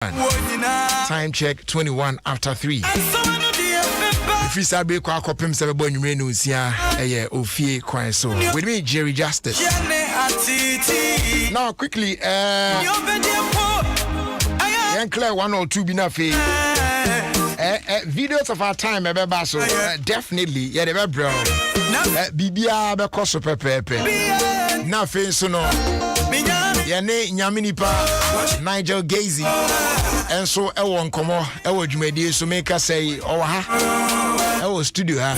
Time check 21 after 3. If you start break kwa kopim sebe bo nwumre no nsia Ofie Kwanso. With me Jerry Justice. Now quickly clear 1 or 2 binafe. Videos of our time ebeba so definitely yeah the bro. Bibia be koso pepepe. Na fe so no. Yane nyaminipa Nigel Gazy enso ewo nkomo ewo dwumadi so make say owa ha ewo studio ha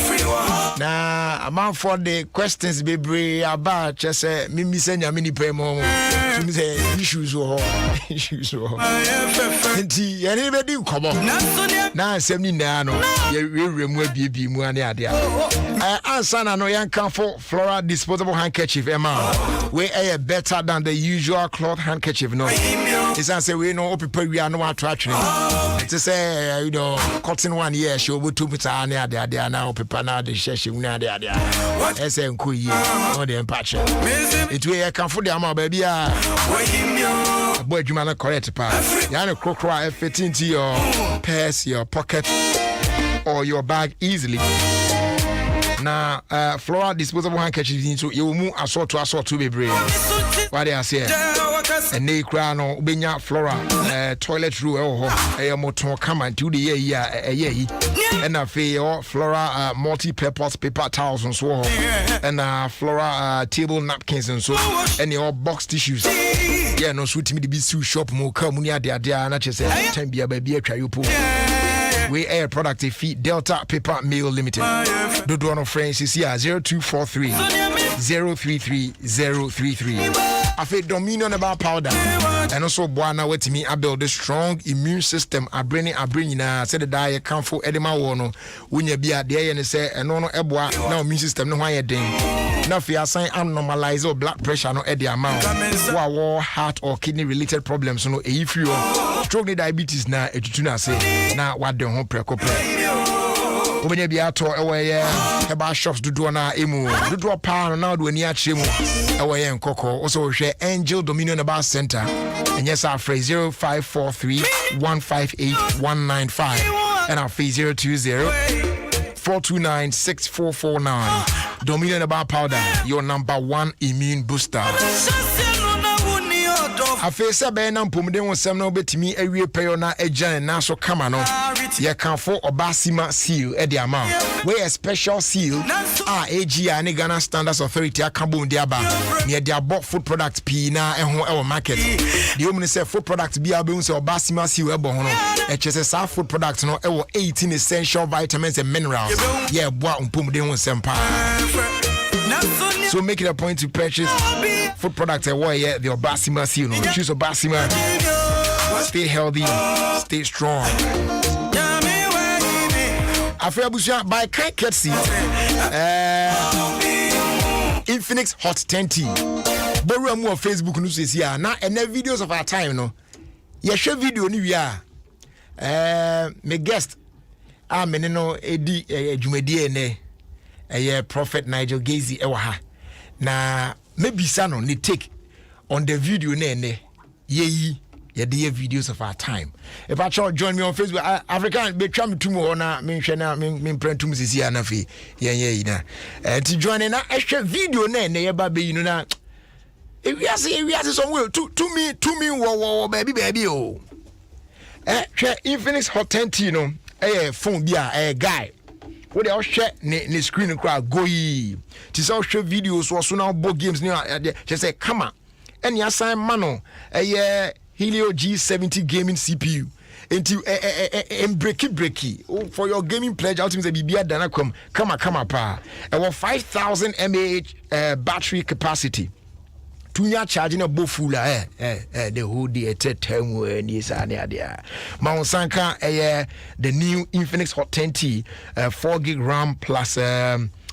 na amount for the questions bebre about just mimi say nyaminipa mo tumi say issues nti yane be di nkomo na asem ni na no ye remu abiebi mu ane ade answer na no yankan for floral disposable handkerchief we are better than the usual cloth handkerchief no it's say we know people we are no attraction to say cotton one year show we two put ane ade na people na de sheshe mu ade say nko yi no dey patch it we can for the amount baby boy you man correct pa ya no crocra fit into your purse your pocket or your bag easily. Na floral disposable handkerchief into you mu asort to be brave. What they are saying? And they cry no ubenya floral toilet roll motor come and do the year and a fair floral multi-purpose paper towels and so on and floral table napkins and so and your box tissues. Yeah, no sweet me the be shop mo come near the idea and just say time be a baby a try you pull. We air product feed Delta Paper Mail Limited. Do no friends is here 0243 033 033. I feel dominion about powder and also Buana wait me I build a strong immune system. I bring na said the diet come for edema wono when you be at the and say and no ebwa now immune system no why ding. Now if you are saying normalize or blood pressure no the amount war heart or kidney related problems no if you stroke diabetes na etutuna say na what the home precope. Obenye bi ato ewe heba shops dodo na emu dodo pa na do ani achemu ewe nkoko also hwe Angel Dominion About Center and yes our phrase 0543 158 195 and our phrase 020 429 6449. Dominion About Powder, your number 1 immune booster. I face a ben and pum de some no bet me a real payo na ejan na so kama no. Ye can for Obasima seal at the amount. Where a special seal AG and Ghana Standards Authority akabo ndiaba. Near their bought food products P na our market. The woman say food products be able to Obasima seal ebo hono. HSS food products no 18 essential vitamins and minerals. Yeah, boy pum de sempa. So make it a point to purchase food products the Obasima seal. Choose Obasima. Stay healthy, stay strong. Afrabusia by Kai Ketsi. Infinix Hot 10 T. Borrow more Facebook news is here. Now and the videos of our time no. Yeah, share video ni we are. My guest meneno edi dwumadi ene Prophet Nigel Gazy ewa ha. Na maybe sano ni take on the video ne ye the videos of our time. If I try join me on Facebook, African be try me tomorrow na me print to Mrs. Yanafi. Yeah. To join na extra video ne ye ba be na. If we are somewhere to me wo baby oh. Infinix Hot 10 T no phone bia guy. What they all share ne screen crowd go yi. Ti say share videos was so now board games ni just say come on. And you assign mano Helio G70 gaming CPU into breaky for your gaming pledge ultimately be dana come pa about 5,000 mAh battery capacity. Tunya charging a bofula the whole day time when is there. Mount Sanka the new Infinix Hot 10 T 4 gig RAM plus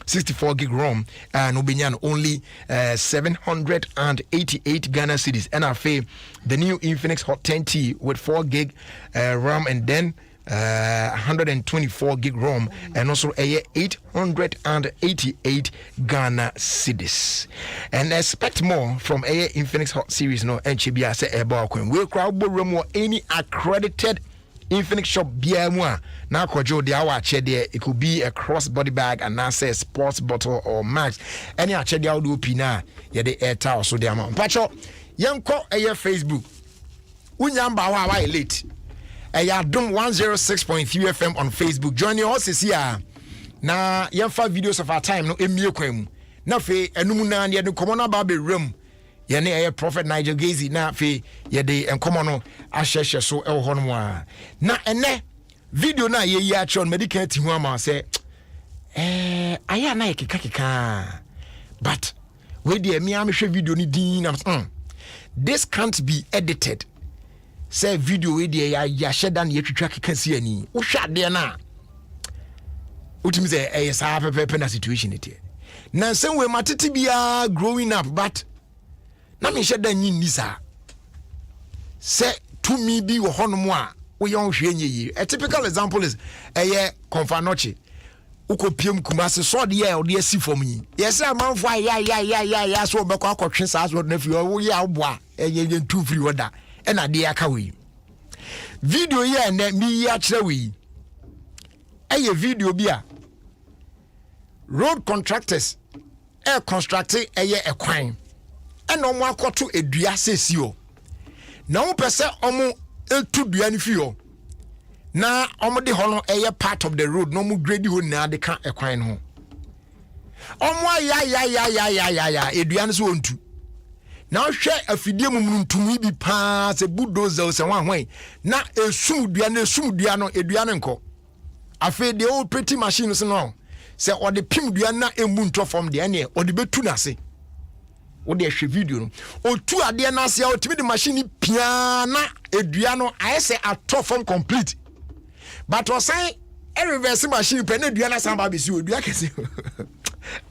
64 gig ROM and Obinyan only 788 Ghana cedis. NFA the new Infinix Hot 10 T with 4 gig RAM and then 124 gig ROM and also a 888 Ghana cedis. And expect more from a Infinix Hot Series no and Chibia say about we crowd room or any accredited Infinix shop BMWA. Now Kojo the hour chair there, it could be a crossbody bag and now say sports bottle or max. Any chair the audio pina, yeah the air towel so the amount. Pacho, young call a Facebook. Unyamba wa late. Adom 106.3 FM on Facebook. Join us here. Na yemfa videos of our time no emie kwam. Na fe enum na ye de komo na ba be room. Ye ne ye Prophet Nigel Gazy na fe ye de enkomo no ahyehye so e ho no a. Na ene video na ye ya chon medical team hu ama say aya na ye keka. But we de me am hwe video ni din na this can't be edited. Say video we dey ya shedan ye twitwa keka si ani wo hwa de na utimi say sa pepe na situation it na sen we matete bia growing up but na me shedan yin ni sa say to me bi wo honom a wo yon hwe nye a typical example is Konfanoche ukopiem kumase so de ya ode asi fom yi yes amanfo ya so be kwa akotwe sa so na fi wo ya oboa yen tu free order and a dear kawi video here and me ya chrewi a video bia road contractors constructing a kwan and no more to a dua sesio na wo pese omo etu dua ni fio na omo de hono part of the road no mu grade ho na de ka kwan ho omo ya edua no so ontu now share afidie mum ntumi bi pa se bulldozer se wan na esumdua no edua no nko afi de old pretty machine so no se ode pim dua na emu nto from de ene ode betu na se ode hwe video no otu ade na se otimi de machine pia na edua no ayese ato from complete but osan e reverse machine pe na edua na samba be si odua kese.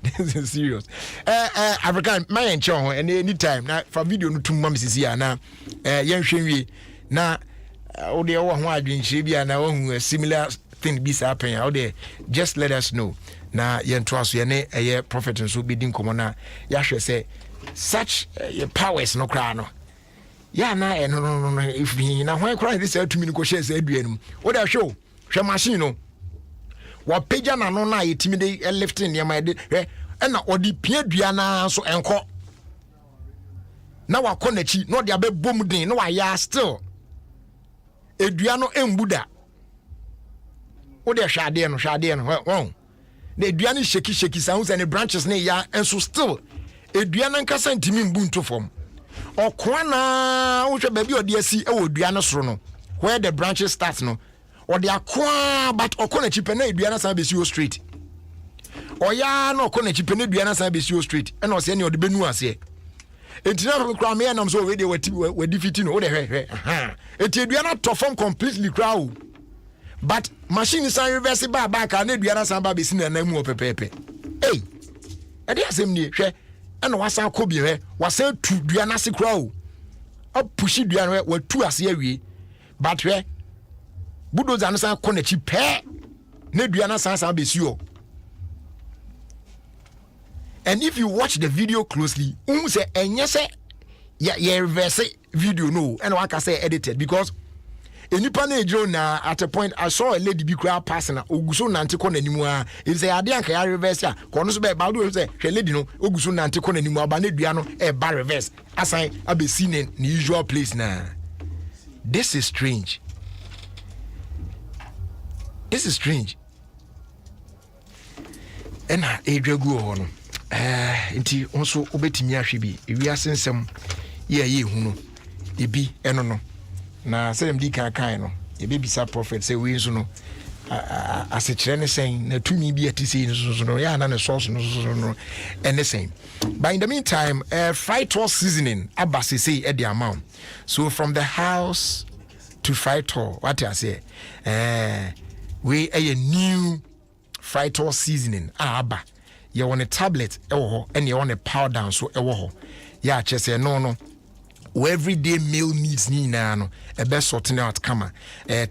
This is serious. African my encho and anytime na for video no tum mam sisi na yen hwenwie na o de wo ho adwenhye bia na wo hu a similar thing be happen out there just let us know na yen to aso ye ne prophet nso be din komo na ya hwe say such powers no kra no ya na no if na hwan kra this atumi no ko share say aduanum wo da hwe machine no wa peja na no na yetimi de lifting ne ma de na odi pia dua na so enko na wa konachi no de abebom din na wa ya still edua no embuda wo de hwade no won na edua no sheki sounds and the branches ne ya enso still edua na nkasa ntimi mbu nto fom okwa na wo hwe ba bi odi asi e wo dua no soro no where the branches start no or the aqua but okona chipena eduana san besi straight oya na okona chipena eduana san besi straight e no se ne ode benu ase entina from kra me nam so we dey we defeat no de hwe enti eduana to form completely crowd but machine san reverse back na eduana san ba besi na namu opepepe eh e dey asem ni hwe e no wasan ko bi hwe wasan tu duana se crowd o push duana we tu ase awie but hwe bulldozer no san konachi pe na dua na san besio. And if you watch the video closely say enye se ya reverse video no and I can say edited because enipa na ejro na at a point I saw a lady be cry pass na oguso nante ko nanimu a it say ade anka ya reverse a ko no so be ba do say hwe lady no oguso nante ko nanimu aba na dua no e ba reverse asan abesi ne usual place na. This is strange. This is strange. And edwagu ho no. Nti onso obetimi ahwe bi. Ewi asensem ye hu no. Ebi eno no. Na selem di kan no. Ebebisa prophet say we nso no. Asechire ne sen na tumi bi atisi nso no. Ya na ne source no. And the same. But in the meantime, fried tour seasoning abasisi e the amount. So from the house to fried tour, what I say? We a new fried tour seasoning aba. You want a tablet and you want a powder so yeah just say no everyday meal needs ni na no e be sorting out kama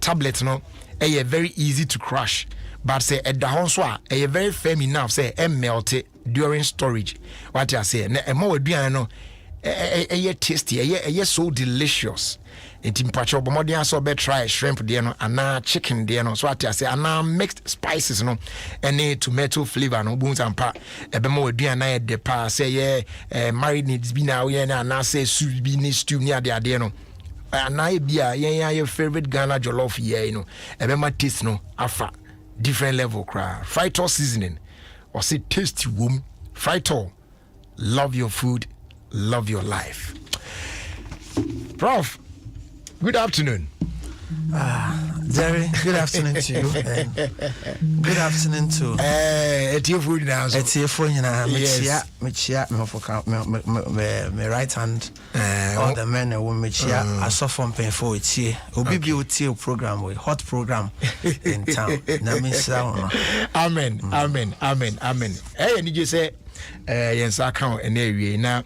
tablet no very easy to crush, but say at the house very firm enough say melt during storage. What I say na more aduane no tasty so delicious. It impacho bomodian so be try shrimp there no ana chicken there no, so what I say ana mixed spices no any tomato flavor no buns and pa ebe mo aduane de pa say marinates bi na we na say soup bi ni stew ni ade no ana bia your favorite Ghana jollof here no ebe ma taste no afa different level cry fried seasoning or say tasty wom fried. Love your food, love your life. Prof, good afternoon. Jerry, good afternoon to you. Good afternoon to it's your food now. It's your phone, you know. Yes. My right hand. All the men and women, I saw from pain for it here. OBBOT program, with hot program in town. Amen. Hey, and you say, yes, I count an area now.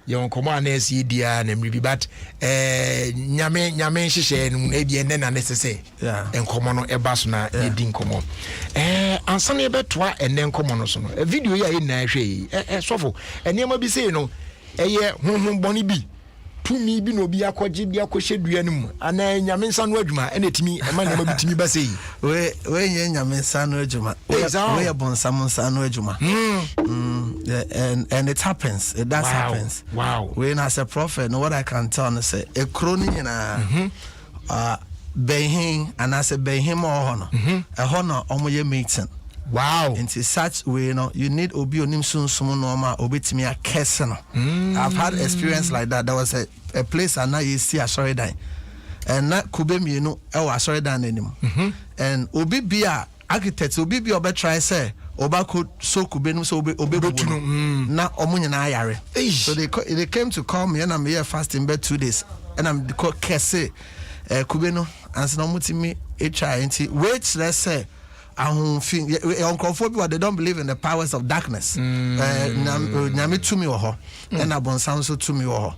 Yon command is dia and maybe but nyame share maybe and then necessary. Yeah. And common ebasuna edin common. And sunny betwa and then common so. A video ya in na sofo. And you might be saying no bonny be. To me be no be akwaji bi akwhye duanum ana nyame nsa no adwuma ene timi e ma nyama bitimi ba sei we nyame nsa no adwuma we bonsam nsa no adwuma and it happens, it does happens. Wow. When as a prophet, what I can tell is say a crony in behin and as a behim or honor a honor omoye meeting. Wow. Into such way, you need obi onim sun sumo normal obit me a keseno. I've had experience like that. There was a place and now you see a sorry die. And that kube me sorry die anymore. And obi be a architect obi be obe try say oba could so kube no so obe na omunya na ayare. So they came to call me and I'm here fasting bed 2 days. And I'm called kese kube no and so no mutimi try nti wait let's say uncomfortable, they don't believe in the powers of darkness. Nyame to me ho, and a bonsam so to me ho.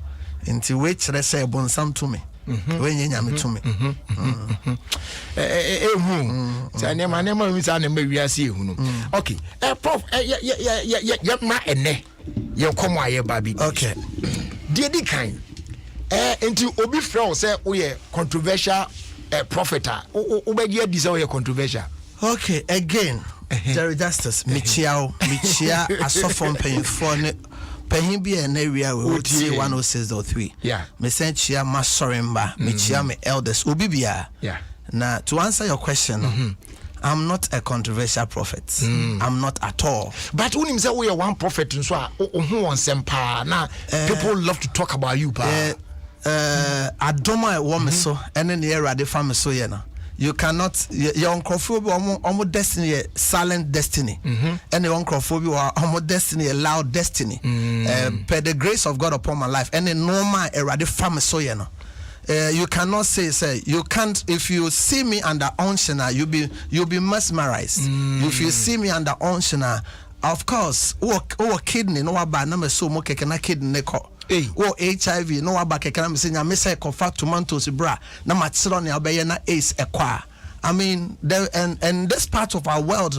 Until wait, let's say bonsam to me. When you nyame to me. Okay, Prof, ma ene, you come why baby. Okay, dear the kind. Until Obi Fro say, we controversial prophet. Obey this controversial. Okay, again, Jerry Justice, Michia, I saw from paying for paying be an area we would see 106.3. Yeah, me sent Chia Masorimba, Michia, me eldest, Ubibia. Yeah. Now, to answer your question, I'm not a controversial prophet. I'm not at all. But when you say we are one prophet, and so who wants empire now, people love to talk about you, Adom 106.3 so, and then the era the family so, you cannot your uncrophobia almost destiny silent destiny and the uncrophobia almost destiny a loud destiny per the grace of God upon my life and the normal era the family so you cannot say you can't. If you see me under unction you'll be mesmerized. If you see me under unction, of course kidney no bad number so mo kekena kidney ko HIV no abaka kana me say nya me say kofa tomatoes bra na matiro na obeye na ace ekwa. I mean, and this part of our world,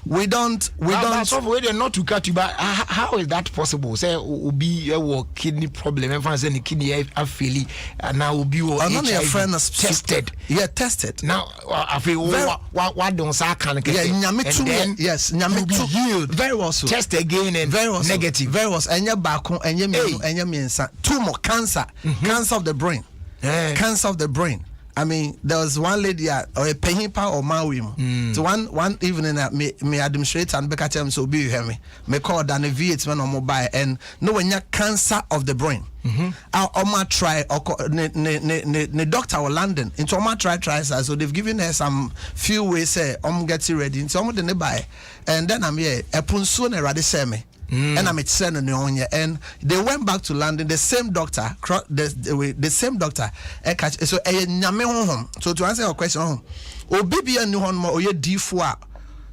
we don't. So we're not to cut you, but how is that possible? Say, be a kidney problem. If I say the kidney I feel and now will be HIV tested. Yeah, tested. Now, I feel what don't say can yes, nyame be healed. Very well so. Test again and very well negative. So. Very well. And your back and your mensa tumor cancer, cancer of the brain, cancer of the brain. I mean, there was one lady or a pehipa or mawim. So one evening me administrator and Becca tell me so be you me. Me call than a VH1 on mobile and no when you cancer of the brain. I'll try or the doctor or London into Oma try so they've given her some few ways say getting ready into some the buy and then I'm here a punsun already say me. And I'm sending on and they went back to London. The same doctor, the same doctor. So so to answer your question, Obibia knew on more or ye D4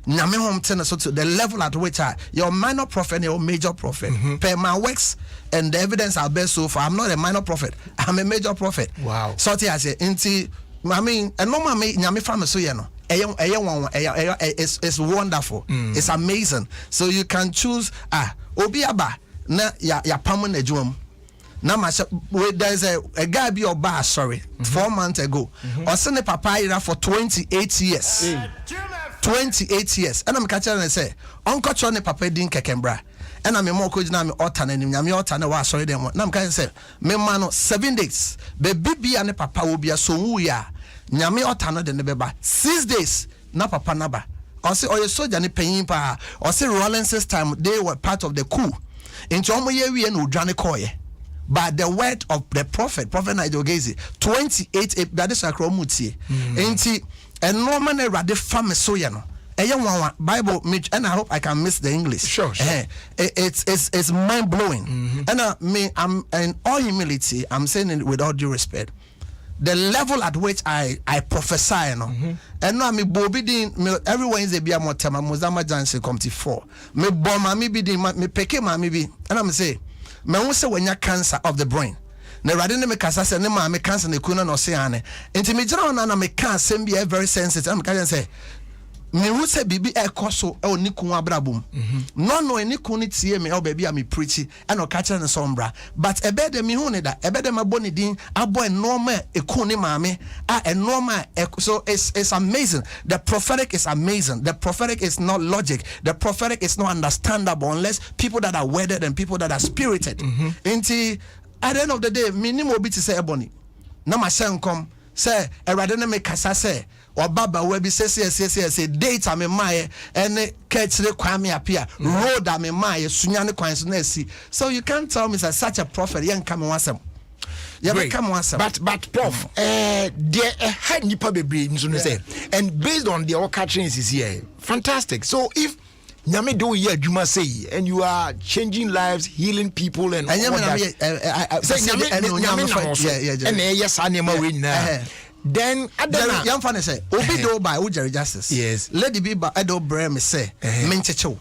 nyame hom ten so to the level at which you're minor prophet and you're major prophet. Per my works and the evidence I bear so far, I'm not a minor prophet, I'm a major prophet. Wow. So I say inti I mean and no me nyame fa me so ye no it's wonderful. It's amazing. So you can choose obi aba na ya pam na adwum. Now, there's a guy be your bar, 4 months ago. Or send a papaya for 28 years. 28 years. And I'm catching and say, Uncle Johnny Papa didn't kekembra. And I'm a more coach now, I'm Otan and I'm Otan. Was sorry, then I'm kind of say, me mano 7 days. Baby and papa will be a so ya. Nyame Otana than the beba 6 days. Na papa naba. Or say, or your soldier ni paying pa. Or say, Rollins' time, they were part of the coup. In Chomo Yewi and Udrani Koye. But the word of the prophet Nigel Gazi 28 that is akromutie enti enorman erade fam so ye no Bible and I hope I can miss the English. Sure. It's mind blowing. And I'm in all humility I'm saying it with all due respect. The level at which I prophesy, and now me bobidin every Wednesday be a motema Mozama Jansen come to 4. Me bomb me be me peke me be and I'm say me who say when you cancer of the brain. Na rather than me cancer say ne ma me cancer ne kuna no say ane. Enti me jira na me cancer be very sensitive. I'm can say me who say bibi e koso e oni kun abrabum. No eni kun ni tie me e baby am preach e no catch na sombra. But ebe de me hu ne da ebe de maboni din abo normal e kun ni maame a normal so it's amazing. The prophetic is amazing. The prophetic is not logic. The prophetic is not understandable unless people that are wedded and people that are spirited. Enti at the end of the day me ni mo bi ti say ebony. Na ma shen come say erade na me kasa say or baba we be say date am my and catch the kwame appear road am my sunyane kwanso na si. So you can't tell me such a prophet yen come wasem. But prof there had nipa bebre nso no say and based on the all catching is here fantastic. So if Nyame do ye adwuma say and you are changing lives, healing people and all that. Then Adana young fan say obi do by Ujeri Justice. Yes. Lady be by Edo Bre me say menchecho.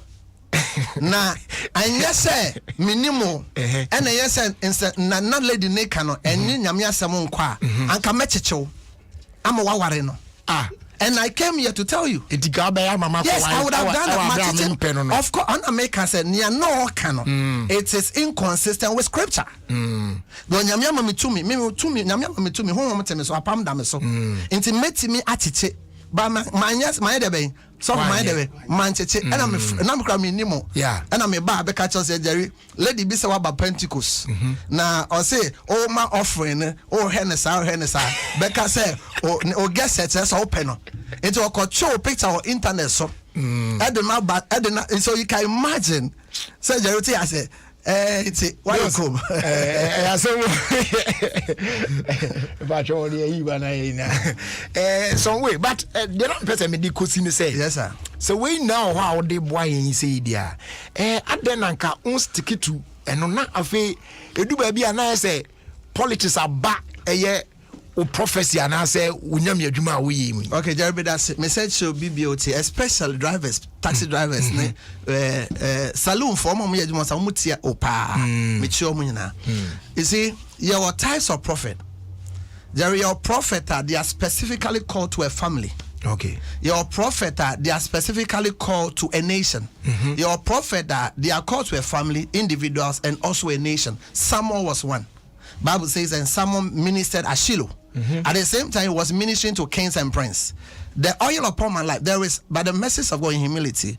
Na anya say minimo and yes na lady ne kano enyi nyame asem nkwa anka mechecho am waware no. And I came here to tell you. Yes, I would have done that. Of course, America said, no canon. It is inconsistent with scripture. When Yamama me to me, home so I palm damn so. Intimate me attitude. But my yes, my debe. So my debe, manchete, and I'm cramming Nemo. Yeah. And I'm a bar, catcher said Jerry, Lady Bisawa by Pentecost. Now, or say, oh, my offering, oh, Hennessy, Becca said, or guess it's open. It's a show picture or internet. So, so you can imagine. So, Jerry, I said, it's it. Why you come? Some way, but the wrong person me di say. Yes, sir. So we now how they boy in say there. Adenanka on stick to and na afi edu ba bia na say politics are back o prophecy and I say unyam adwuma wo yi mu. Okay, Jerry, that's message show BBOT, especially drivers, taxi drivers, saloon for mo adwuma sa mutia opa. Me chi omu nyina. You see, your types of prophet. Jerry, your prophet they are specifically called to a family. Okay. Your prophet they are specifically called to a nation. Your prophet they are called to a family, individuals, and also a nation. Samuel was one. Bible says, and Samuel ministered at Shiloh. At the same time, he was ministering to kings and princes. The oil upon my life, there is, by the message of God in humility,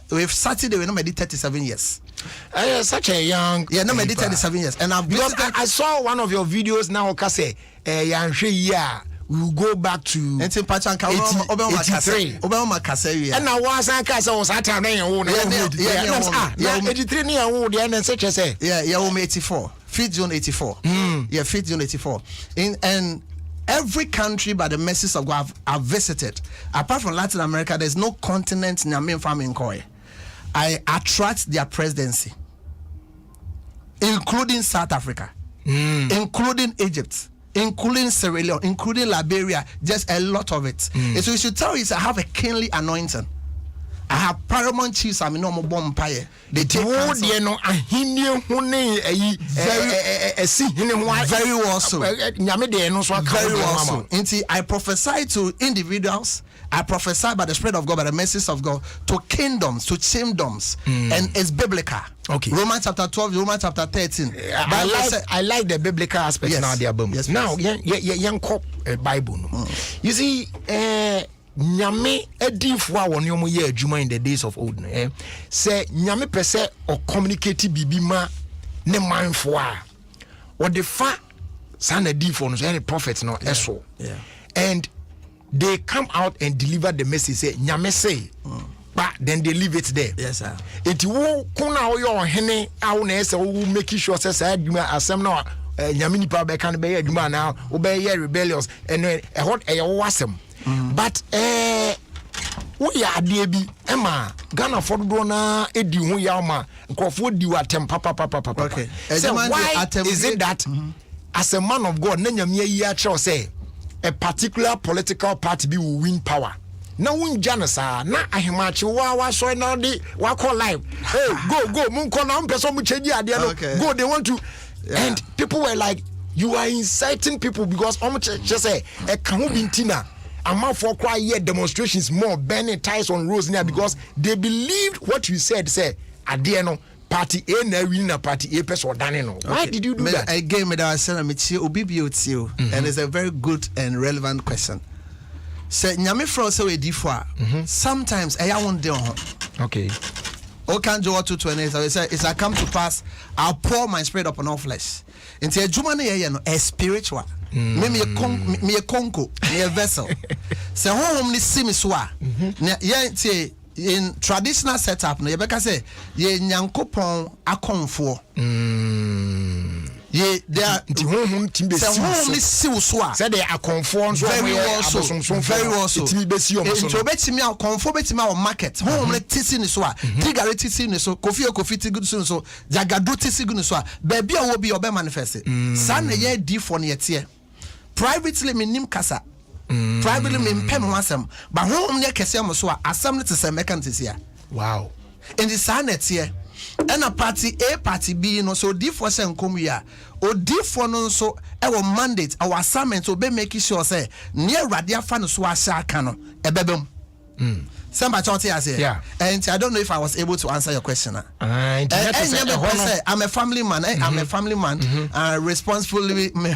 with Saturday, we did 37 years. Such a young. Yeah, no, I did 37 years. And I saw one of your videos now, okay, we will go back to 83. And now was I was at 83 yeah, 84. 5th June 84. Yeah, 5th June 84. And every country by the message of God I've visited, apart from Latin America, there's no continent in Amin Farming Koi. I attract their presidency, including South Africa, including Egypt, including Sierra Leone, including Liberia, just a lot of it. So you should tell you, I have a kingly anointing. I have paramount chiefs. I mean, no more bomb empire. They take very well so. Very well so. I prophesy to individuals. I prophesy by the Spirit of God, by the message of God, to kingdoms, to chiefdoms, and it's biblical. Okay. Romans chapter 12, Romans chapter 13. I like the biblical aspect now. Yes, now, young cop Bible. You see, Nyame edifwa won yomo ye adwuma in the days of old. Say Nyame pese or communicate bibi ma ne manfo a. What the fa san edifo no any prophets no eso. Yeah. And they come out and deliver the message say Nyame say. But then they leave it there. Yes, sir. It wo kuna oyo hene awo na ese wo make sure say say adwuma asem na Nyame nipa be kan be adwuma na wo be ye rebellious and hot e wo asem. But we are debi Emma Ghana for do na edi ho yama nkofo di watem papa. Okay. So why is it that as a man of God na Nyame yi a kire say a particular political party be will win power? Na wunja sa na ahemachi wa so na de wa call live. Hey, go munko na mpeso mu cheji ade no. Go, they want to and people were like, you are inciting people because just say e kan ho bintina. I'm for quiet demonstrations more burning ties on roads now because they believed what you said. Say, Adiano party A na win na party A person done no. Why did you do that? Again, me that say me tie obi bi otio, and it's a very good and relevant question. Say nyame fro say we di for sometimes I won't do. Okay. O can do 2:20. I say it's I come to pass, I'll pour my spirit upon all flesh. Into a juma na ye no a spiritual. Me a conco, me a vessel. So home ni simi swa. Ye in traditional setup no ye beka say ye nyankopon akonfo. Ye they are home timbe siw so say they are conform so very well so itimi besi o so so betimi a conform betimi a market home tisi ni so a tigare tisi ni so kofi tigi so jagado tisi ni so a baby a wo bi obe manifest sa na ye di for na ye privately me nim kasa privately me mpem ho asem but home ne kese am so a asem ne tese mekantis ya wow in the sa na tie and a party A party B no so D for sen come here o D for no so our mandate our assignment so be make sure say near radia fan so asha ka no ebebem Samba Choti as here. And I don't know if I was able to answer your question. I'm a family man. I'm a family man. Responsibly me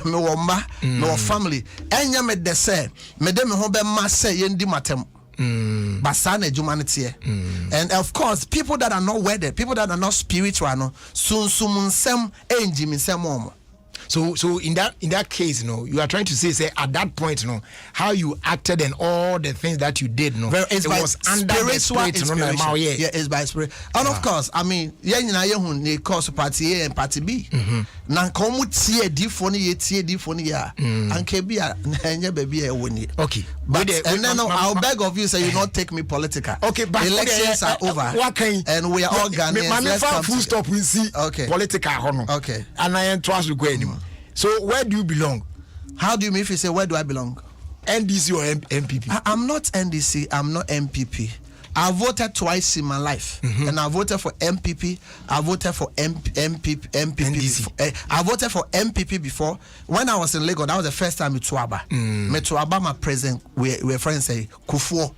family. And you me de say me de me hobe ma say yendi matem. Basane humanity. And of course, people that are not wedded, people that are not spiritual, no soon sem enjimi sem. So in that case, you are trying to say at that point, how you acted and all the things that you did, it was under the spirit, yeah, it's by spirit. And of course, I mean, they cause party A and party B. Now come tie different and baby okay. But and then I'll beg of you, say you not take me political. Okay, but elections are over. And we are all Ghanaians. Let's come full stop. We see political. Okay, and I am trust to go anymore. So where do you belong? How do you mean if you say where do I belong? NDC or MPP? I'm not NDC. I'm not MPP. I voted twice in my life, and I voted for MPP. I voted for MPP. I voted for MPP before. When I was in Lagos, that was the first time in Tuaba. Me Tuaba, my president, we friends say Kufuor.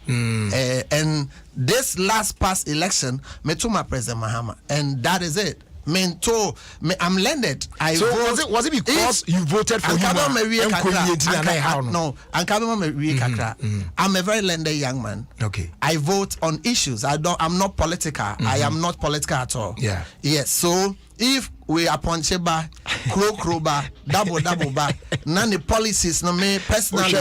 And this last past election, me to my president Mahama, and that is it. I'm landed. Was it because you voted for him? No, I'm a very landed young man. Okay. I vote on issues. I'm not political. I am not political at all. Yeah. Yes. So if we are puncheba, croba, double ba, none the policies no me personally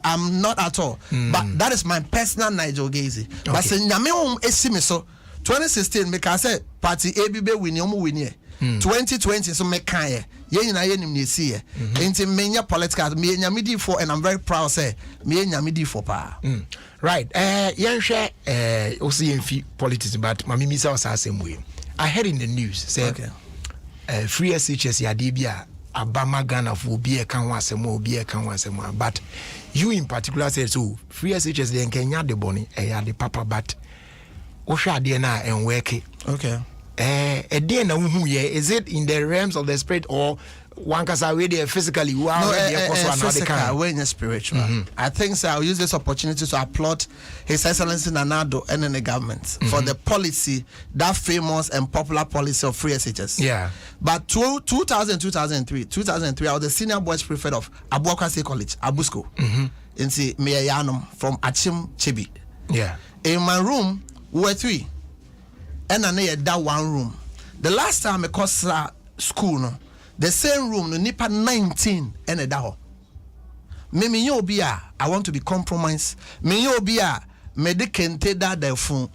I'm not at all. But that is my personal Nigel Gazy. But say nyame esimi so 2016 me can say party ABB win 2020 so me kan ye nyina ye nim ne si ye enti menya political me nyame di for and I'm very proud say me nyame di for pa right yen hwe osi enfi politics but mami mi say o sa asem we I heard in the news say free SHS ya de bia Abama Ghana for be a Kanwasemo, be a Kanwasemo. But you in particular said so free SHS then Kenya de Bonnie, the papa, but Osha DNA and work it. Okay. A DNA who is it in the realms of the spirit or one cause already physically physical when spiritual. I think so. I'll use this opportunity to applaud His Excellency Nanado and the government for the policy, that famous and popular policy of free SHS. Yeah. But 2003, I was the senior boys prefect of Abuakwase College, Abusko. In see Meyanum from Achim Chibi. Yeah. In my room, we were 3. And I need that one room. The last time I cost school, no, the same room, no nipa 19 and a daho. Me yo bia, I want to be compromised. Me yo bia, me de kente da the phone.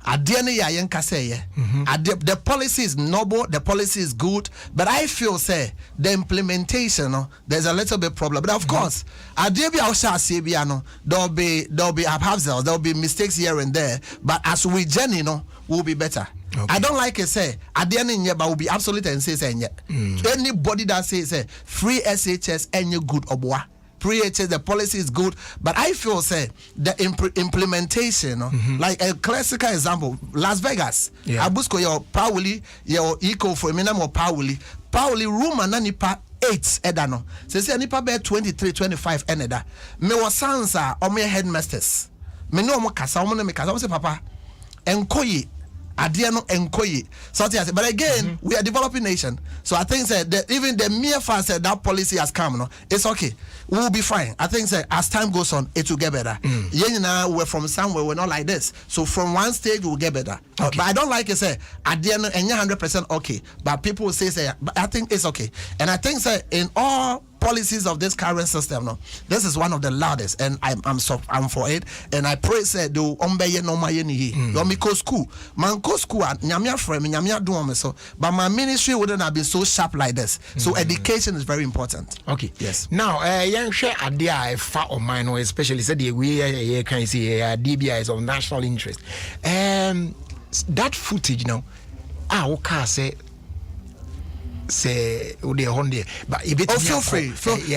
Adiane ya yen kase the policy is noble, the policy is good, but I feel say the implementation, no, there's a little bit problem. But of course, adie I shall say no, there'll be haphazards, there'll be mistakes here and there. But as we journey, no, will be better. Okay. I don't like it say adiane but will be absolute and say anybody that says free SHS any good obwa. Pre-HS, the policy is good, but I feel say the implementation, like a classical example, Las Vegas, Abusko your Pauli, your eco for minimum Pauli room and nipa 8 edano. Say nipa be 23, 25 eneda. Me was sansa or me headmasters. Me no mo kasa, mo me kasa, say papa, enkoyi. Adiano enkoyi. But again, we are a developing nation. So I think that even the mere fact that policy has come, no, it's okay. We will be fine. I think that as time goes on, it will get better. We're from somewhere, we're not like this. So from one stage, we'll get better. Okay. But I don't like it, say, Adiano, and 100% okay. But people will say, but I think it's okay. And I think that in all policies of this current system, no, this is one of the loudest, and I'm for it, and I pray say do ombeye no ma yeni do me go school man go school nyamia frame nyamia do me so, but my ministry wouldn't have been so sharp like this. So education is very important. Okay, yes. Now young share idea far or mine, especially said the way can see DBI is of national interest. That footage now okay say the Honda, but if it feel free.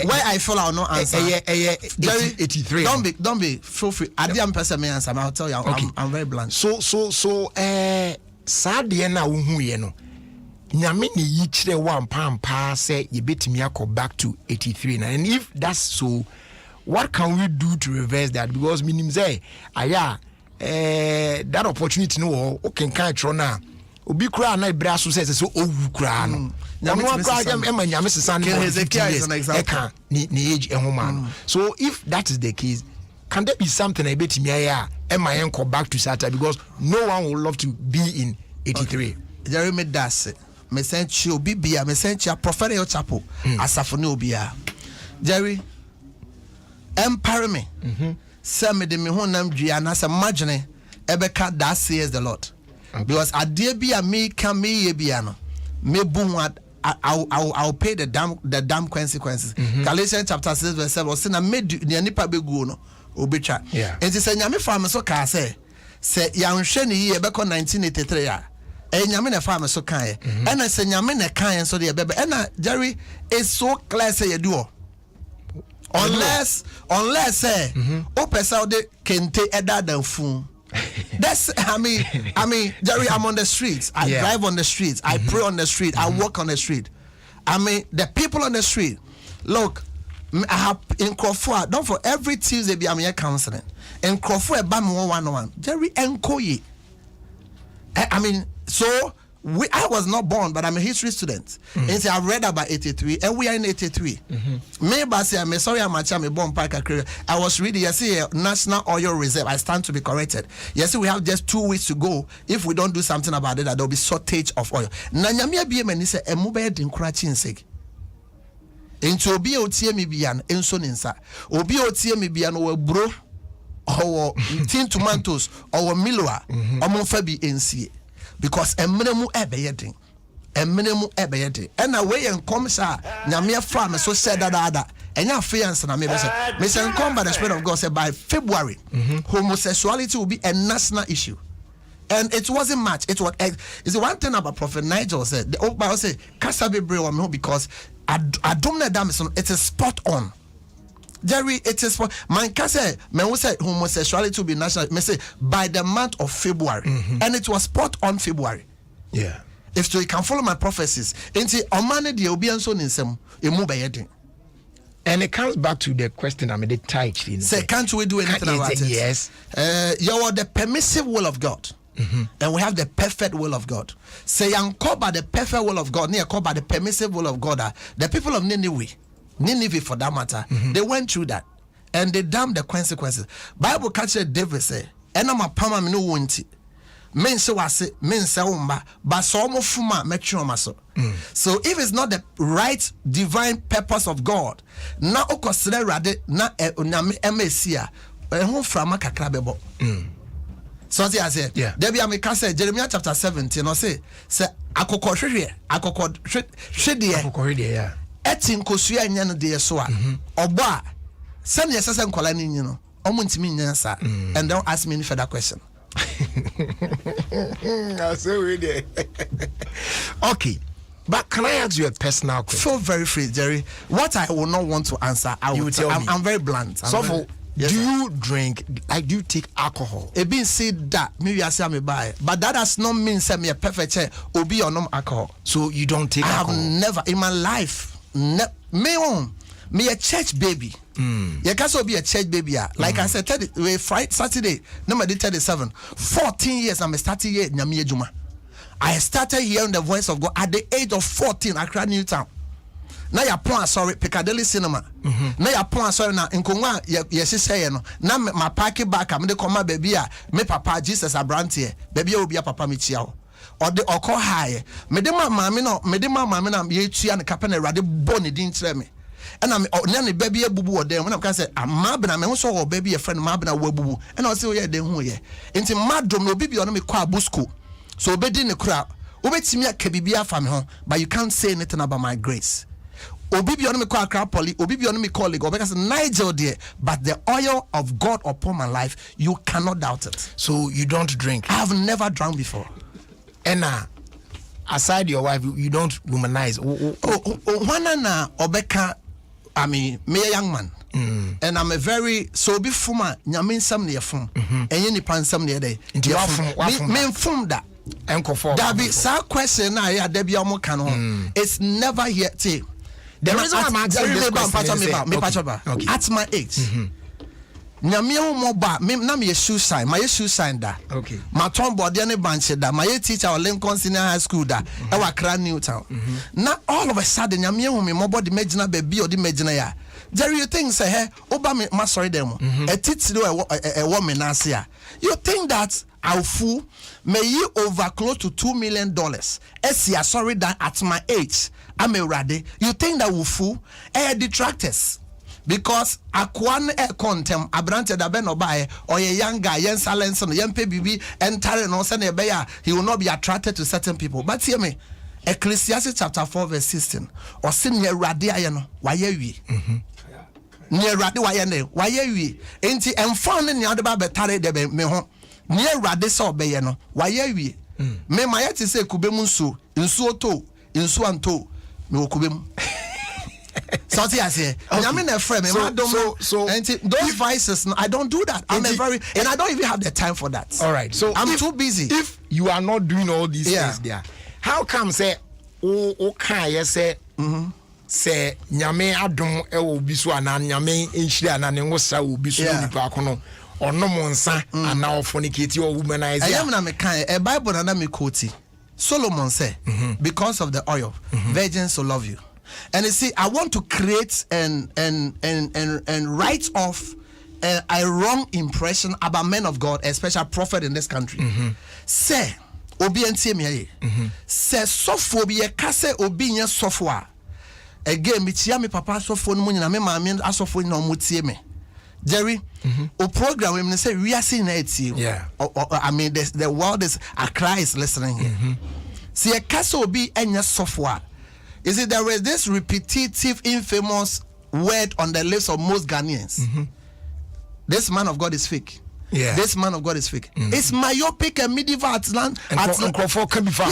Where I feel I'll not answer. 83. Don't be feel free. I didn't person me answer. I'll tell you. I'm very blunt. So sad na who ye no. Nyame ni yichire one pa say you bet me go back to 83 now. And if that's so, what can we do to reverse that? Because minim say that opportunity no okay can try now. Obi kura na ibra so say so owu kura no. Nyame Hezekiah is an example. Ni age ehoma. So if that is the case, can there be something I bet me go back to Sata, because no one would love to be in 83. Jeremy das me sent you bibia me sent you prophetic chapel asafo no bia. Jerry empire me. Say me de me honam dua na say magene ebeka that says the Lord. Because adie bia me can me ye bia no. Me boom I'll pay the damn consequences. Galatians chapter 6 verse 7 was saying I made nipa be go no obicha. And say nyame farm so ka say yanhwe ni ye be ko 1983 a nyame na farm so kan e na say nyame na kan so de bebe na Jerry is so clear say you do unless say o pesa de kente eda dan fun. That's I mean Jerry, I'm on the streets. I drive on the streets. I pray on the street. I walk on the street. I mean the people on the street. Look, I have in Crawford. Don't for every Tuesday be I'm here counseling. In Crawford, bam 111. Jerry Enkoye. I mean, so I was not born, but I'm a history student. And so I read about 83, and we are in 83. Maybe I say I'm sorry, I'm born park career. I was reading, you see, National Oil Reserve. I stand to be corrected. You see, we have just 2 weeks to go. If we don't do something about it, there will be shortage of oil. Nanyamia BM say a mobile din crachin sake. Into obi otie mi bian enso ninsa. Obi otie mi bian o bro or tin tomatoes or miloa or monfabi NCA. Because a minimum ebeyeding. And away and come sa nyame farm so said that and your fiance and I may say Mr. Come by the Spirit of God said by February homosexuality will be a national issue. And it wasn't much. It's the one thing about Prophet Nigel said. The old Bible said, Kasabe Brew because Adom na dam so it is spot on. Jerry, it is for man can say men will say homosexuality to be national. Me say by the month of February, and it was spot on February. Yeah. If so, you can follow my prophecies. Into Omani the Obianso Ninsem, a move by And it comes back to the question I made tight. Say, can't we do anything about it? Yes. You are the permissive will of God. And we have the perfect will of God. Say, I'm called by the perfect will of God, near called by the permissive will of God. The people of Nineveh for that matter, they went through that and they damned the consequences. Bible catcher David say, and I'm a pama no won't. Men say was it, men say but so much fuma metro. So if it's not the right divine purpose of God, na okosere rade na MSC who from kakrabebo. So I say, yeah. There be a say Jeremiah chapter 17 or say akoko yeah. Etin kosua nya no de so a obo a sem ye sese nkola ni nyi no omuntimi nya sa and don't ask me any further question. I say we there. Okay, but can I ask you a personal question? Feel very free, Jerry. What I will not want to answer, I will tell me. I'm very blunt. Yes, do you drink? Like, do you take alcohol? It being said that maybe I say me buy, but that does not mean say me a perfect chair or be or no alcohol. So you don't take alcohol? I have never in my life. Me a church baby. You can also be a church baby. Like I said, Friday, Saturday, number 37. 14 years I'm starting here in Juma. I started hearing the voice of God at the age of 14. Accra, Newtown. Now you're playing sorry Piccadilly Cinema. Now you're playing sorry now in Kongwa. Yes, say no. Now my parking back. I'm the comma baby. Me papa Jesus Abrantie. Baby will be a papa me chiao. Or the oko high. Medema mamina ye tia and capene rade boni din me. And I'm nani baby a bubu or them when I say I'm mabna me so baby a friend mabna webu. And I'll say yeah de hu ye. Into madrum no bibi on me kwa busco. So obedi ne crowd. Obeti me a kebibia fam home, but you can't say anything about my grace. Obibi on me call crowd poly, Obibi on me colleague, or because Nigel dear, but the oil of God upon my life, you cannot doubt it. So you don't drink? I have never drunk before. And aside your wife, you don't womanize. Wanana Obeka, I mean, me a young man. And I'm a very so before my nyamin some near phone and any pan some near day. Me from that. That be sa question I had Debbie Omokan. It's never here. See, the reason I'm asking this question is at my age. Nyamia moba me na me shoe sign my shoe sign da okay my ton body any branch da my teacher or Lincoln Senior High School da e wa Accra Newtown na all of a sudden nyamia hu me mobo de magina baby or de magina ya Jerry you think say hey oba me ma sorry dem e titiri e wo me na ase a you think that I'll fool may you over close to $2 million esia sorry that at my age I'm a ready you think that will fool detractors. Because akwan contem abrante da be no buy or a young guy yen silence no yen pay bibi entire no say na be ya he will not be attracted to certain people. But hear me, Ecclesiastes chapter 4 verse 16 or sin ye rade aye no waye wi ne rade waye ne waye wi enti emfa ne ne ade ba betare de be me ho ne rade so be ye no waye wi me maye ti say kubem nsu oto nsu anto me okubem. So I say, I'm in a frame. So and those vices, I don't do that. I'm and I don't even have the time for that. All right. So I'm too busy. If you are not doing all these things there, how come say, okay, say, say, nyame adom will be so an nyame inshia and then was will be so nipakono or no monsa and now fornicate or womanize. I am not a Bible and I'm quoting. Solomon said, because of the oil, virgins will love you. And you see, I want to create and write off a wrong impression about men of God, especially prophet in this country. Say, obientie me say sophobia kase obinya software. Again, me papa sofo no nyina me maame asofo no mutie me. Jerry, o program when say we are seeing it. Yeah. I mean, the world is Accra is listening here. See, a kase obi enya software. Is it there is this repetitive, infamous word on the lips of most Ghanaians? This man of God is fake. this man of God is fake. It's myopic and medieval Atlant. Crawford can be far.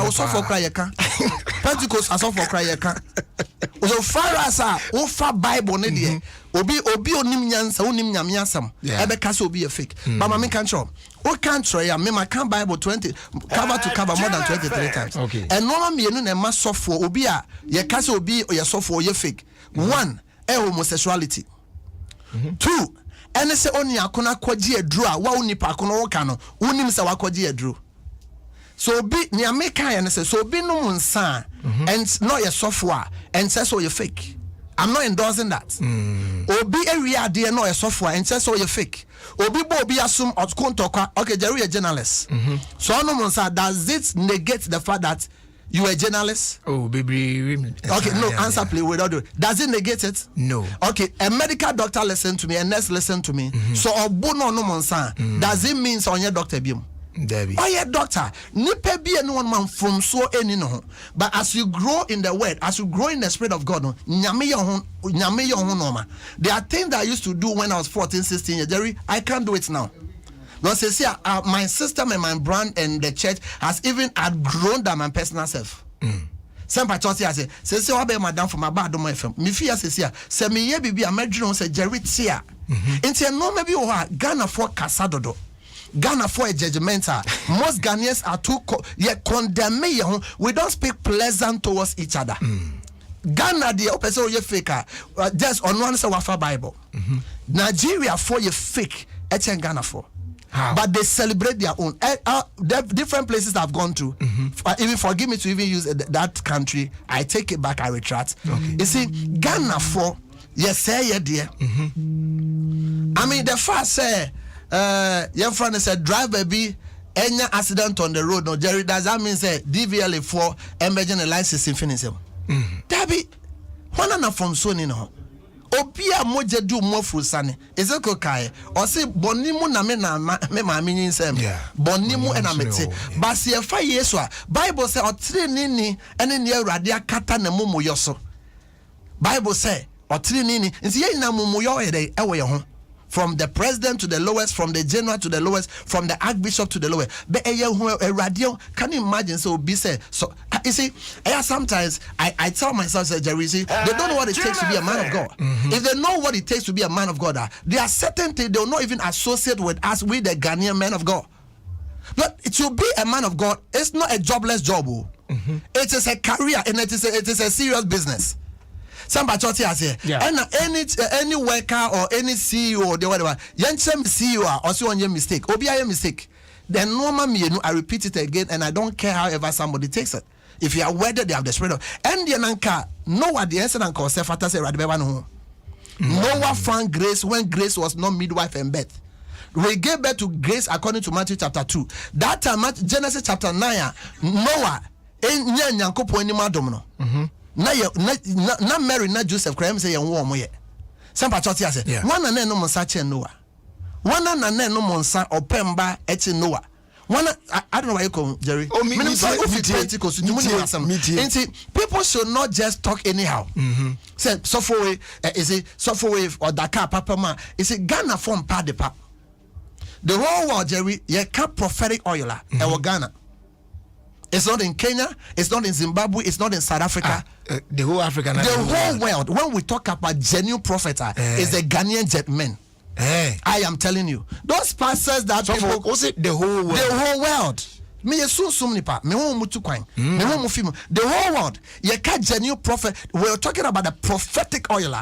Also for Krayaka. Pentecost also for Krayaka. So far as Ofa Bible Nedia. Obi onim nyansa onim nyamiasam. Ebe kasa obi a fake. But my control. O can't try me my can Bible 20 cover to cover more than 23 times. Okay. And no me no na software obi a ye kasa obi or your software ye fake. One, homosexuality. 2, ene se oni akona kwaji edru a wa onipa akona wo ka no unim se wakwaji edru. So be ni ameka ene se so be no nsa and not your software and say so you fake. I'm not endorsing that. Obi area ade no your software and say so you fake. Obi bo obi assume otkontoka okay Jerry a journalist. So no nsa does it negate the fact that you a journalist? Oh, baby. Okay, no, answer please without it. Does it negate it? No. Okay, a medical doctor listen to me, a nurse listen to me. So, obono no monsan. Does it mean on your doctor biom? Debbie. Oh, yeah, doctor. Nipe be anyone man from so any no. But as you grow in the word, as you grow in the spirit of God, nyame your no. There are things that I used to do when I was 14, 16 years. Jerry, I can't do it now. Because see, my system and my brand and the church has even outgrown than my personal self. Some patriots say, "I be madam for my bad Adom FM." Me fear say me ye bibi a medro say Jerry tia. Inti no maybe o Ghana for casadodo. Ghana for a judgmental. Most Ghanaians are too condemn. We don't speak pleasant towards each other. Ghana the person ye faker. Just on one side of Bible. Nigeria for ye fake. Ghana for. How? But they celebrate their own. Different places I've gone to. Even forgive me to even use that country. I take it back. I retract. Okay. You see, Ghana for yes, say yeah, dear. I mean, the first say, your friend said, drive baby. Any accident on the road, no Jerry. Does that mean say DVLA for emerging a license in finism? Debbie, one na from Sony no. Obia moje du mo frusane ezeko kai o se bonimu na me ma nyinsem bonimu e na mete ba se e fa Yesu a Bible say otre ni ene ne Awurade akata na momoyo so Bible say otre ni nti ye na momoyo e de ewo ye ho from the president to the lowest, from the general to the lowest, from the archbishop to the lowest. But can you imagine? So be said. So you see, sometimes I tell myself, Jerry, see, they don't know what it takes to be a man of God. If they know what it takes to be a man of God, there are certain things they will not even associate with us, with the Ghanaian men of God. But to be a man of God, it's not a jobless job. It is a career, and it is a serious business. Somebody has here. And any worker or any CEO or whatever, young CEO or so on your mistake, obi a mistake. Then normal me, I repeat it again, and I don't care however somebody takes it. If you are wedded, they have the spirit of and the nanka. Noah the answer and call self after say Noah found grace when grace was not midwife and birth. We gave birth to grace according to Matthew chapter 2. That time, Genesis chapter 9, Noah ain't nyankopo any madom no. Na Mary na Joseph crime say yen wo mo ye sempa choti ase one na no monsa che Noah one na no monsa opemba eche Noah one I don't know why you come Jerry people should not just talk anyhow say so for is it so for or Dakar papa ma is it Ghana from padepa the whole world Jerry ye can prophetic oil e Ghana. It's not in Kenya, it's not in Zimbabwe, it's not in South Africa. The whole African. The whole world. When we talk about genuine prophet, is a Ghanaian gentleman. I am telling you. Those pastors that so people... Was it the whole world? The whole world. Me so many pa. Me won mutu kwang. Me won film. The whole world. You can't genuine prophet. We're talking about the prophetic oil.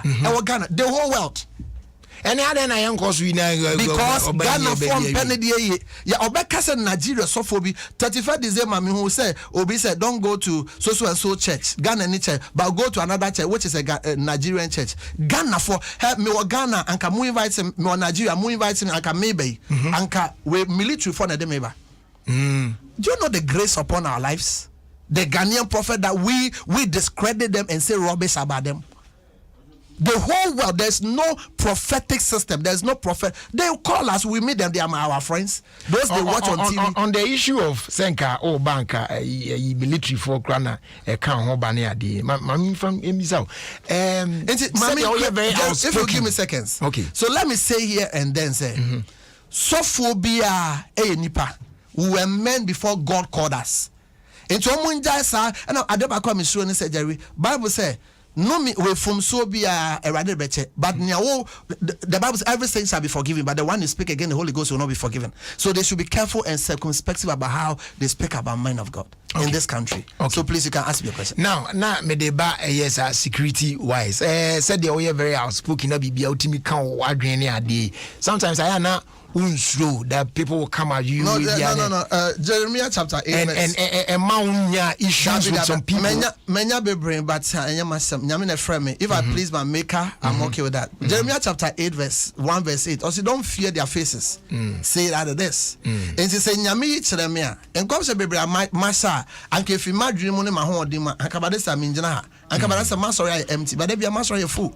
Ghana. The whole world. And other na young cause we now because Ghana form penny yeah Obeka said Nigeria so for 31st December me who say Obi said don't go to so and so church Ghana any church but go to another church which is a Nigerian church Ghana for help me or Ghana and can we invite him me or Nigeria we invite him and can maybe and can we military for them maybe do you know the grace upon our lives the Ghanaian prophet that we discredit them and say rubbish about them. The whole world, there's no prophetic system. There's no prophet. They call us, we meet them, they are our friends. Those they watch on TV. On the issue of Senka or Banka, military for Grana, a count Hobania, Mammy from Emisao. If you give me seconds. Okay. So let me say here and then say, Sophobia, nipa, we were men before God called us. Into Munja, and I don't come and say, Jerry, Bible say, no me we from so be a rather better, but the Bible says everything shall be forgiven, but the one who speak again the Holy Ghost will not be forgiven. So they should be careful and circumspect about how they speak about men of God in this country. So please, you can ask me a question. Now me deba yes security wise. Said they are very outspoken. Na be ultimate can wadwene ade. Sometimes I na unsure that people will come at you. No. Jeremiah chapter 8 and maunya issues with some people. Menya be brain, but if I please my maker, I'm okay with that. Jeremiah chapter 8 verse 8. Also, don't fear their faces. Say it out of this. And he say nyami Jeremiah. And come say baby, masha. And if you imagine money my home dima, and kabadesa minjana, and kabadesa masori empty, but they be a masori full.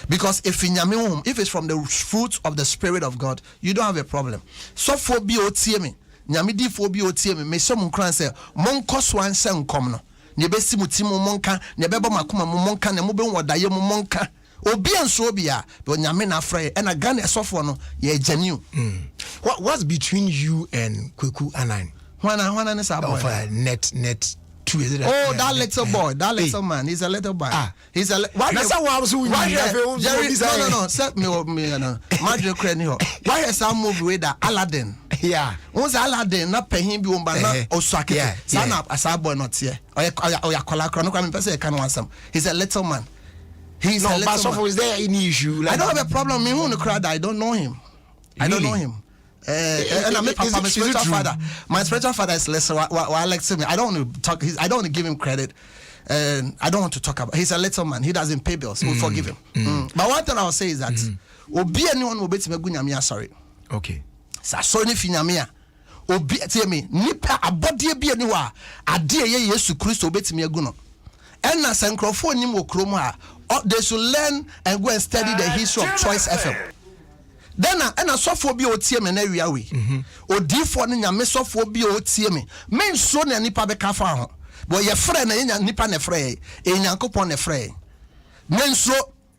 Because if it's from the fruit of the Spirit of God, you don't have a problem. So for BOTM, Nyamidi for BOTM, may some cran say, Monko swan sen comno. Nebesi mutimo monka, nebeba makuma monka, nemuben wa daye monka. Obi and sobia, but Nyamina Frey, and a gun a soft one, ye genuine. What's between you and Kweku Anan? When I say about net. That little boy, that little man, he's a little boy. He's a why set me Madre Cranio. Why has some movie with that Aladdin? Yeah. Once Aladdin, not pay him be on Osaka. Son up as our boy not here. Or your person. He's a little man. He's a little man. Is there any issue? I don't have a problem. Me who crowd, I don't know him. I don't know him. And I'm my spiritual father. My spiritual father is less. I like to me. I don't want to talk. I don't want to give him credit. And I don't want to talk about. He's a little man. He doesn't pay bills. We forgive him. But one thing I will say is that obi anyone will be to me gunyamia sorry. Okay. Sa sorry ni finyamia. Obi tell me nipa abodie bi aniwa ade ye Yesu Christo obi to me guno. And na sankrofo nim wo krom a they should learn and go and study the history of Choice FM. Then and a software be OTM and area we. O D4 in your miss software be OTM. Men so na nipa be kafa. But your friend in nipa ne fray, in your coupon ne fray. Men so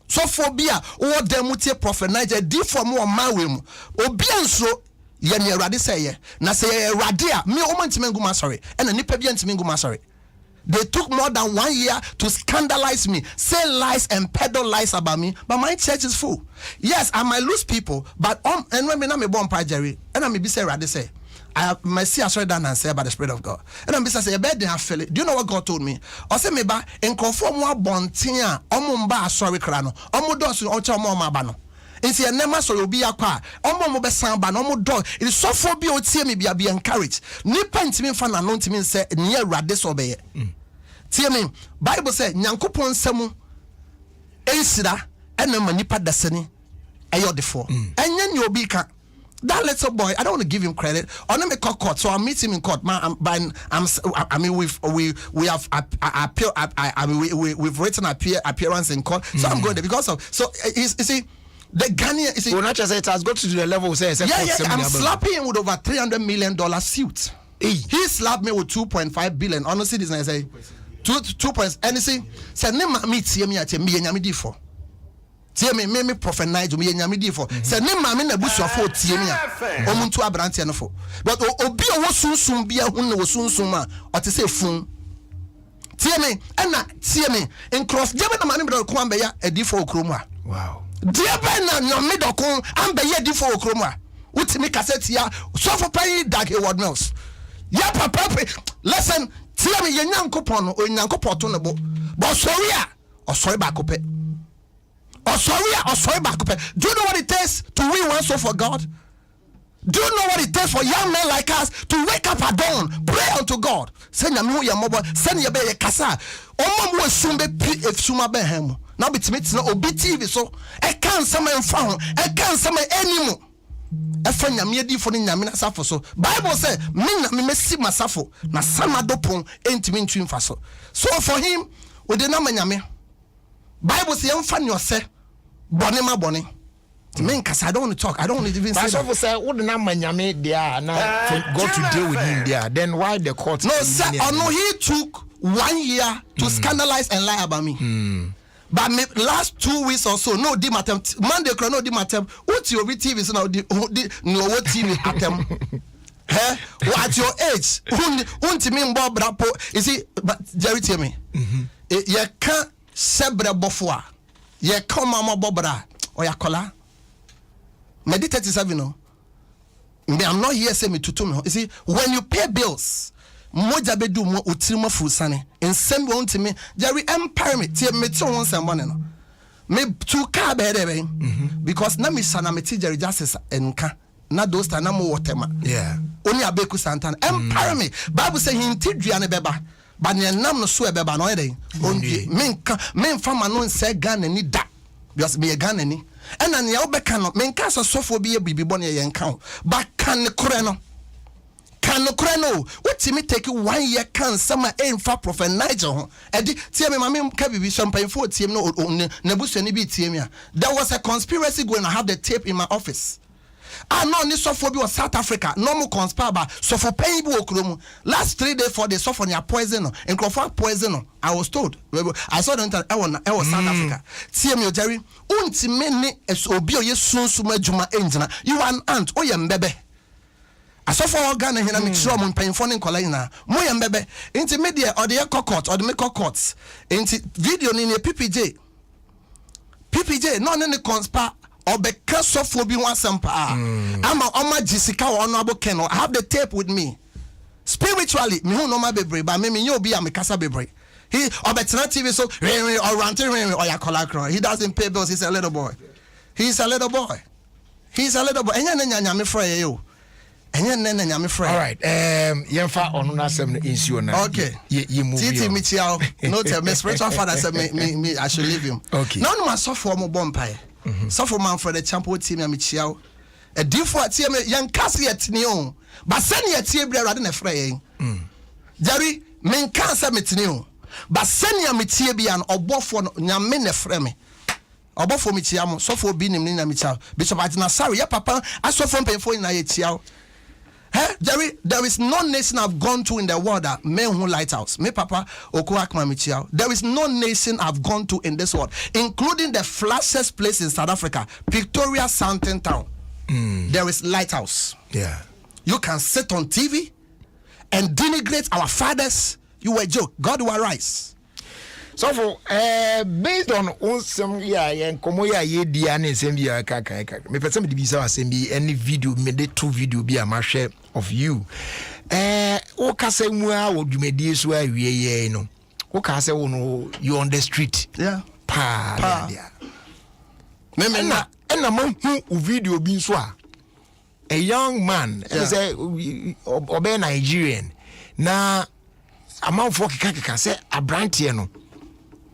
sophobia or demutia prophet Niger D4 more my wim. O bien so yen ye radi say na say radia me omantimengu sorry and a nipa biantimengu sorry. They took more than 1 year to scandalize me, say lies and peddle lies about me, but my church is full. Yes, I might lose people, but and when me na me born Jerry, and I may be say rather say, I have mercy I done and say by the Spirit of God. And I'm say a bed they have feel it. Do you know what God told me? I say me ba in conform wa bontia, omumba sorry krano, omudos ocha mo mabano. Inti a nema so obi akwa omo mo be samba no mo dog it is so for bi o tie me bia be encouraged nipa ntimi fa na no ntimi se ne awrade so be ye tie me Bible say nyankopon nsam ensira ena ma nipa dasani eyodefo enye ne obi ka that little boy I don't want to give him credit on me court so I'll meet him in court man I mean we have appeal we've written appearance in court so I'm going there because of so you see the Ghanaian is well, not just it has got to the level say I'm slapping him with over $300 million suit. He slapped me with 2.5 billion. Honestly, this I say 2 points. And you see, say name me tie me at me nyame di for. Tie me prophet Nigel me nyame di for. Say name me na busuafo tie me a. Omuntu abrante no for. But obi o sunsun bia hu na wo sunsun ma o te say fun. Tie me na tie me in cross jebe na mane bro ko am be ya edi for okrom a. Wow. Dear Ben, your middle con, I'm the yedi for Kroma. What me cassette ya, so for pay dark word mills. Ya papa, listen, tell me your young coupon or young coupon, but sorry, or sorry back up. Or sorry back up. Do you know what it takes to win one soul for God? Do you know what it takes for young men like us to wake up at dawn, pray unto God? Send your mobile, send your baby casa. Oh, mom will soon be if Suma Behem. Now be timid no obi TV so I can't summon found I can't summon anymore. A friend yamedi for the Yamina Safo so Bible say me see masafo na sama dopon ain't mean twin faso. So for him we did not menyame Bible say you fan yourself bone ma bone. Me cuz I don't want to talk. I don't want to even say. But say would na manyame there na go to deal with him there. Then why the court? No, sir, no, he took 1 year to scandalize and lie about me. But me, last 2 weeks or so, no di matem. Monday, no di matem. What your TV is now? No what TV atem. Hey, at your age, unti me mbo brapo. You see, but Jerry tell me, ye can't sebre bofwa. Ye come mama bobra or ya kola. Meditate 37 no. I'm not here say me to me. You see, when you pay bills. Moja bedu mo utirimo fusane ensem won timi Jerry empire me tie me ti won nsem bone no me tu ka be dey because na me sana me ti Jerry justice enka na those time na mo wotema oni abeku santana empire me Bible say hinti dua ne beba ba ne nam no so e beba no dey onwie me nka me mfa ma no nse Ghana ni da because me Ghana ni ena ne obeka no me nka sofo bi e bibi bone ye nka ba kan ne kore no can no crano what me take 1 year can summer aim for Prophet Nigel edi tie me mama ka bibi champagne for tie no nebusuani bi tie me there was a conspiracy going. I have the tape in my office. I know ni sofo bi was South Africa no mo conspire ba sofo pain bi okromu last 3 days 4 days sofo near poison no encrofa poison no I was told I saw the internet I was South Africa tie me Jerry unti me ni obi o yesunsu adwuma engina you an aunt o ye mbebe asofo Ghana hina me kiro mo mpanyfo ne nkola ina mo ye mbebe enti media or the court or the make court enti video ni PPJ no ne conspire obeka sofo bi wan sampa ama oma jisika ono aboken I have the tape with me spiritually me hu no ma bebre ba me nye obi amekasa bebre he obetena TV so or ranting or yakola kro he doesn't pay bills. He's a little boy enya nya me frɛ yo. All right. Yemfa onu na sem no insure na. Okay. Ye move. Titi Michiao. No tell me spiritual father said me I should leave him. Okay. No ma suffer mo bompire. Suffer man for the champion team ya Michiao. A different team young Cassie at Neo. But send ye team rather than a fray. Jerry, men can't submit Neo. But send ya Mitiabian or Bofon Yamene Freme. Obofo Michiamo, so for being in Michao. Bishop Atina, sorry, ya papa, I saw from paying for in Ayetiao. Jerry, there is no nation I've gone to in the world that men who lighthouse. Me papa Okuakma Michiao. There is no nation I've gone to in this world, including the flashiest place in South Africa, Pretoria Sounding Town. There is lighthouse. Yeah. You can sit on TV and denigrate our fathers. You were a joke. God will arise. So for based on some komo ye dia na nsem bia kaka me pese me dibisa asem bi any video me de 2 video bi am share of you o kasa mu a odumedie so awie ye no o kasa wo no you on the street pa me na man hu video bi so a young man say obe Nigerian na amount for kaka say abrantie no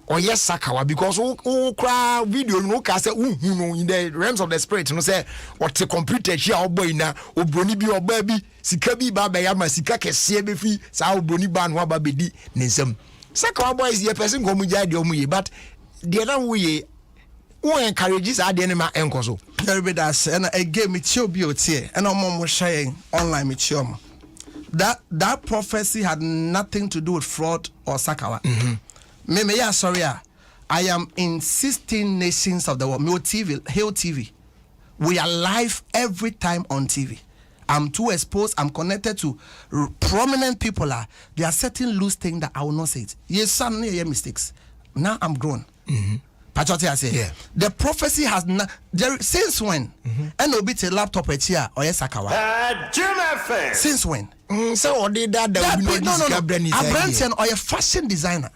or yes sakawa because who cry video no ka say no in the realms of the spirit no say what the computer here oboy na obroni bi oba bi sika bi ba ya ma sika kese be fi sa obroni ba no aba bedi nsem sakawa boys ye person go mu ja de omu ye but the na wo ye who encourages ade ne ma enkoso very bad and again me tio bi otie and mo share online me tio that prophecy had nothing to do with fraud or sakawa. Me yeah, sorry. I am in 16 nations of the world. Hail TV. We are live every time on TV. I'm too exposed. I'm connected to prominent people. There are certain loose things that I will not say it. Yes, some mistakes. Now I'm grown. Pachote I say. Yeah. The prophecy has not. Since when? And will be a laptop a chair or yes, Sakawa. Since when? So did that a brand or a fashion designer.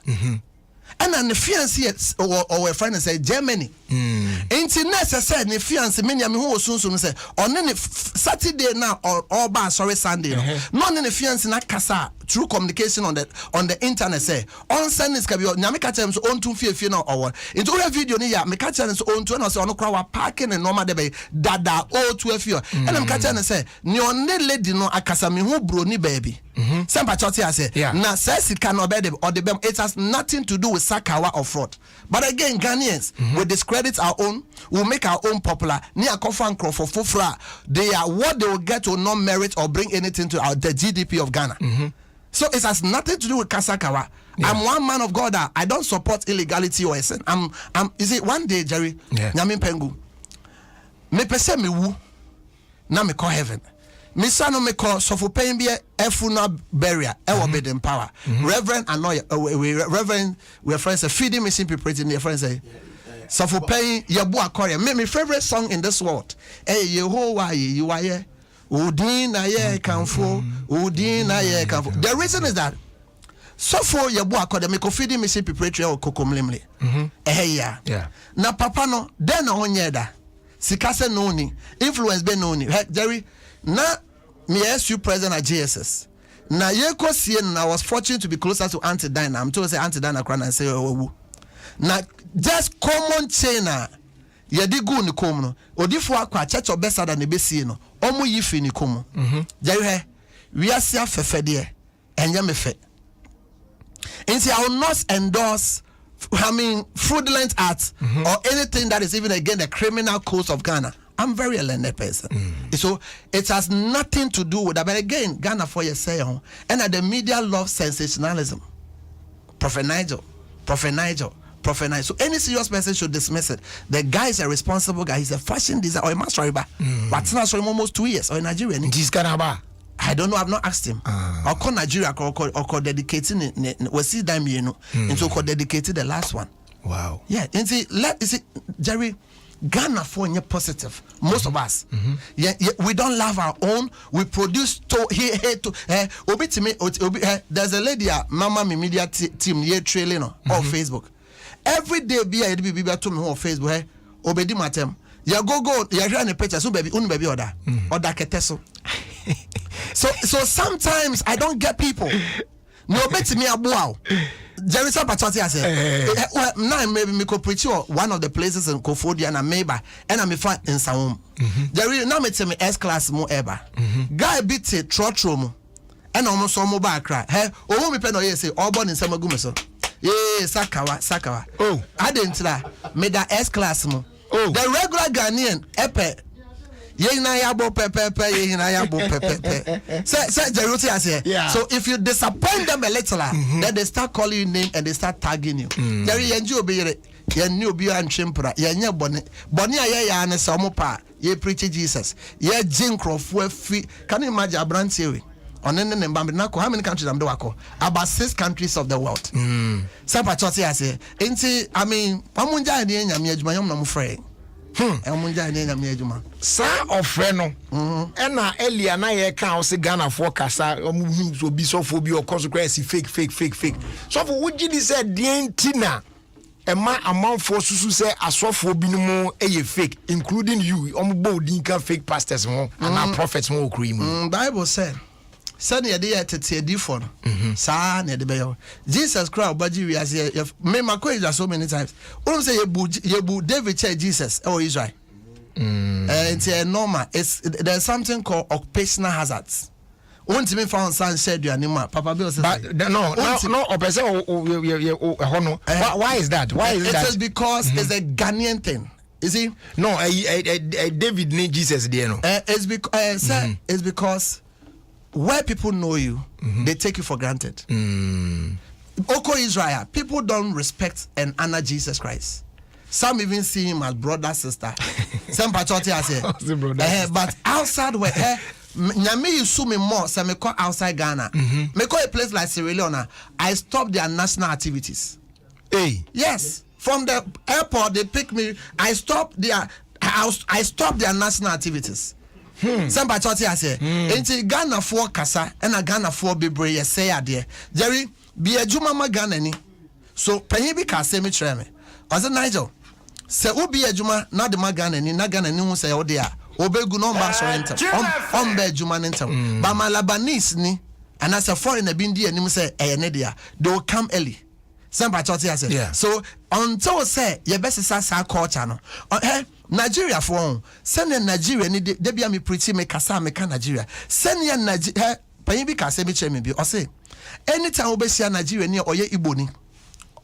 And an fiancé or a friend say Germany. Ain't necessary ne fiancé many who soon say on any Saturday now or sorry Sunday. None in the fiancé na kasa through communication on the internet say on send this can be nyame ka tell so on to fie na owo into we video ni ya me ka tell so on to na say on kra wa parking and normal dey dada o to afio and me ka tell say ni on lady no akasa me hu bro ni baby Sempa choti ase na say sika no be or the bem. It has nothing to do with sakawa or fraud. But again, Ghanaians we discredit our own, we make our own popular. Ni akofan krofo fufra. They are what they will get will not merit or bring anything to the GDP of Ghana. So it has nothing to do with kasakawa. I'm one man of God. I don't support illegality or sin. Is it one day, Jerry? Nyamin pengu. Me pese me wu na me call heaven. Misano me call so for paying be a funeral burial. Bed power. Reverend and lawyer. Reverend, we are friends. Feeding me simply preaching. Your friends say. So for paying your boy Korea. My favorite song in this world. Hey Yehovah, you are here. Udin aye kanfo. Udin aye kanfo. The reason is that. So for your boy Korea, me feeding me simply preaching or kokomlimli. Yeah. Na papa no. Then on yeda. Sikase no ni. Influence be no ni. Jerry. Na me SU president at GSS. Na yeko sien I was fortunate to be closer to Auntie Dinah. I'm told say Auntie Dinah cry and say oh. Na just common chain na yedi gu ni kom no. Odifo akwa church obesa da ne besie no. Omo yifi ni kom. Jai he we asia fefe de enye me fe. Nti I will not endorse fraudulent acts or anything that is even against the criminal codes of Ghana. I'm very a learned person. So it has nothing to do with that. But again, Ghana for you say and the media love sensationalism. Prophet Nigel. So any serious person should dismiss it. The guy is a responsible guy. He's a fashion designer or a master riba. But not for almost 2 years or in Nigeria. I don't know. I've not asked him. I'll call Nigeria or dedicating we see them and so dedicated the last one. Wow. Yeah. And see, Jerry. Ghana for positive. Most of us. We don't love our own. We produce there's a lady Mama Mi media team here trailing on Facebook. Every day be to me on Facebook. Obedi matem. Ya go ya run a picture so baby order keteso. So sometimes I don't get people. No bet me abuao. Jerry Sapachati has said, now maybe me could preach one of the places in Kofodia and Ameba, and I'm find in Saum. Jerry, now me tell me S class more ever. Guy beat it, trotrum, and almost some mobile cry. Hey, oh, me pen or yes, all born in Samagumeso. Yeah, Sakawa. Oh, I didn't try. Made that S class more. Oh, the regular Ghanaian, epe. So if you disappoint them a little, then they start calling you name and they start tagging you. There you enjoy be and chimpra, ya bonnie and samopa, ye preach Jesus, ye jinkro for free. Can you imagine a brand theory? On any Bambinaco, how many countries I'm doing? About 6 countries of the world. Sapachoti, I say, Pamunja and Yam, I'm afraid. Sa ofreno ena elia na ye kan o se Ghana for kasa so bi so fo bi o consequence fake so for wuji di say dientina ema amanfo susu say asofo bi no mu eye fake including you ombo din kan fake pastors ho and prophets mo okru mu Bible said send ye dey tete for sa na de be Jesus Christ obaji we as me makoja so many times won say yebu David church Jesus or Israel it's normal. There's something called occupational hazards. Won't me found son said you anima Papa Bill says no why is that? It is because it's a Ghanaian thing. Is he? No, David need Jesus there no. It's because it's because where people know you, they take you for granted. Oko Israel, people don't respect and honor Jesus Christ. Some even see him as brother, sister. Some patriotic I say. But outside where Nyame you sue me more, so me call outside Ghana. Me call a place like Sierra Leone. I stop their national activities. Hey. Yes. From the airport, they pick me. I stop their national activities. Some patriotic I say. Into Ghana for Kasa and a Ghana for Bibre, yes, say there. Jerry, be a Jumama Ghana ni. So Penny Kasa me treme. As a Nigel. Se ubi ejuma na de magana ni na Ghana ni hu se odea obegu no mba sorenta ombe ejuma nenta ba malabanis ni and as a foreigner being there and say they will come early. Yeah. So until say your best is our culture no. Nigeria for send Nigeria ni de bia me preach me kasa me can Nigeria. Send ya Nigeria pan bi kasa me che me bi. O say anytime we see Nigeria ni oye Igbo ni.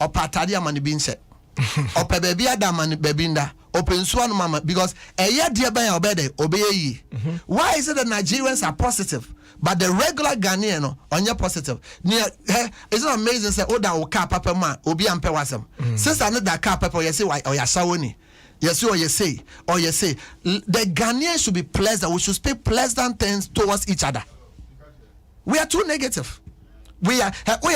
O patade amane bi nse. O pe baby adamane baby nda. Open nsuo no mama because eye de ban ya obede obeye yi. Why is it that Nigerians are positive? But the regular Ghanaian no onye positive. It's not amazing say o da o car papa man obi ampe wasem. Since I know that car papa you say why or ya sawoni. Yes, or you say the Ghanaians should be pleasant. We should speak pleasant things towards each other. We are too negative. We are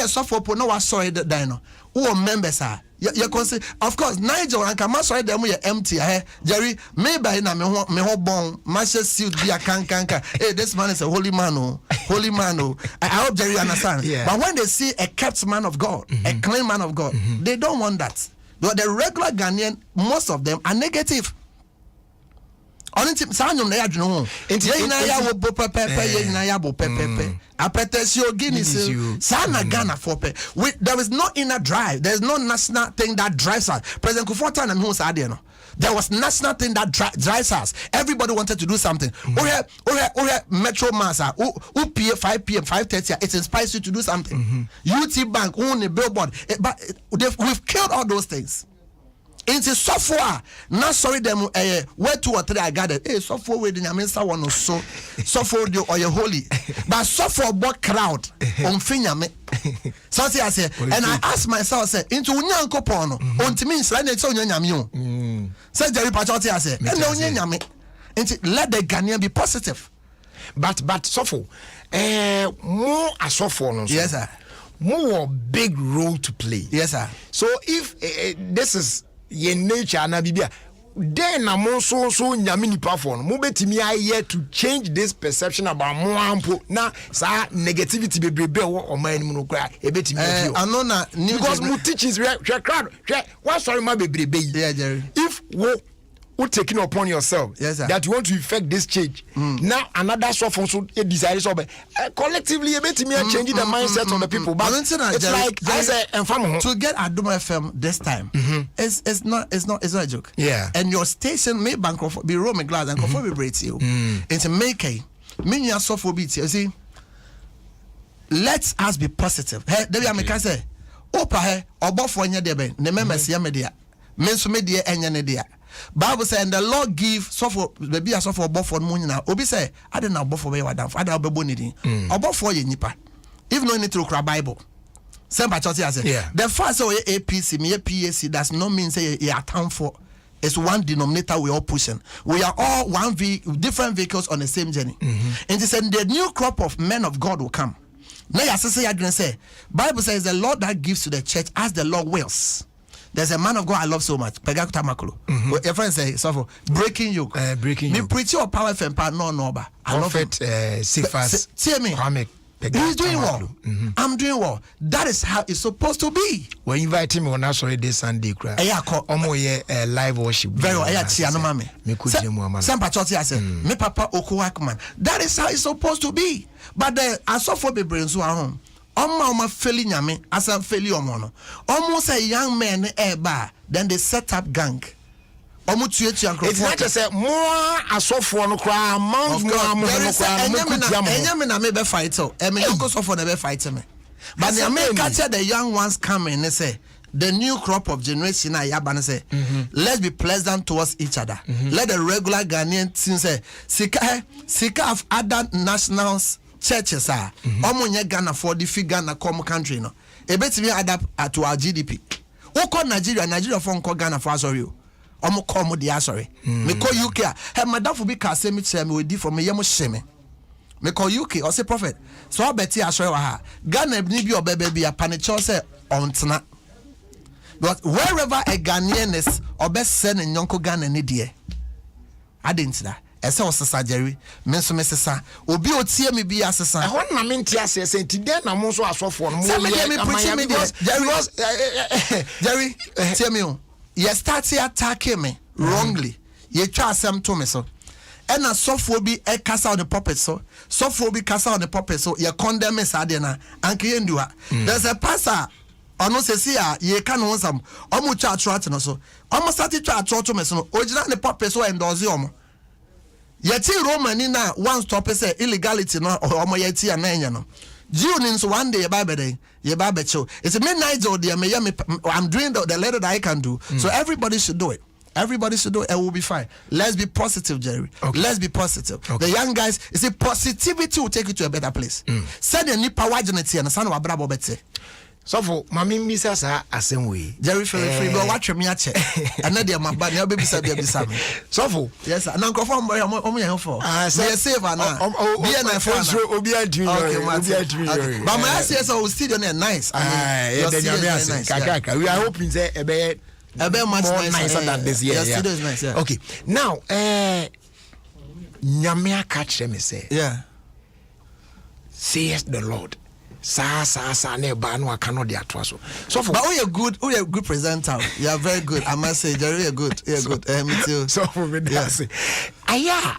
suffer no one sorry that dino. Who members are you can say of course Nigel and Kama sorry them we are empty. Jerry maybe na me ho bon mashe suit be a kanka. Hey, this man is a holy man oh. Holy man oh. I hope Jerry understand. Yeah. But when they see a kept man of God, a clean man of God, they don't want that. But the regular Ghanaian, most of them are negative. Only Sanyum na yadwene ho. Ye na ya wo bo pepepe, ye na ya bo pepepe. Apetesio Guinness. Sana Ghana for pe. There is no inner drive. There is no national thing that drives us. President Kufuor and who said no. There was national thing that drives us. Everybody wanted to do something. Metro Massa, who PA 5 p.m. 5:30, it inspires you to do something. UT Bank, own a billboard. But we've killed all those things. Into software, not sorry them where 2 or 3 I gathered. Hey, software with the Minister one or so software or your holy, but software bought crowd on finyame. So I say, and I asked myself, I said, into unyanko pono, on to me, so I need so nyamyo. Said Jerry Pachoti, I said, and no nyame. Let the Ghanaian be positive. But software, more a software, yes, sir. More big role to play. Yes, sir. So if this is your nature na bibia then na mo so nyame nipa for no mo betimi aye to change this perception about mo ampo na sa negativity bebrebe o man mu no kra e betimi afio ano na because mo teachings crowd what sorry ma bebrebe yeah Jerry if wo taking upon yourself that you want to effect this change now another software so desire so collectively you betimi change the mindset of the people but it's like I say to get Adom FM this time it's not a joke and your station may bankrupt be roaming glass and conform vibrate you into make a mini software beat you see let us be positive there we make say opa he obofo nya de ben ne memesi ya media menso media enya ne dia Bible says, and the Lord give suffer baby a suffer above for money now. Obi say, I don't know above for where down. I don't know bonity. Above for ye nipa. If no need to read Bible. Same by church say. The first way APC, me PAC does not mean say you account for. It's one denominator we all pushing. We are all different vehicles on the same journey. And he said the new crop of men of God will come. Now you say, Bible says the Lord that gives to the church as the Lord wills. There's a man of God I love so much. Pegakuta Makolo. Your friend say, so breaking yoke. Breaking yoke. Me preach your power FM part no ba. I love it. Sifas. See me. He's doing well. I'm doing well. That is how it's supposed to be. When you invite him on Sunday this Sunday, cry. Live worship. Very well. Me papa Okuwakman. That is how it's supposed to be. But the asophobe brains who are home. Oma failing nyame as I'm failing omono. Almost a young man then they set up gang. It's not just a more a soft one cry amount more maybe fight so. I mean go so for never fight me. But the American the young ones come in and say the new crop of generation Yaban say let's be pleasant towards each other. Let the regular Ghanaian say Sika of other nationals churches are omonye Ghana for the Ghana come country no e betimi adapt to our GDP woko Nigeria for nko Ghana for sorry omo come dey sorry me call UK he madam for be ka say me chere me we di for me yemo hye me call UK or say prophet so obeti asori wa ha Ghana ni bi obebe bi apanicho say ontena but wherever a Ghanaian is obese ne nyonko Ghana ni de adentida ese osesa Jerry menso mesesa obi otie me bi asesa e hon na menti asese nti den na mo so asofo no mo Jerry tell me you start attacking me wrongly you try asem to me so and a software be a cast out the puppet so software be cast out the puppet so you condemn is adena and kiendua. There's a pastor ono sesi a ye ka no nsam omo cha atrat no so omo start cha atrat me so no original the puppet so endorse omo yeti Roman na one stop say illegality no omo yeti ananya no June so one day ye ba show it's midnight or the I'm doing the letter that I can do so everybody should do it. Everybody should do it. It will be fine. Let's be positive, Jerry. Okay. Let's be positive. Okay. The young guys, you see, positivity will take you to a better place. Send any power unity and son of a bravo better. So for Mammy Mrs. Same way. Jerry free, but watch me at and then my bad, your baby said, so for yes, and Uncle Form, I'm for. I say, save her now. Be a nice but my answer will still nice. We are hoping a bit. A bit much nicer than this year. Yeah. Nice, yeah. Okay. Now, Nyamia catch them say. Yeah. Says the Lord. Sa ne banwa cannot dia twaso. So for but we are good presenter. You are very good. I must say, Jerry, you're good. You're good. Me too. So for me, yes. Aya.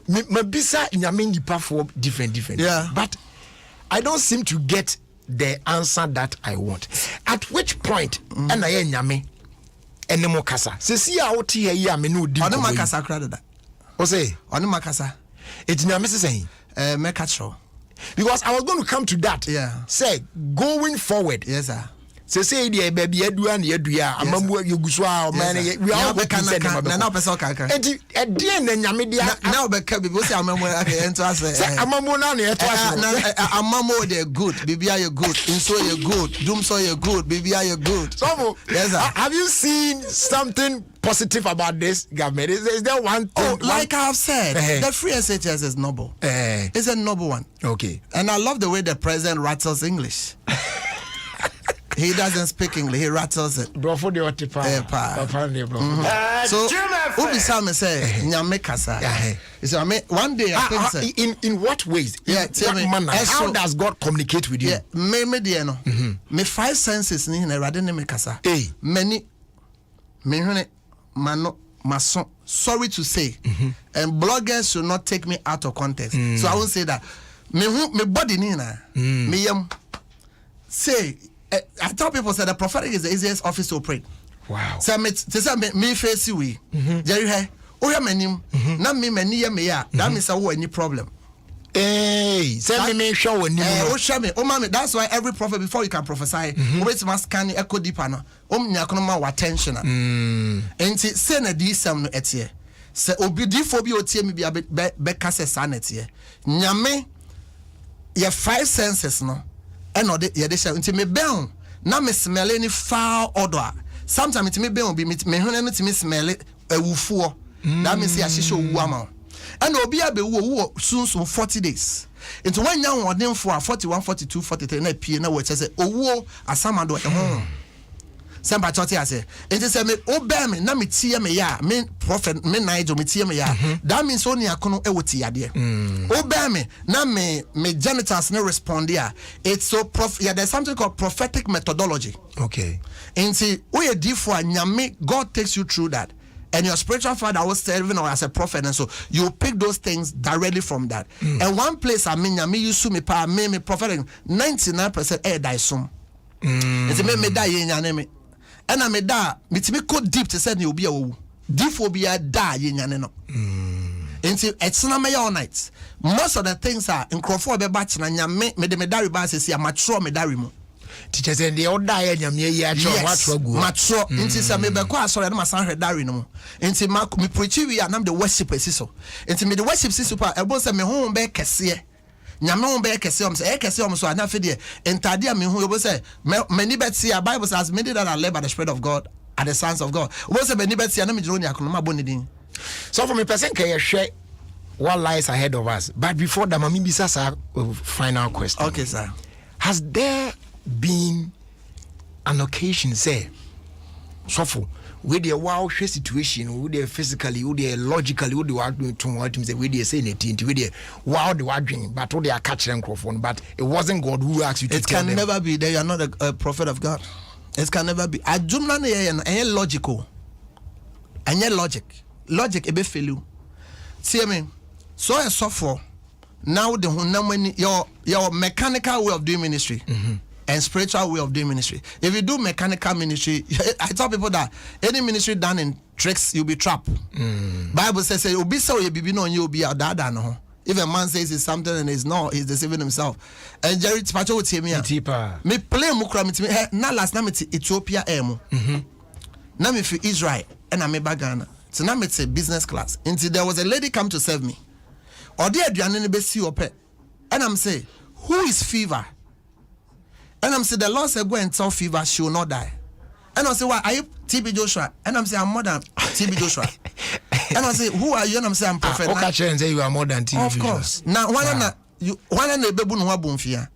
Me bisa Nyame nipa for different. Yeah. But I don't seem to get the answer that I want. At which point, and I nyame enemo kasa. Se si a oti here ya me no di. Onu makasa kra da. O say, onu makasa. It nyame se say. Mekacho. Because I was going to come to that. Yeah. Say going forward. Yes sir. Say the baby edua na edua amamu yeguswa o man we are be kan na person kan. Enti edie na nyame dia na obeka bibi o say amamu ento ase. Say amamu na eto ase. Amamu they good. Bibi are you good. Inso you good. Doom so you good. Bibi are you good. So yes sir. Have you seen something positive about this government? Is there one thing? Like I have said, the free SHS is noble. It's a noble one. Okay. And I love the way the president rattles English. He doesn't speak English. He rattles it. Bro, for the otipa. So, Ubi Sam say, Nyame kasa. So, one day I think in what ways? Yeah, tell me. How does God communicate with you? Yeah, me no. Me five senses ni na rade ne me kasa. Many me hune mano maso. Sorry to say, and bloggers should not take me out of context. So I won't say that. Me body ni na. Me yam say. I tell people that the prophetic is the easiest office to operate. Wow. So me face we. Jerry hey, o ya manim na me mani ya me ya. That means I wo any problem. Hey, say me show when you o show me. O ma me that's why every prophet before you can prophesy, wait must scan echo deeper no. Nya kono ma attention. Enti say na di sam no etie. Say obi di fo bi o tie me bia be ka se sa na etie. Nyame your five senses no. And or yeah, they say until me bell na me smell any foul odor. Sometimes it me bell be me hune to me smell it a wufuo. That means I show woman. And obi abe wo soon 40 days. Into when young one them for 41, 42, 43 na pie na we say owo asamado e Semba choti ase. Enti say me obey me na me tie me ya me prophet me Nigel me tie me ya. That means only akono e woti ade. Obey me na me genitals no respond ya. It's so there's something called prophetic methodology. Okay. Enti we differ nyame God takes you through that. And your spiritual father was serving or as a prophet, and so you pick those things directly from that. And one place I mean nyame you me pa me prophetic 99% air die sum. Enti me die nyane me. And I made that, me go deep to say you be a deep will be a die in no. Until it's not me all night. Most of the things are in Crawford be batch na nyame me de medari ba se ya mature medari mu. Teachers and the old die nyame ya mature. Until say me be kwa sorry na masan hwedari no. Until me preach we na the worship siso. Until me the worship siso pa ebo say me ho be kese. Nyame ho be kese om say kese om so na fe de entade a me hu obo say many bet see a Bible says many that are led by the Spirit of God are the sons of God. Obo say many bet see na me jiro ni akono ma boni din. So for me person can you share what lies ahead of us, but before that mami bisa sa final question. Okay sir. Has there been an occasion say so for with the wow situation, with the physically, with the logically, with the word to what say, with the saying it, with the wow the word dream, but all they are catching microphone, but it wasn't God who asked you to tell them. It can never be. They are not a prophet of God. It can never be. I do not logical. And yet logic ebe fail you. see me. So a software now the your mechanical way of doing ministry and spiritual way of doing ministry. If you do mechanical ministry, I tell people that any ministry done in tricks, you'll be trapped. Bible says you'll be so you be no you'll be out that no. If a man says it's something and it's not, he's deceiving himself. And Jerry Pacho would say me play mukra me na last night Ethiopia emo. Now me for Israel and I'm a bagana. So now it's a business class. Until there was a lady come to serve me. Or the Adrian be see ope. And I'm say, who is Fever? And I'm say the Lord said go and tell Fever she will not die. And I say, why are you TB Joshua? And I'm saying I'm more than TB Joshua. And I say, who are you? And I'm saying I'm prophet. Okay, and say you are more than TB. Of course. Now one baby no bonfia.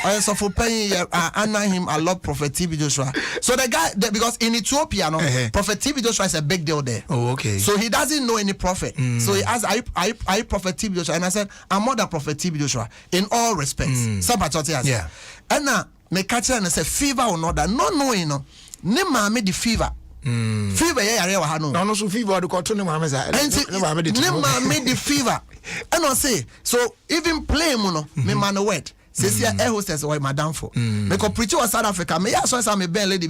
I so for paying honor him I love Prophet TB Joshua. So the guy because in Ethiopia no Prophet TB Joshua is a big deal there. Oh, okay. So he doesn't know any prophet. So he asked, I Prophet TB Joshua? And I said, I'm more than Prophet TB Joshua in all respects. Yeah. And now me catch and I say fever or not that not knowing no. Ne maame the fever. Fever yare wa ha no. No so fever the control ne maame za. Ne maame the fever. And I say so even play mu no me man no word. Say air hostess or madam for. Because preacher was South Africa. Me so say me ben lady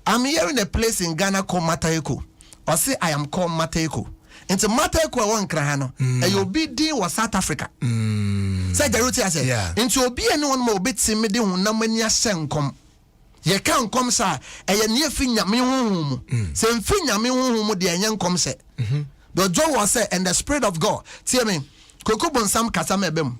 I'm here in a place in Ghana called Matayeko. Or say I am called Matayeko. Into Matayeko one krahano. And you be deal was South Africa. Say the route I say. Into obi anyone mo bit simedi hu na mani asenkom. Ye can come sa e near finya me honhum se mfinya me honhum de enye nkom se the John was say and the spirit of God tell me kokobon sam kasa mebem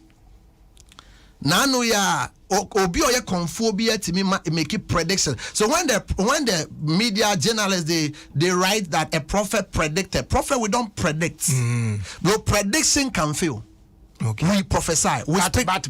na no ya obi oye konfo bi atimi make prediction. So when the media journalists they write that a prophet predicted, prophet we don't predict. No prediction can fail. Okay. We prophesy.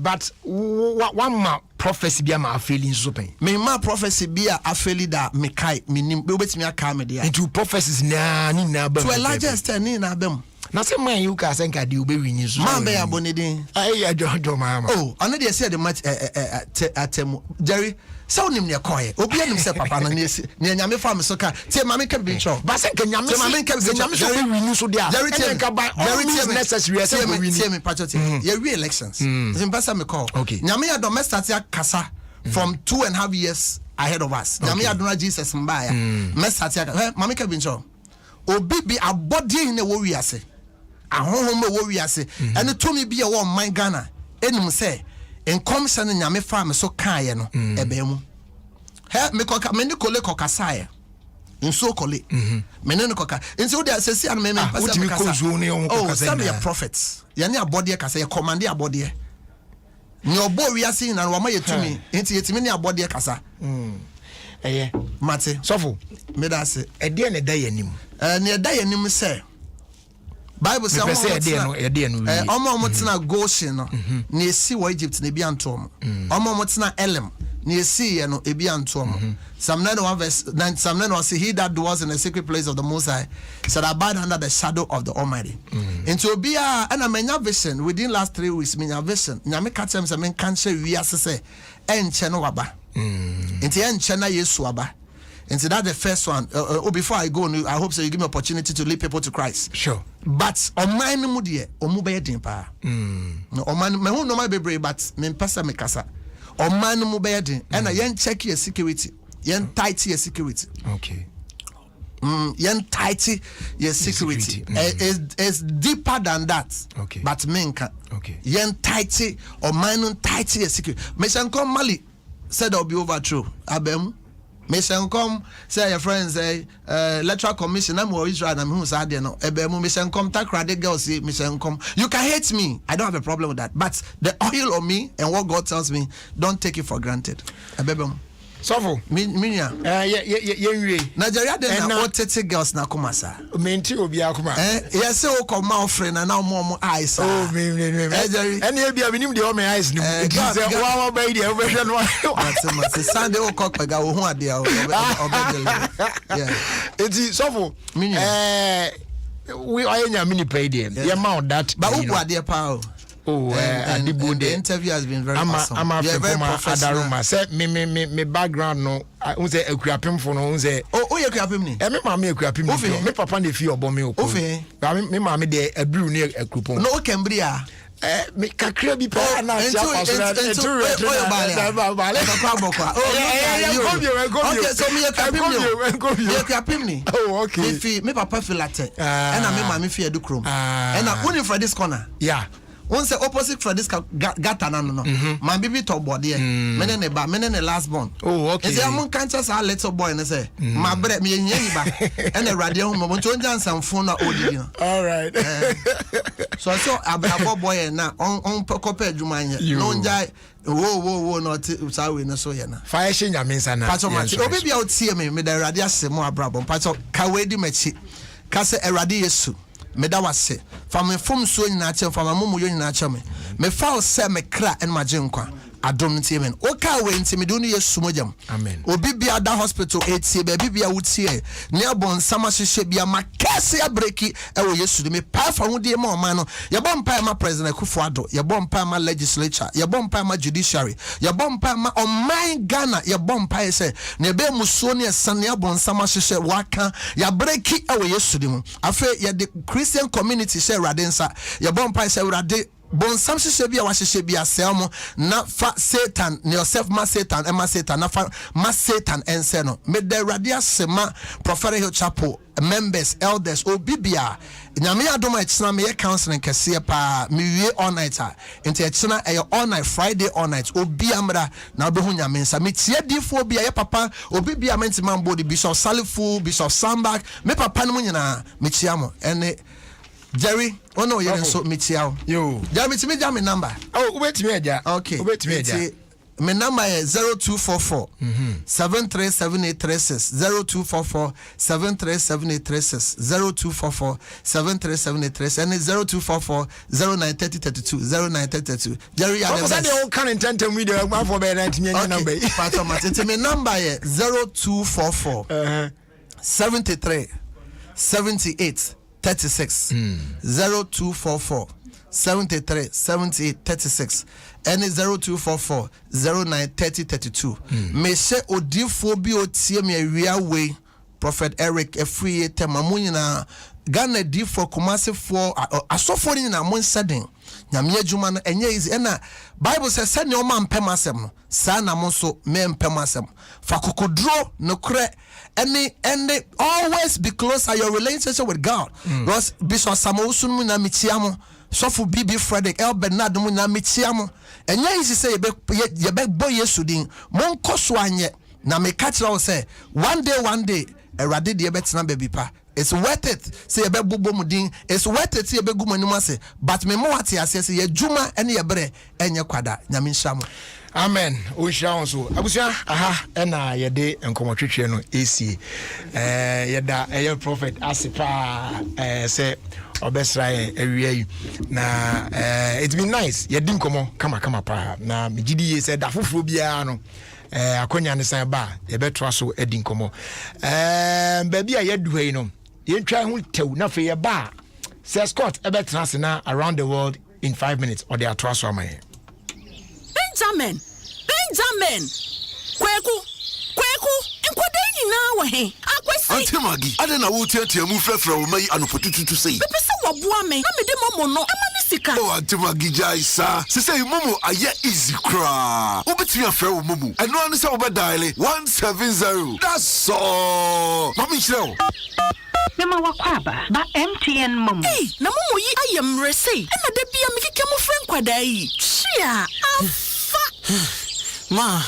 But one ma prophecy be ma failing so pen. Me ma prophecy be a failure that me kai me nim be betimi aka me dia. Into prophecies na ni na ba. To a large extent ni na bem. Na say man you ka senka de obe win so. Man be abonedin. Ay jojo mama. Oh, I know they say the match atemu. Jerry so nim ne koye obi anim se papa na ne nyame fa me so ka tie mame ka bi cho ba se ka nyame so be win so dia Jerry ka ba very necessary as we win tie me pacho tie ye re elections in pasa me call nyame ya do me start ya kasa from 2.5 years ahead of us nyame ya do Jesus mbaya me start ya mame ka bi cho obi bi abodi ne wo wiase ahonhom wo wiase ene to me bi e wo man Ghana enum say en commission nyame fa me so kaaye no ebe mu he me koka me ni kole koka sae nso kole me ne koka nso de asesi an me pasa me kasa oh some your prophets ye ne abode kasa ye command abode ni obo wiase na wa ma yetumi enti yetimi ne abode kasa eye mate sofo me da se e de ne da yanim ne da yanim se Bible say omo tena Goshen no na esi wo Egypt na bi antom omo tena Elim na esi ye no ebi antom Psalm 91 verse 9 Psalm 91 say he that dwells in the secret place of the Most High shall abide under the shadow of the Almighty. Into obia and menya vision within last 3 weeks menya vision nyame ka tem say men kan hye wi asese enche no waba into enche na Yesu aba. And so that's the first one. Before I go, I hope so you give me opportunity to lead people to Christ. Sure. But on my mudie, on mobile dimpa. On my no my baby, but me pasa me kasa. On my mobile dim, and I yen check your security, yen tight your security. Okay. Yen tight your security. It's deeper than that. Okay. But menka. Okay. Yen tight or mine tight your security. Me come Mali said I'll be overthrow. Abem. Mission come say your friends say electoral commission I'm Israel and who said no ebemu mission come take credit girls say mission come you can hate me I don't have a problem with that but the oil on me and what God tells me don't take it for granted ebemu sofo minya yenwie Nigeria dem na 30 girls na kuma sa menti obi akuma yes say o come my friend na mo eyes oh me any e bia minim de o me eyes ni say wa ba ide o be hwe no that's Sunday o kok pega wo hu ade o yeah enti sofo minya we are nya mini pay there ye ma that but who ade pa o and the interview has been very awesome. I'm very professional. Adaruma say me background no. I say ekuapim for no. Say you ekuapim ni. Me mama ekuapim. Me papa ne fi obo me okun. Me mama de ebru ne ekupon. No Cambria. Me kakra bi pa na tia pastor okay, so me ekuapim ni. Oh, okay. Me papa feel latte. And me mama fi edukrom. And na only for this corner. Yeah. Once opposite for this gata no. My baby top board there. Mene ne last born. Oh, okay. Is among cancers our little boy and say, my bread me yenny ba. And the radio home won't join some phone or audio. All right. So I saw a boy and now on Pocope Jumania. No jai. Whoa, not sorry, no so yana. Fire Shinya means an Pato Machi. Oh, baby, I'll see me with the radius more brabon. Pato Kawedi Mechi. Kase Eradi Yesu. Meda wase from me from so nyina che from amumu yo nyina che me fa se me kra en maje nkwa adom ntie men o ka we ntie me do no yesu mojam amen obi bia da hospital etie ba bibia wutie ne abon sama hyehyɛ bia makase abreki e wo yesu de me pa fa ho de ma o man no ye bom pa ma president Akufo-Addo ye bom pa ma legislature ye bom pa ma judiciary ye bom pa ma oman Ghana ye bom pa se ne be musuo ne sane abon sama hyehyɛ waka ya breki e wo yesu de mu afa ye de Christian community share radensa ye bom pa se rade bon sam hyehyɛ bia wa hyehyɛ bia selmo na fa Satan ne yourself ma Satan e ma Satan na fa ma Satan ense no me de radia sema Prophet Hill Chapel members elders obibia nyame adom a kyena me counseling kese pa me wie all night enti kyena e all night Friday all night obi amra na obehu nyame nsa me tie difo bia ye papa obibia menti man body Bishop Salifu Bishop Sambak me papa no nyina me chia mo ene Jerry, oh no, you're so Michiao. You, Jerry, me number. Oh, wait me, okay. Wait me, my number is 0244 737836 0244 737836 0244 737836 and it's 0244 093032 093032. Jerry, I was the old kind intent to media for my number. My number is 0244 73 78 36 0244 73 78 36 and 0244 09 30 32. Me se odifo bi otie me awia we Prophet Eric Efriye temamunyina Ghana difo Kumasi for asofo ni na mon seden nyame adwuma no enye easy na Bible says send your man pemasem no sa na mo so me pemasem fa kokodro no kre and always be close at your relationship with God. Because Bishop Samuel Sunu na michiamo, Sofu Bibi Frederick El Bernard mu na michiamo. And ye is say ye be boy yesudin, mon koswanye na me catch say one day erade de betina baby pa. It's worth it. Say ye be bubo mudin. It's worth it. Say ye be gumanuma say. But me mo ati ase say ye juma ene ye bere enye kwada nyame nshamo. Amen. O shall so. Abusia aha na ye de enkomotwetwe no AC. Ye da prophet asipa say obesra ewie na it's been nice. Ye din komo kama pa na megidi ye say da foforo bia no akonya ne san ba ye betwa so edin komo. Ba bia ye duhei no ye ntwa hu tew na fe ye ba say Scott ebetra se na around the world in 5 minutes or they are twa so amaye. Benjamin, Kweku, Enkodeni na wahe. Akwesi. Auntie Maggie, I na wo tiatia mu frefra wo mai anopotutu to say. Pepe se waboa me, na me de momo no, ama ni sika. Oh, Auntie Maggie Jaisa. Se say momo aye easy cra. Obetimi afra wo momo. Eno anu se obedial 170. That's all. Mami chiro. Mema wakwaba ba MTN momo. Hey, na momo yi ayem rese. E na de bia me keke mo friend kwada yi. Chia, afa. Ma,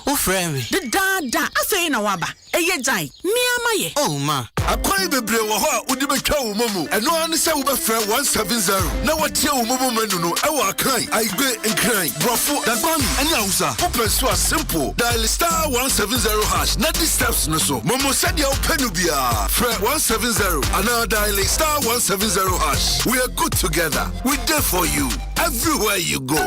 o friend me. The dada, asay na waba. Eye jai, mi amaye. Oh ma. Akwai bebre wo ho a odi betwa wo momo. Eno anu se wo be frɛ 170. Na watia wo momo menu no e wa kan. Aigbe nkran. Brofo Dagban ene Hausa. Open so simple. Dial star 170 hash. Na the steps no so. Momo said ya open bia. Frɛ 170 and dial star 170 hash. We are good together. We there for you everywhere you go.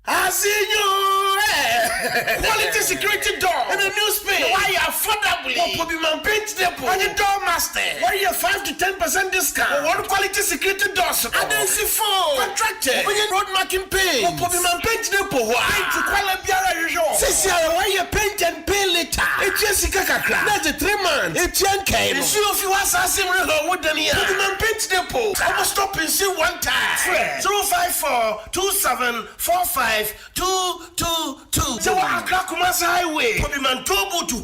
I see you. Quality security door in a new space. Why affordably? What be man paint depot? And the door master. Why you 5 to 10% discount? What quality security doors? And then see for contracted. When you road marking paint. What be man paint depot? Paint to quality biara usual. Say why you paint and pay later? It's just kakra. That's a 3 months. It's yankai. You see if you want something real wooden here. What be man paint depot? I will stop and see one time. 054 2745 222. So I crack Kumasi Highway. What be man trouble to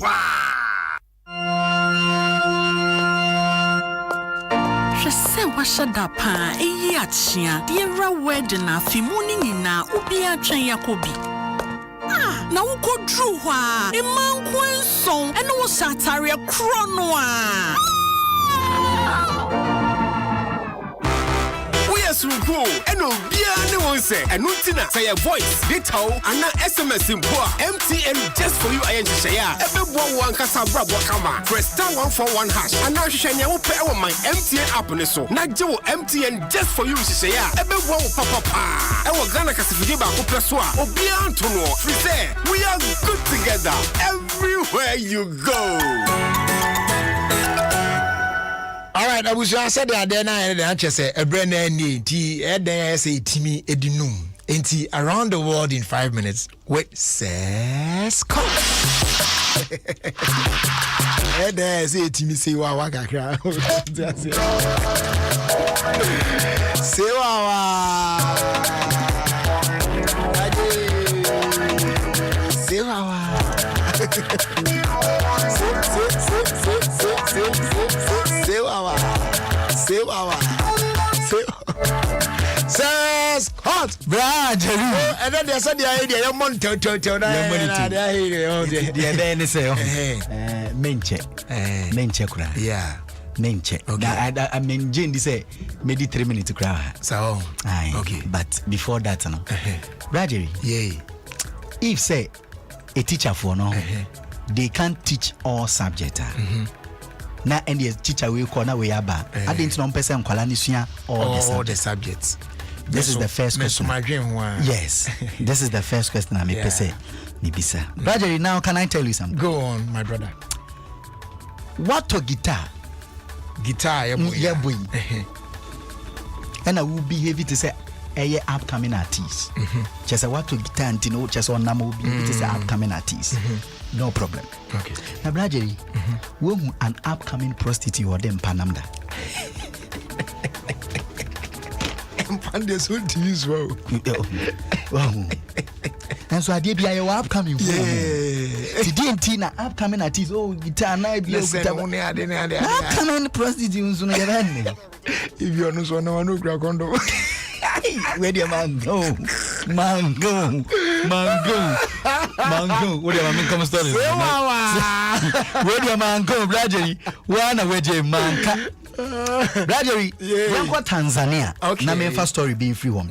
Shese washada pa eyi achia diera wedding na fimuni nyina obi atwen yakobi na ukodru ho a emanko enson ene wo satare kro no a Suko eno bia ne won say eno ntina say your voice data ana SMS mpo MTN just for you ayen hyeya ebebo wan kasa brabo kama press star 141 hash ana hyehyanya wo pe e my MTN app ne so na je wo MTN just for you hyeya ebebo wo papa e wo Ghana kasifide ba ko press so a obia ntono free say we are good together everywhere you go. All right, I was just said that then I say a brand new tea, I say Timmy Edinum, and around the world in 5 minutes with says Scott. And I say Timmy say waka cry. Say wawa. Say wawa. Says hot, Brad. And then they said the idea, your money to menche. Yeah. Menche. Okay. I mean, Jane, say, maybe 3 minutes to cry. So, okay. But before that, no. Brad, yeah. If say a teacher for no, they can't teach all subjects. Na and the teacher will call now we are back. I didn't know person all the subjects. This is the first question. Yes. This is the first question I may say. Nibisa. Brother, now can I tell you something? Go on, my brother. What to guitar? Guitar, yeah, boy. And I will be heavy to say a upcoming artist. Just a what to guitar and you know just on Namo it is an upcoming artist. No problem. Okay. Now, Brother, when an upcoming prostitute or them Panamda. And there's one to use well. And so I did be your upcoming. Yeah. Today and Tina upcoming artist. Oh, guitar now be upcoming prostitutes on your hand. If you're not so no crack on where the man go? Mango. What do you mean? Come story. Where the man go, Bradley? One away, Manka. Bradley, Yanko Tanzania. Okay. Na me first story being free one.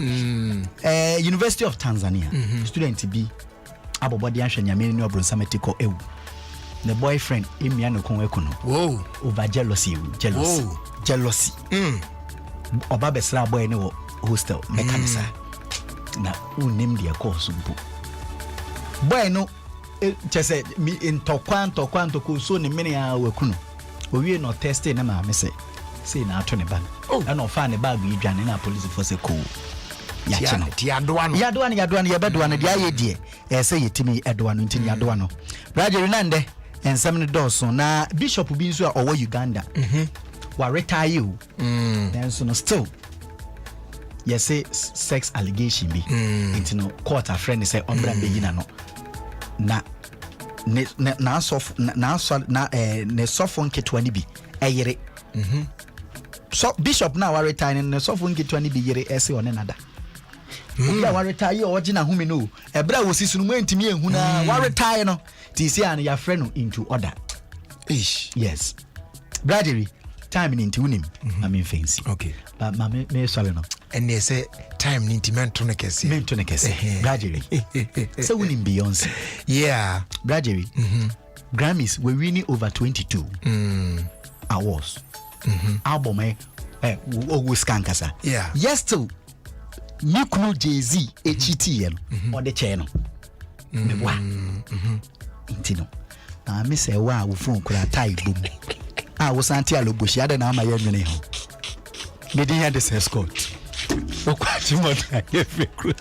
University of Tanzania. Student to be Abobadi Anshan Yamini no Bronsametiko Ew. The boyfriend Imiano Konwekono. Whoa. Over jealousy. Oba besra boy no hostel mekanisa. Na unim dia course mpo. Boy no chese mi ntokwan ko so ne mene a wakuno. Owie no test na ma me say na ato ne ba. Na ofa ne bag yi dwane na police force ko. Ya che no. Yadoano ye bedoano dia ye die. Say yetimi edoano ntini yadoano. Brother Renande ensam ne doso na bishop bi nso a owo Uganda. Wa retire you. Then so no still yes say sex allegation be into no court a friend say ombra begina no na sofon ketwani bi eyere so bishop na wa retire ne sofon ketwani bi yere ese one nada obi wa retire o gina humi no ebra wo sisunu mu antimi ehu na wa retire no ti see an ya friend no into order ish yes bradley time into unim I mean fancy okay but me sorry no and they say time ninti mento ne kese Bradley so winning Beyonce yeah Bradley Grammys were winning over 22 awards album always kankasa yes too Nikunu Jay-Z HTL or the channel meboa nti no na me say wa wo phone kura tie bom wo santi aloboshi ada na ama ye nwene ho me din ya this escort okwati moda ye fekro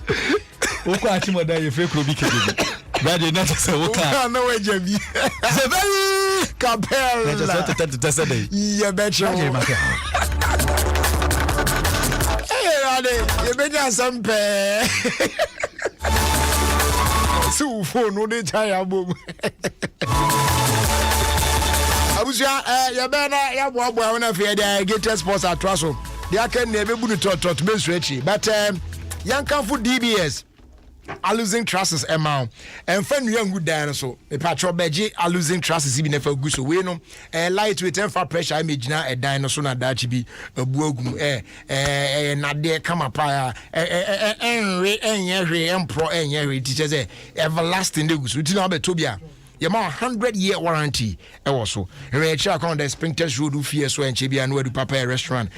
okwati moda ye fekro bi kede brother na say wo ka na we jabi Zebeli Capella na just to say dey ye betcha you better some pay. So for no de tire boom. Abuja ya bena ya boa na fe dey get sports atraso. They can never be to be stretchy. But Yankanfo DBS are losing trusses amount and friend young good dinosaur a patrol beji are losing trusses even if a goose away no lightweight and far pressure image now a dinosaur na dachi be a bogum na there come up pro teachers everlasting the goose which now be tobia your 100-year warranty also check on the spring test road fear so and chibia no do papa restaurant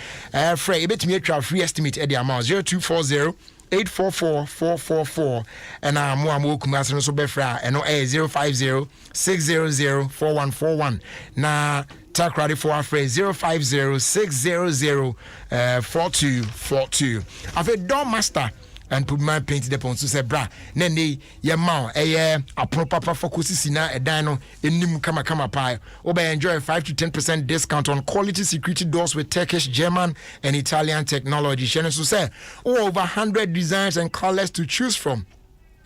free a bit me a free estimate at the amount 0240 844-444 and I'm Kumasi so befra and 050-600-4141 na talk ready for our phrase 050-600-4242 I've a door master and put my paint the ponsu say bra nene ye ma a proper focus na a dino enim kama pie oba enjoy 5 to 10% discount on quality security doors with Turkish, German and Italian technology. Shene so say over 100 designs and colors to choose from.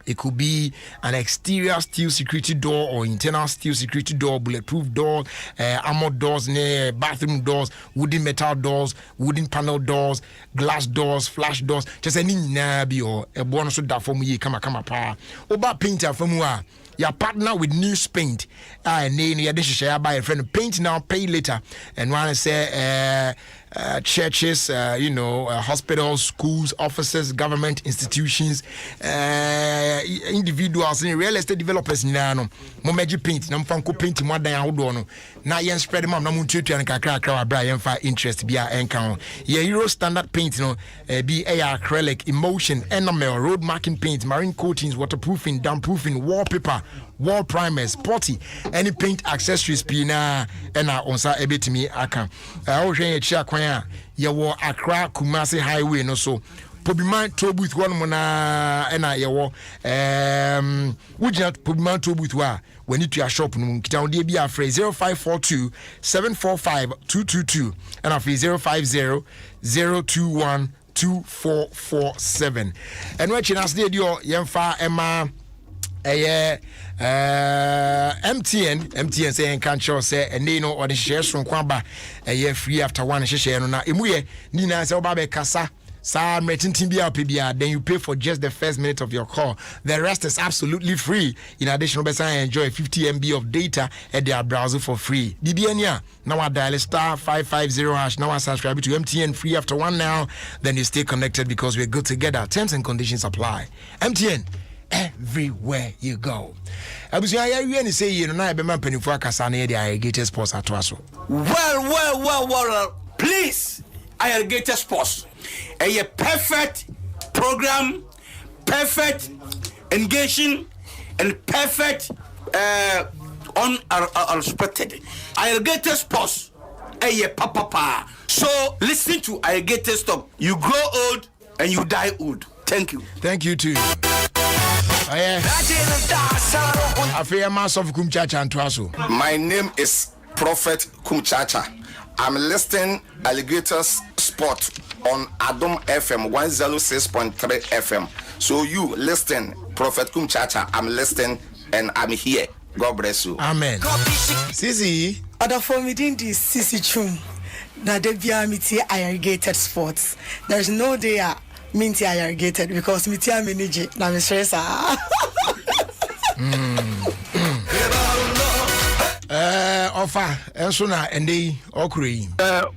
It could be an exterior steel security door or internal steel security door, bulletproof door, armored doors, bathroom doors, wooden metal doors, wooden panel doors, glass doors, flash doors. Just any nabi or a bonus that for me kama pa. Oba painter for mua. Your partner with News Paint. And then you share by a friend. Paint now, pay later. And one say churches, hospitals, schools, offices, government institutions, individuals, real estate developers. Nano, Momeji paint. Nam fanko paint more than I would know. Now you spread them up. Namun tutu and kakra Brian for interest be a encounter. Your Euro standard paint, be acrylic, emulsion, enamel, road marking paint, marine coatings, waterproofing, dampproofing, wallpaper, wall primers, potty, any paint accessories, pina, and onsa ebitimi aka. I was saying a check when you were Accra Kumasi Highway, no so. Pobiman told with one mona and I would not Pobiman told with wa when you to your shop down the be afraid 0542 745 222 and after 050 021 2447 and what you asked your Yemfa Emma MTN saying can't show say and they know or the shares from Kwamba a year free after one share no na emuye nina say oba be kasa sa meeting bia then you pay for just the first minute of your call. The rest is absolutely free. In addition, enjoy 50 MB of data at their browser for free. BBNia now I dial star 550 # now I subscribe to MTN free after one now. Then you stay connected because we're good together. Terms and conditions apply. MTN everywhere you go. Abusia ya wi say you na be man penifo akasa na the Irrigated Sports atwaso. Well, please, Irrigated Sports. A perfect program, perfect engaging, and perfect unexpected. Irrigated Sports. Papa. So listen to Irrigated Stop. You grow old and you die old. Thank you. Thank you too. My name is Prophet Kumchacha. I'm listening Alligators Sport on Adom FM 106.3 FM. So you listen, Prophet Kumchacha. I'm listening and I'm here. God bless you. Amen. Sisi. Other for me in this Sisi Chum. Na debia miti Irrigated Sports. There's no day minti Irrigated because miti manage na me stress offer ensuna ende okuri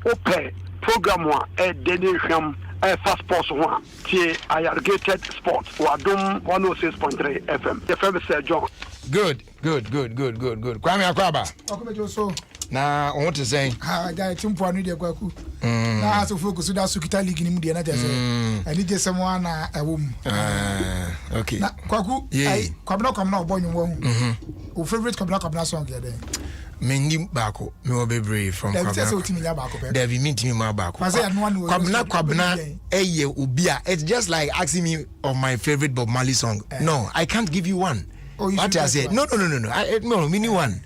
ope program wa dede hwam fast sports one tie Irrigated Sports Adom 106.3 FM. The FM is John. Good. Kwame Akwaba. Okumejo so. na on to say guy timpo anu de kwaku na aso focus da sukita league ni mu de na jese ani je semwa na awom okay na kwaku ai kwabna obonyo wo hu o favorite kwabna song ya den Mendi bako me obebre from Kwabna. David meet me ma bako. Kwabna eye ubia. It's just like asking me of my favorite Bob Marley song. No, I can't give you one. What I said? No. No, mini one.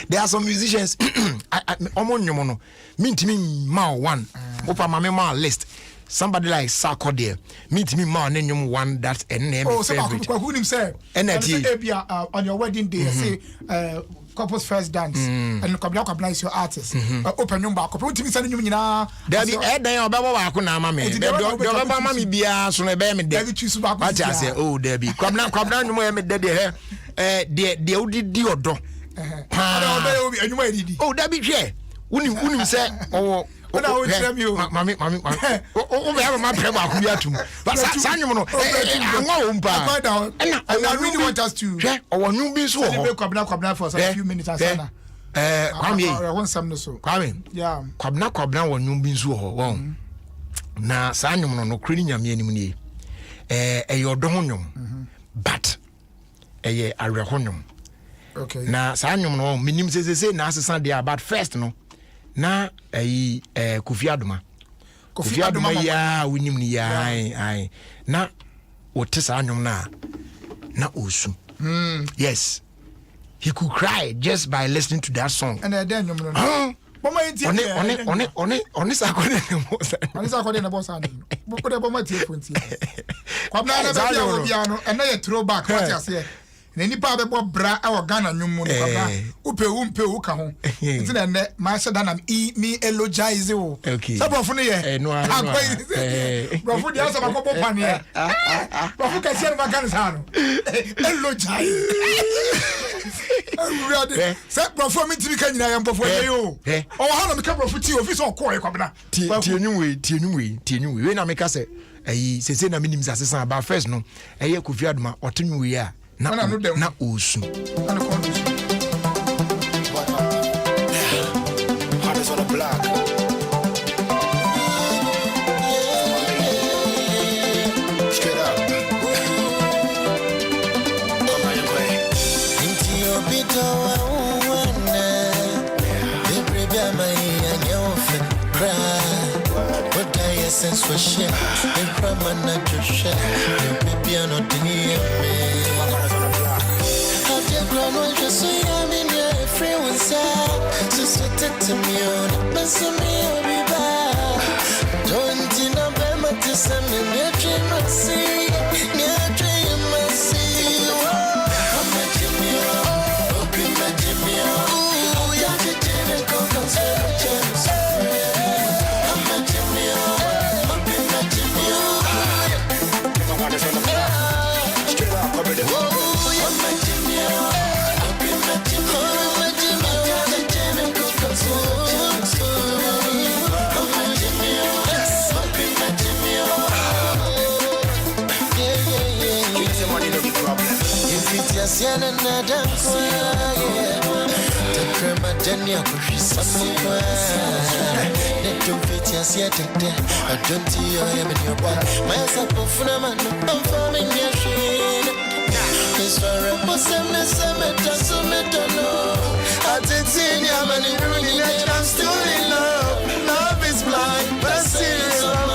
There are some musicians. Omo nyomono. Meet me ma one. Opa mame ma list. Somebody like Sako there. Meet me ma name one that's a name. Oh, so who him say? On your wedding day, say couple's first dance and Kwabna is your artist. Open your back. Open to me sending you nyina. Dabi e dan obeba wa ko na mama. Obeba mama bia so na be me de. Dabi choose back. What I say? Oh, Dabi. Kwabna nyumo e me de de odidi odo. Oh, Dabi hwe. Unim say oh Ona o trem you. Mami. O be have my prem akumi atum. But sanyum no. Anwa o mpa. I really want us to. Hwe, owonu bi so ho. Kwabna for a few minutes asana. Kwame. I want some no so. Kwame. Yeah. Kwabna wonu bi so ho. Won. Na sanyum no kreni nyame anim ni. Eyodo ho nyum. But eye awerho nyum. Okay. Na sanyum no minim sesese na asesa dia but first no. Na Kofi Adoma ya winim ni ya ai na otesa anyum na osu yes he could cry just by listening to that song and then nyum no boma enti one sakode na boss ani boko de boma tie fonti kwabna na bia no and na throwback what you say na nipa be bo bra e Ghana nyum no baba upe wo ka ho nti na ne ma sha da na me elogize wo sabofo no ye bro dia so ba ko pani e bro ka share ma kan sa no elogize se bro fo mi tiri ka nyina ya mbofo ye yo o ha no me ka bro fo ti office o ko e kwabna tienyu we na me ka se ayi sese na minim sase ba first no eye Kofi Adoma otenyu we a na osu ana ko osu Hands on the block. Straight up. Come on your way. Into your bit of one. Baby, my young cry. What I sense for shit. The crime not to share. Baby, I'm not in me. I just see I'm in your free one side. So sit to me on the best of me, I'll be back. Don't you know, I'm to send me a dream, I see. Near dream, I see. I'm a Jimmy, open my Jimmy. Oh, yeah, the Jimmy, go from James. I'm a Jimmy, open my Jimmy. Straight up, over the I'm a Jimmy. Siana na danko yeah the crema dania kushisa mwa neto fitia siatete adonti yo yemenyo ba mayasa pofuna manu amfami nyashina iswara posemne semeta sumetono atitini amani runi nature I'm still in love is blind but serious on my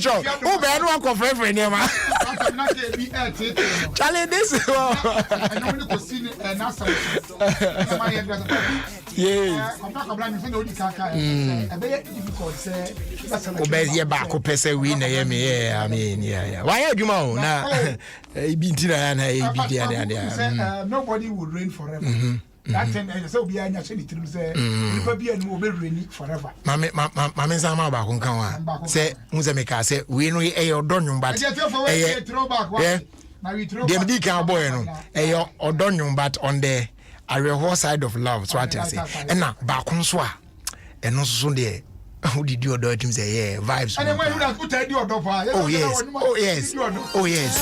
oh man, one confirm for any man. Charlie, this is nobody will reign forever. That time so be anya say the say people be anu be reign forever. Mama sama ba ko kan wa say muze me ka say we no e odonwum but e throwback na we throwback dem di kan boy no e odonwum but on the areho side of love so what I say and na ba ko so a eno so de Who did you do to say yeah vibes? And then when you have put a door door. Oh yes. Oh yes. Oh yes.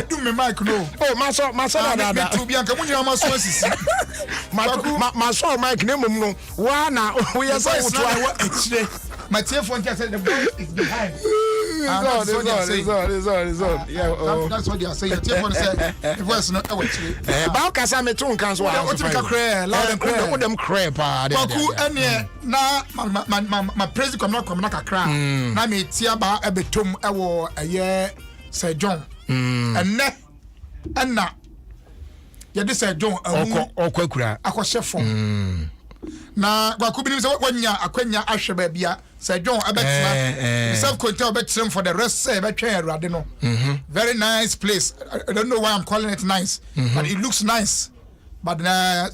Do me mic no. Oh, my son, that. To be uncle, you must my son, Mike, no. One, we are so my telephone just said the boy is behind. It's on. Yeah, that's what they are saying. Your telephone said the voice not actually. Bauka sa me tun kan so. What you cry loud and cry. What them cry pa. Baku ene na my president come na kakra. Na me tia ba ebetom ewo eye Sir John. Enne enna yede Sir John okwa akɔhyɛfo na kwakubinim sɛ wanya akwanya ahwɛ ba bia Sir John abetima self contained obetrem for the rest say betwen Awurade no very nice place. I don't know why I'm calling it nice, but it looks nice. But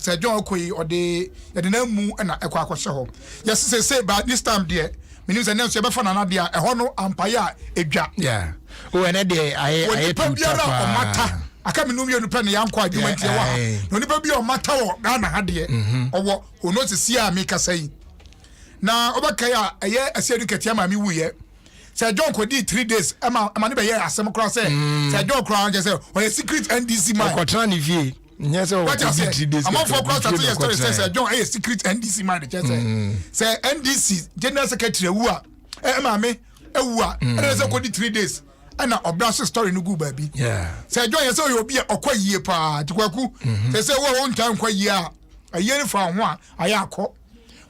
Sir John okoi or the na mu na ekwa akɔhyɛ hɔ. Yes say but this time there menim sɛ nanso yɛbɛfa nana dia ɛhɔ no ampaya edwa. Yeah. Oh, and then I to mata. I come in no penny yanko adwuma ntia wa. No nipa bi o mata wo Ghana ha de. Owo ono se sia me kasa yi. Na obaka ya eye asiedu ketia ma mi wuye. Sir John kodi 3 days ama ne be ye asem kro se. Sir John kro je se o secret NDC man. Okotra ni vie. Yes, o 3 days. I'm for cross that story say Sir John a secret NDC man je se. Say NDC General Secretary wu a ma me ewu a. And say kodi 3 days. And a brass story no go baby. Yeah. Say John you say you be okwa yie pa ti kwaku. Say wo won tan kwa yie a yie fa ho a ayakọ.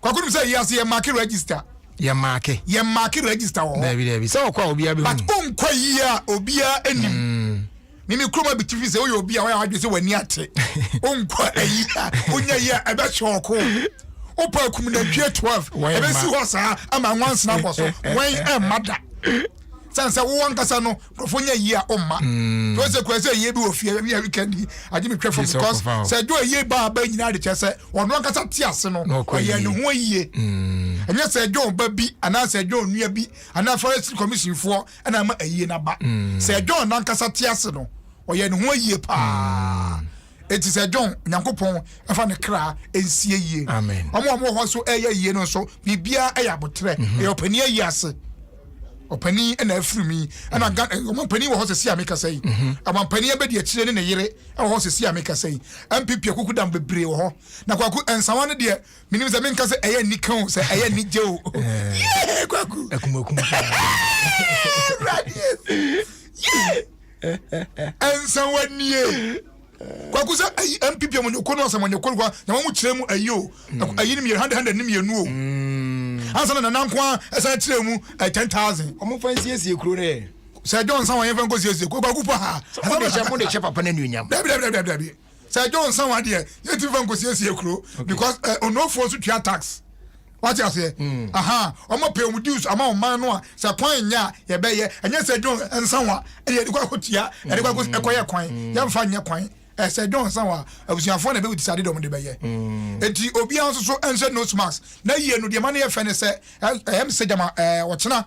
Kwaku no say yes ye market register. Ye market register wo. Baby. So okwa obi abi. But on kwa yie a obi a anim. Mimi kroma bi TV say wo obi a wa adwe say wani ate. On kwa ayi a onya yie e be shoko. Opa kum na dwe 12. E be si ho sa ama once na boso. When e mada. Sansa wo wankasa no profonya yi a omma to se kwese yi bi ofie bi weekend agi me twefo because se do yi ba nyina de chese ono wankasa ti ase no oye ne ho yie enye se do ba bi ana se do nua bi ana forest commission fo ana ma ayie na ba se do nankasa ti ase no oye ne ho yie pa eti se John Nyankopon afa ne kra ensie yie amen omo ho so eye yie no so bibia eya botre e opani ayi ase opani na afrumi ana opani wo hosesi ameka sei ampani abedi akire ne yere wo hosesi ameka sei MPP akuku dam bebre wo ho na kwaku ensawa ne de minim se menka se eye nikan se eye nije o kwaku akumakum ensawa nie kwaku se MPP mo nyoko no se mo nyoko kwa na mo kire mu ayo ayi ni 100 ni mienu o ansa na nankwa esa kire mu 10,000 omo fansie kuro ne Sir John san wan fanko sie kwaku pa ha mo de che papa na nunyam dabi Sir John san wan de yeti fanko sie kuro because onofo so twa tax what you say aha omo pay mu dues ama o man no a se kwan nya ye be ye enya Sir John ensan wa e de kwa kotia e de kwa ekoye kwan ya mfa nya kwan Sir John san wa abusuafo na be decide dom de be ye enti obi an so ense no smax na yie no de man ye fe ne se em se jama wochena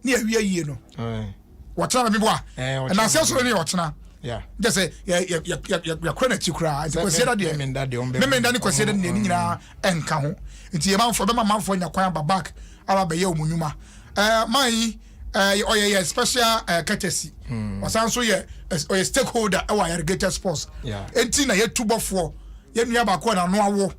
ne awie yie no wochena me boa na se so ne wochena Yeah. Just say ya kwana chikura. Nti kwese da de. Memenda ni kwese da ni nyina enka ho. Nti yemanfo be mamfo nya kwan ba back aba be ye omunyuma. Man oye special courtesy. Wasan so ye oye stakeholder e wa irrigated sports. Enti na ye tubofo ye nua ba ko na no awo.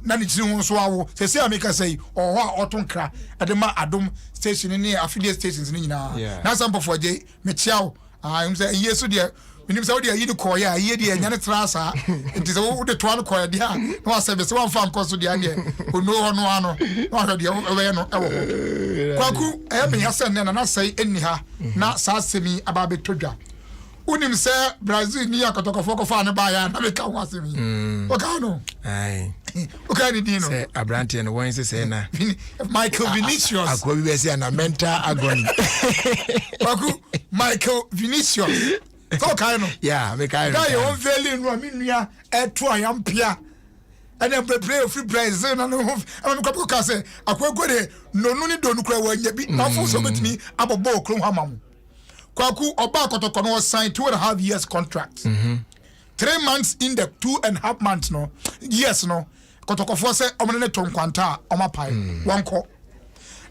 Na ni tiri ho so awo. Se ameka say ho a otonkra ade ma Adom station ni affiliate stations ni nyina. Na sampofo je me chiao. I'm saying yes, dear. When you say you do call ya, ye dear, and trasa. It is all the 12 call, dear. No service, one farm cost to the idea. Who know no, Kwaku, I have been yasan and I say anyhow, not sassy about Betuga. Unim say Brazil near Kotoko fan by and America was me. Okano. Aye. Okay, Dino. Say a brandy and Wednesday say na. Michael Vinicius. I could be saying a mental agony. Michael Vinicius. So kind of. Yeah, make I. Now your own valley in Raminia at 2 a.m. Pia. And then play free prize. And I'm a couple of case. I could go there. No, don't cry when you be not for so much me. I'm a bow, Klumhamam. Kwaku Obakotokono signed 2.5 years contract. 3 months in the 2.5 months no. Yes no. Kotokofo say omene ton kwanta omapai one call.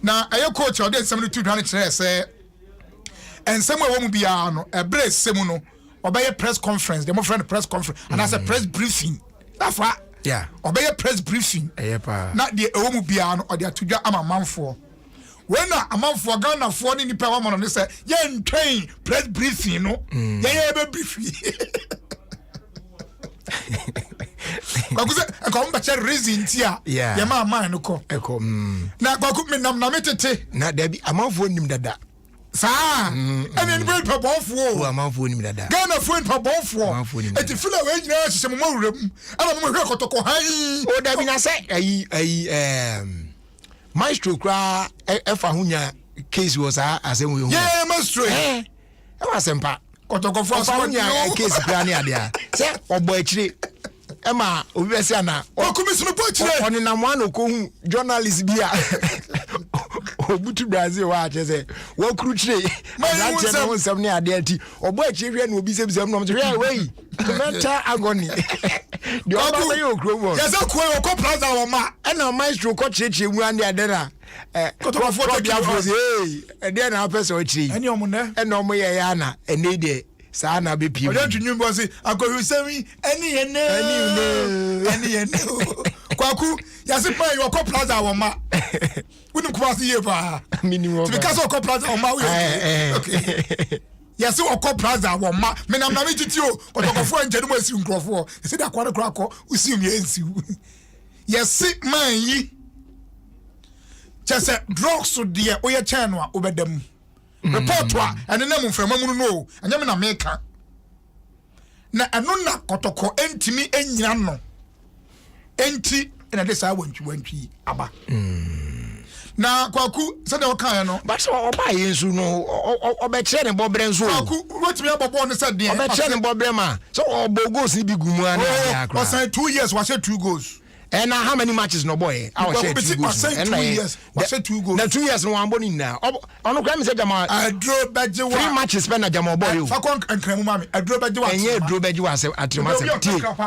Na aye coach ode 72 say and somewhere wo mu bia no e bre semu no obeye press conference dem friend press conference and as a press briefing. That's why yeah obeye press briefing pa na de wo mu bia no ode atudwa amamanfo. When a month for Ghana for any power man say, yen train press briefing, no, be briefing. I come back to reason here. Yeah, your mamma no ko. Echo. Now, Baku me nam nametete. Not there be a month for him that. Sir, and then bread per bomb for a month for him that. Ghana for per bomb for. And to fill away now, some more room. I don't know to go high. Oh, that mean I say, Maestro cry if a case was as we yeah, Maestro. I was sempa. Kotoko for a case grania there. Say, or boy tree. Emma, Obesiana, or Commissioner Poche on in a one journalist beer. Obutu Brazil watch say, well, crucially, my own some near deity, or boy children will be some way. Mental agony. The other way of Grover. Yes, a quail plaza or ma, and a maestro coach one day dinner. Kotoko for the and then our person tree, and your money, and no more Yana, and needy. Sana be people. Don't you know? I go you say me any Kwaku, yasipa you go plaza or ma. We don't cross the year pa. Minimum. Because of plaza or ma. Okay. Yes, so ko plaza or ma. Me na me titio, but ko fo enje no asi nkrofo. Say that kwara krako, usi mi ensi. Yes, man yi. Just drugs so dear oye chanwa obedam. Report wa and then mframa no anya me na meka na eno na kotoko entimi enyina no enti na de sa wantwi aba na Kwaku se de okan no but oba yensu no obekire ne bobre nso Kwaku wetimi abobo no se de obekire ne bobre ma so obogos ni bi gumu ana ya akra o 2 years wa say 2 goals. And how many matches no boy? I was 2 goals. And 2 years. Was 2 goals. The 2 years no one boni now. On no crime say Jamal. I draw Beji 3 matches spend na Jamal boy. Fakon and Kremu mami. I draw Beji wa. Enye draw Beji wa at Rema.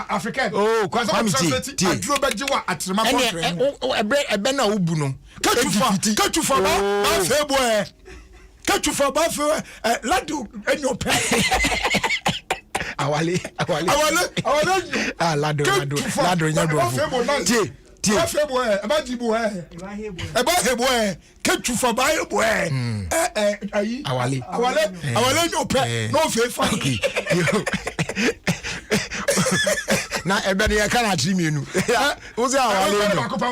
African. Oh, kwamiti. I draw Beji wa at Rema. Ebe na ubu no. Ketufa ba fe boy. Ketufa ba fe ladu enyo pe. Awale lado nya bro tie afebo abajibo eba hebo ketufa ba hebo ayi awale no pe no fe fa na ebe ne kana atri mienu wo se awale no bakopa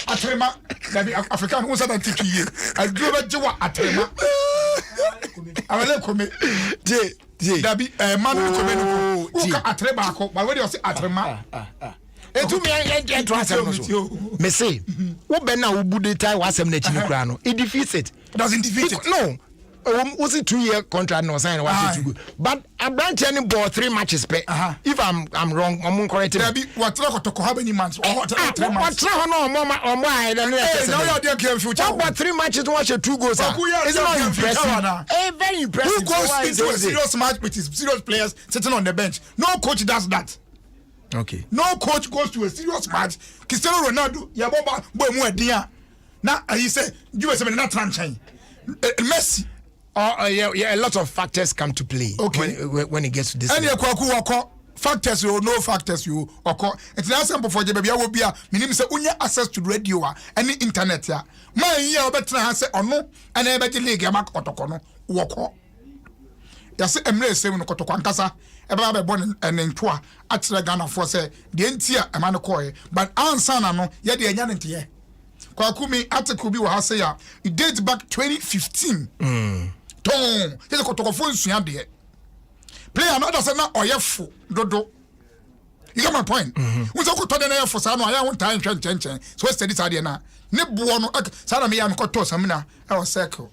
atrema dabi african wo se da tikiye aduro ba jewa atrema awale kome tie dabi manu ko benu ko atreba ko ba we dey say atrema etu mi en to asem no so me say wo be na wo bude tai wa asem na chi kura no it defeats it. Doesn't defeat it. No was it 2-year contract no sign was too good. But a branch any ball 3 matches pay. If I'm wrong, I'm correct. What how many months? What 3 months? No more now you are future. What 3 matches to watch 2 goals? It's not impressive. Very impressive. Who goes into a serious match with his serious players sitting on the bench? No coach does that. Okay. No coach goes to a serious match. Cristiano Ronaldo, Yaboba, Bomuedia. Now he said, you were saying not tranching. Messi. Yeah, a lot of factors come to play. Okay. When it gets to this. And you factors you no factors you occur. It's not simple for you, baby. I will be a minimum say unya access to radio any internet ya. My year better has or no, and I bet the league yamak otokono woko. Yase emre say no kotoko ankasa. Eba be born and in toa at the Ghana for say the entia a man koy, but answer no ye de enya ntie. Kwakumi article bi wa say ya it dates back 2015. Ton, the kotoko phone suya de. Player not say na oyefo dodo. You get my point? We say ko to de na yefo sa no aya won time chen. So steady sa de na. Ne buo no sa na me ya me ko to samina e was circle.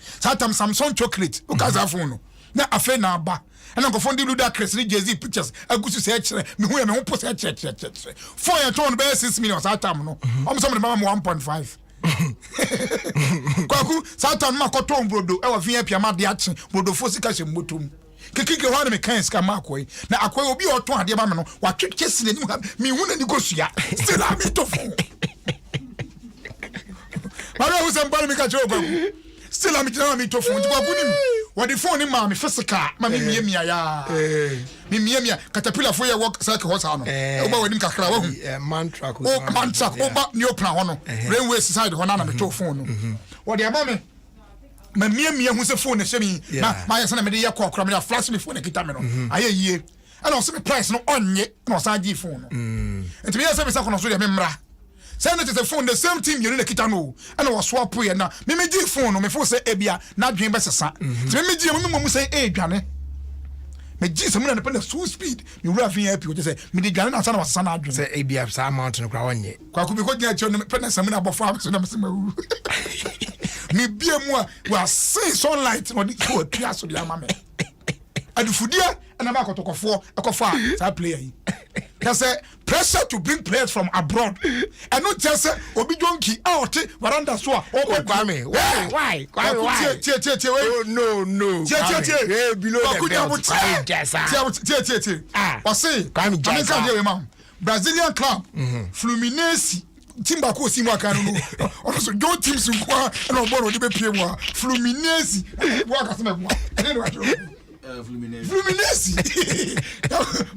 Satam Samsung chocolate o kaza phone no. Na afa na ba. And I'm going to do that crazy Jay-Z pictures. I go to say, me who am I post a check. 4 years on the 6 million at time. No, I'm some of the mama 1.5. Kwaku, Satan Makoton Brodo, our VIP Amadiachi, Brodo Fosika Mutum. Kiki one me can scam Makoi. Now, I will be or 200 mamma. What trick kissing me wouldn't negotiate. Still, I'm it to phone. I was a Balmica. Still, I'm telling to phone. What the phone in mammy physical, mammy ya. Mimia, caterpillar for your work cycle horse on. Over with him, mantra, over new plan, railway society, one on the phone. What the mammy? My mia who's a phone, semi, my son, media call, criminal flash me phone a kitamino. I hear ye. And also the price no on yet, no side phone. And to be a service on Australia member. Send it to the phone, the same team you need a kitano. And I was swap way now. Me phone, me phone say Ebia, not dream best son. Me say Adrian. Me Jesus, I'm going to put the full speed. You will have VIP, you say, me the Ghana son of son Adrian. Say Ebia, some mountain crown yet. Kwaku be going to your pen some about 5 minutes. Me be a more, well, say sunlight on the foot, Piasso, the mamma. And the Fudia, and I'm about to go for a coffee, so I play. There's a pressure to bring players from abroad. And not just Obi Jonki out, Varanda Swa. Oh, Kwame. Why? No. Below Brazilian club, Fluminense. Timbako Simwakanu. Also, go teams in Qua and on board the Pia. Fluminense. Fluminense.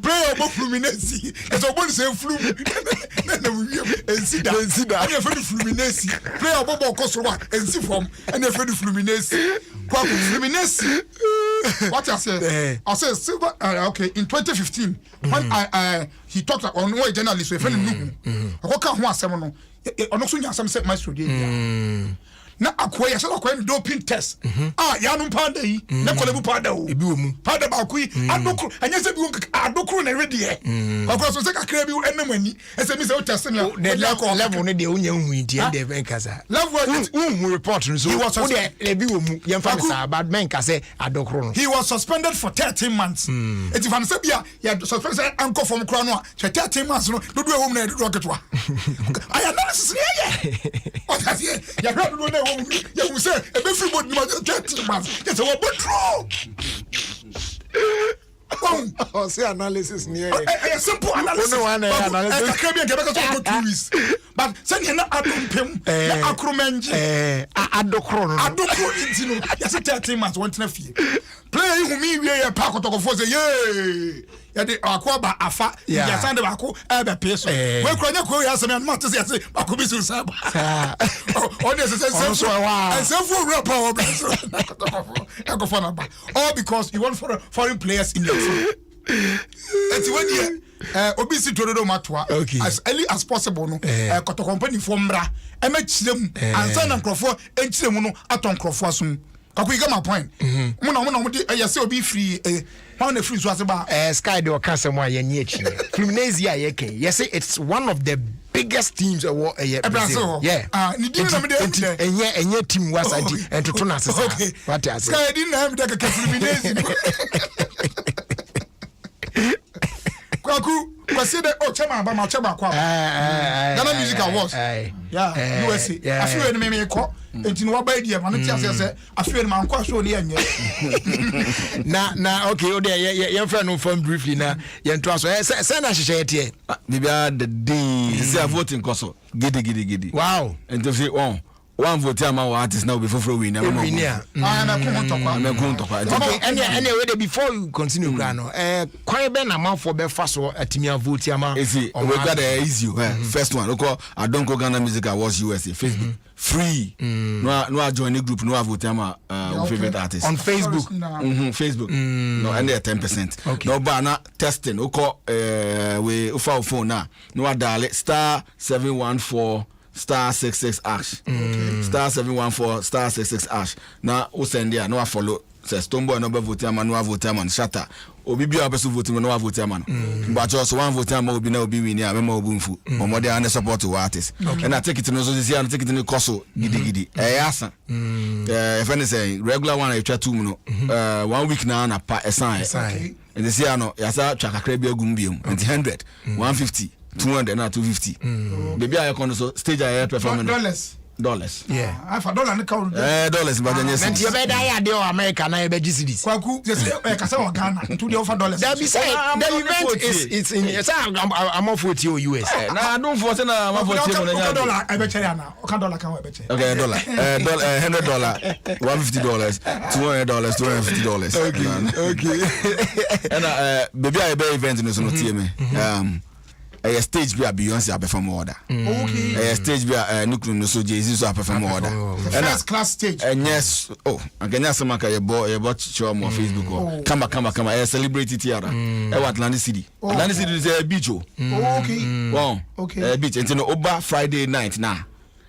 Play about Fluminense. As I want to say flu. And see that. I'm afraid of Fluminense. Play about Kosovo and see from. And I'm afraid of Fluminense. Fluminense. What I said? I said silver. Okay, in 2015, when he talked on one journalist. We found him. I can't want someone. I'm not saying some set my studio. Na akwaya so akwaya doping test ya no panda yi na kolebu panda o ebi omu panda ba akwi adokru anya se bi adokru na ready e akwa so se kakra bi enam ani ese mi se o test na level ne de onya hu ndi and de kasa level report no so o de ebi omu ye mfa sa bad men kase adokru no he was suspended for 13 months it fan se bia ya suspended anko from kra no a 13 months no do e na do ketwa I analysis ye o ta se ya do you will say, everybody must get months. Yes, I will oh, say analysis near a simple analysis. But send you not Adom Pim, Acromange, Adokro, yes, 13 months, 1 fee. Play who me, we are Paco for the yay. Yadi Aquaba Afa, Yasanda Baku, Abba Peso. When Cronio has some matters, yes, Bakubisu Sab. Oh, this is so and so for rapper. All because you want for foreign players in your team. And when you obviously to do matwa as early as possible no koto company from bra e ma chirem ansa na nkrofo e chirem no aton nkrofo asum kako you get my point mo de yase obi free how na free so ase ba sky de o kan se mo aye ni echi Fluminense ya ye ken yes it's one of the biggest teams ɛwɔ ɛyɛ Brazil. Yeah. Ni di na me de. Ɛnyɛ team wasadi ɛntoto na sesa. What ase? Sky di na me de ka Fluminense. Kwaku kwasi de chema ba ma chema kwa. Ghana Music Awards. Yeah, USA. Afiwe ni me ko. Enti no wa ba die ma no ti ase se afiwe ni ma nkwa show ni enye. Na okay, o de ye friend no from briefly na ye nto aso. Say na hyehyɛ tie. Bibia the day say voting koso. Gidi. Wow. Enti say one vote ama wa artist now before we win. Okay, and we before you continue no kwan be na man for be fast atimi vote ama. We got the easy first one. Look, I don't go Ghana Music Awards USA Facebook. Free. No join the group no vote ama favorite artist. On Facebook. Facebook. No and they 10%. Okay. No but na testing. We ufa phone na. No dial *714 *66 hash. Star 714 *66 hash. Now who send there no follow says Tombo no vote man no vote man shatter. Obi bia person vote no vote man. But just one vote man obi na obi win here me ma obunfu. Omo dey and support to artist. And I take it no so this year and take it in koso gidi. Asa. If any say regular one I try 2 no 1 week na pa sign. And this year no yasa twa kakra bia gum biom. 100 150 200 na 250. Baby I can so stage I perform dollars. Yeah. I for dollar no count. Dollars but then yes. And you be die dey America na e be GCDs. Kwaku just ka say Ghana to dey offer dollars. That be say the event is in I'm off with you US. Na don't force na I'm off with you na. Dollar I be check na. O ka dollar kan we be check. Okay, dollar. $100, $150, $200, $250. Okay. And baby I be event no so no tie me. A stage be a Beyonce a perform order. Okay. A stage be a nuclear no so Jay-Z so a perform order. First class stage. And yes, I can ask some your boy show on Facebook or come a celebrity theater. Atlantic City. Atlantic City is a beach. Okay. Wow. Okay. A beach until Oba Friday night now.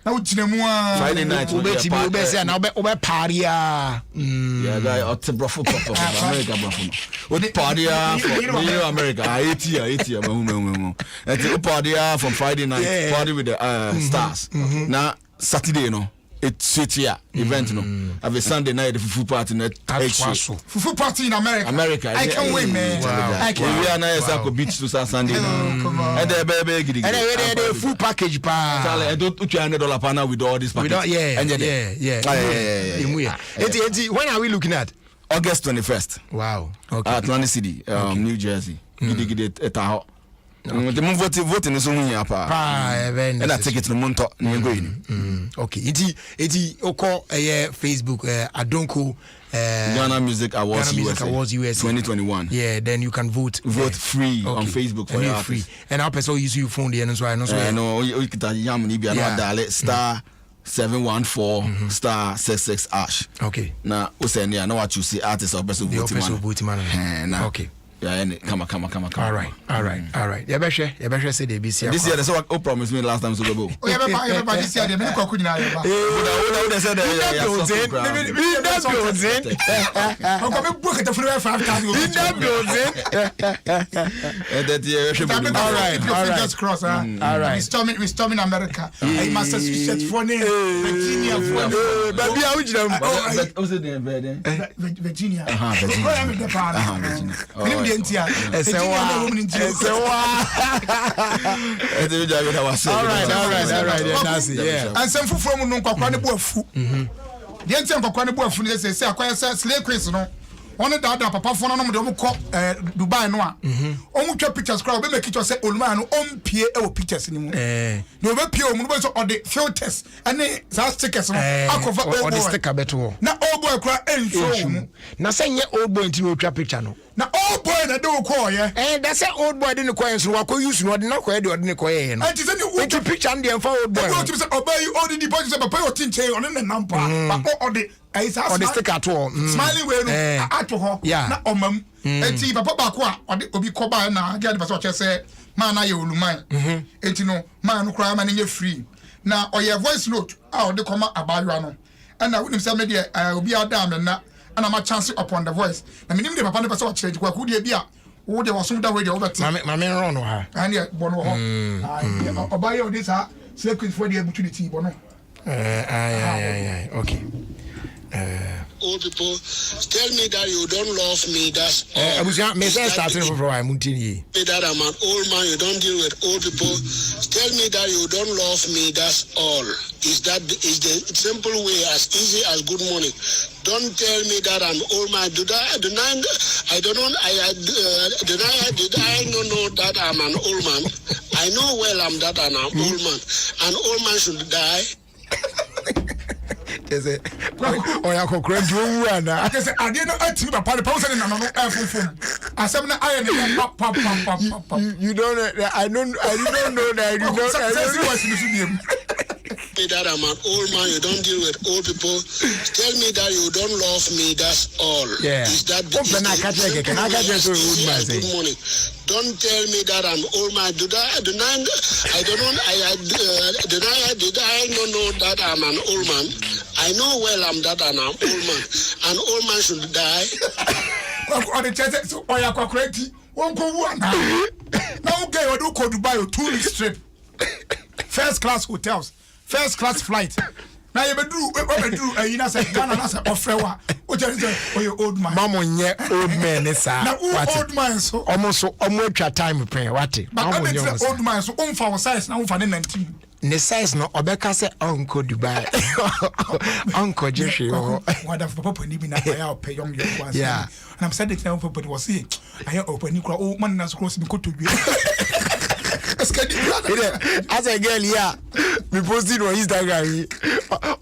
Friday night we say na we party yeah guy at brofo pop America brofo we party from America 80 and party from Friday night party with the stars now Saturday no it's here event no have a Sunday night the fufu party net fufu party in America I can't wait man. I can't we are now Sako beach to Sunday and the baby gidi and the full package pa Charlie I don't $200 per now with all this package yeah when are we looking at August 21st wow okay Atlantic City New Jersey gidi etaho the move voting is only apa and I take it to the monto okay it oko Facebook Adonko Ghana Music Awards USA 2021 yeah then you can vote free on Facebook for your free and our person use your phone there so I know no you can yam ni bia no dial star 714 star 66 hash okay now o send ya no what you see artist or person vote man okay yeah, come. All right. You better say the BC. This year, that's what I promised me last time to go. Oh, yeah, this year, they make a good night. I'm going to book it for 5,000. All right. Fingers crossed. All right. We're storming America. Massachusetts for Virginia for baby, how would you what's the name? Virginia. Virginia. All right. And some from no kwakwane boafu. The enti kwakwane boafu ne say akwaya slay quiz no. One da papa fo no dem ko Dubai no a. Omu twa pictures crowd be make it say oluma no ompie e wo pictures ni mu. No be pie omu no be so the filters and the stickers no akova or the sticker beto. Na old boy kra enshow mu. Na say nye old boy nti no twa picture no. Na old boy na do ko ye. That say old boy dey ko so wako use no dey na ko dey ordinary ko ye no. And say the picture and dey for old boy. Go to say obey you all the deposit say papa you tinche on the number. But all the or the sticker at all. Smiling way no ato ho na omam. Enti papa ba ko a obi ko ba na get the person say man na ye oluman. Enti no man no kra man nye free. Na oye voice note a ode koma abayo no. And na wonim say me dey obi adam na and I'm a chance upon the voice. Na minim de papa ne person kire kwa ku de bia wo de wasom da we de obeti mame ron no ha and ye bono ho obaye o this ha secret for the opportunity bono okay old people tell me that you don't love me, that's all. Abusia, me say starting from I mutini. That I'm an old man, you don't deal with old people. Tell me that you don't love me, that's all. Is the simple way, as easy as good morning. Don't tell me that I'm old man. Did I don't know that I'm an old man. I know well I'm that I'm an old man. An old man should die. Kese oya kokran ju ana kese ade no atimi ba pale pause na no efufum asem na aye ne pop you don't know I don't know that you don't that I'm an old man, you don't deal with old people. Tell me that you don't love me, that's all. Yeah. Is that good morning? Don't tell me that I'm old man. Did I don't know that I'm an old man. I know well I'm that I'm an old man. An old man should die. On the chest, so oya kwakreti won't go one. Now okay, you do go Dubai 2 weeks trip. First class hotels. First class flight. Now you do you know say Ghana na say ofrewa. What you say oh old man. Mama nye old man sir. Now old man so almost atwa time pen what. But old man so for size na for 19. Ne size no obeka say uncle Dubai. Uncle Jeshi. What of papa ni bi na ya pay young ones. Yeah. And I'm saying that for was say I open ni kura old man na cross me ko to dwe. As a girl, yeah, we posted on Instagram.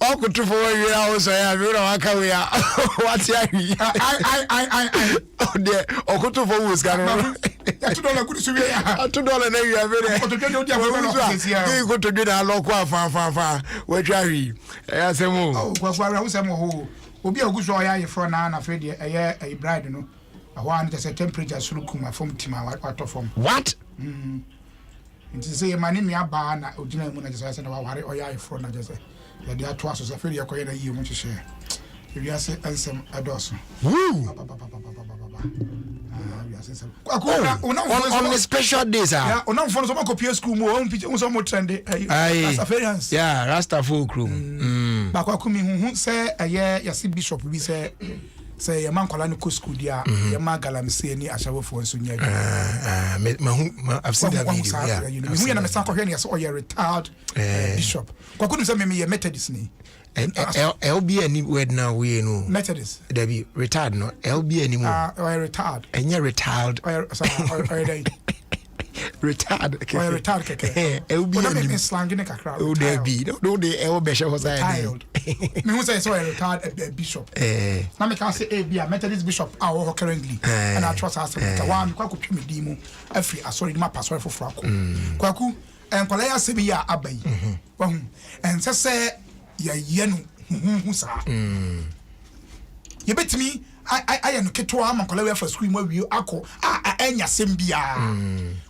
All could for you also have you know what's I oh dear, or could for who's got $2 $2 you have you go to get a local fan. Where Jerry? I say, oh, be a good soya for Nana Freddy, a bride, you know. I want to say temperature through my phone team. What? Nti say mani me aba na odina mu na je say na wa ware oya ifro na je say ya dia to aso say feri yakoye na yi mu hye we are say ansem adoso woo on the special days yeah ona mfo so makopia school mu on pitch so mo trend as affiliates yeah rasta folk room ba kwa kumi hu say eye yase bishop bi say say man kola ni ko school dia ya ma galamse ni ashawofo nso nya I've seen that video yeah hu ya na mesa ko hwe ni so oye retired bishop kwa kunu say me Methodist ni LB any word now we no Methodist there be retired no LB anymore retired enya retired retired okay retired keke LB any slang ni kakra oh there be no they LB show was retired me who say so retired bishop na me can say be a Methodist bishop our currently and I trust us one kwa ko twemi di mu afri asori ma pastor for frako kwaku enkwala ya se bi ya abai wahu en say ya yenu hu sa ye betimi I no keto am kola we for school mu awie akọ enya sem bia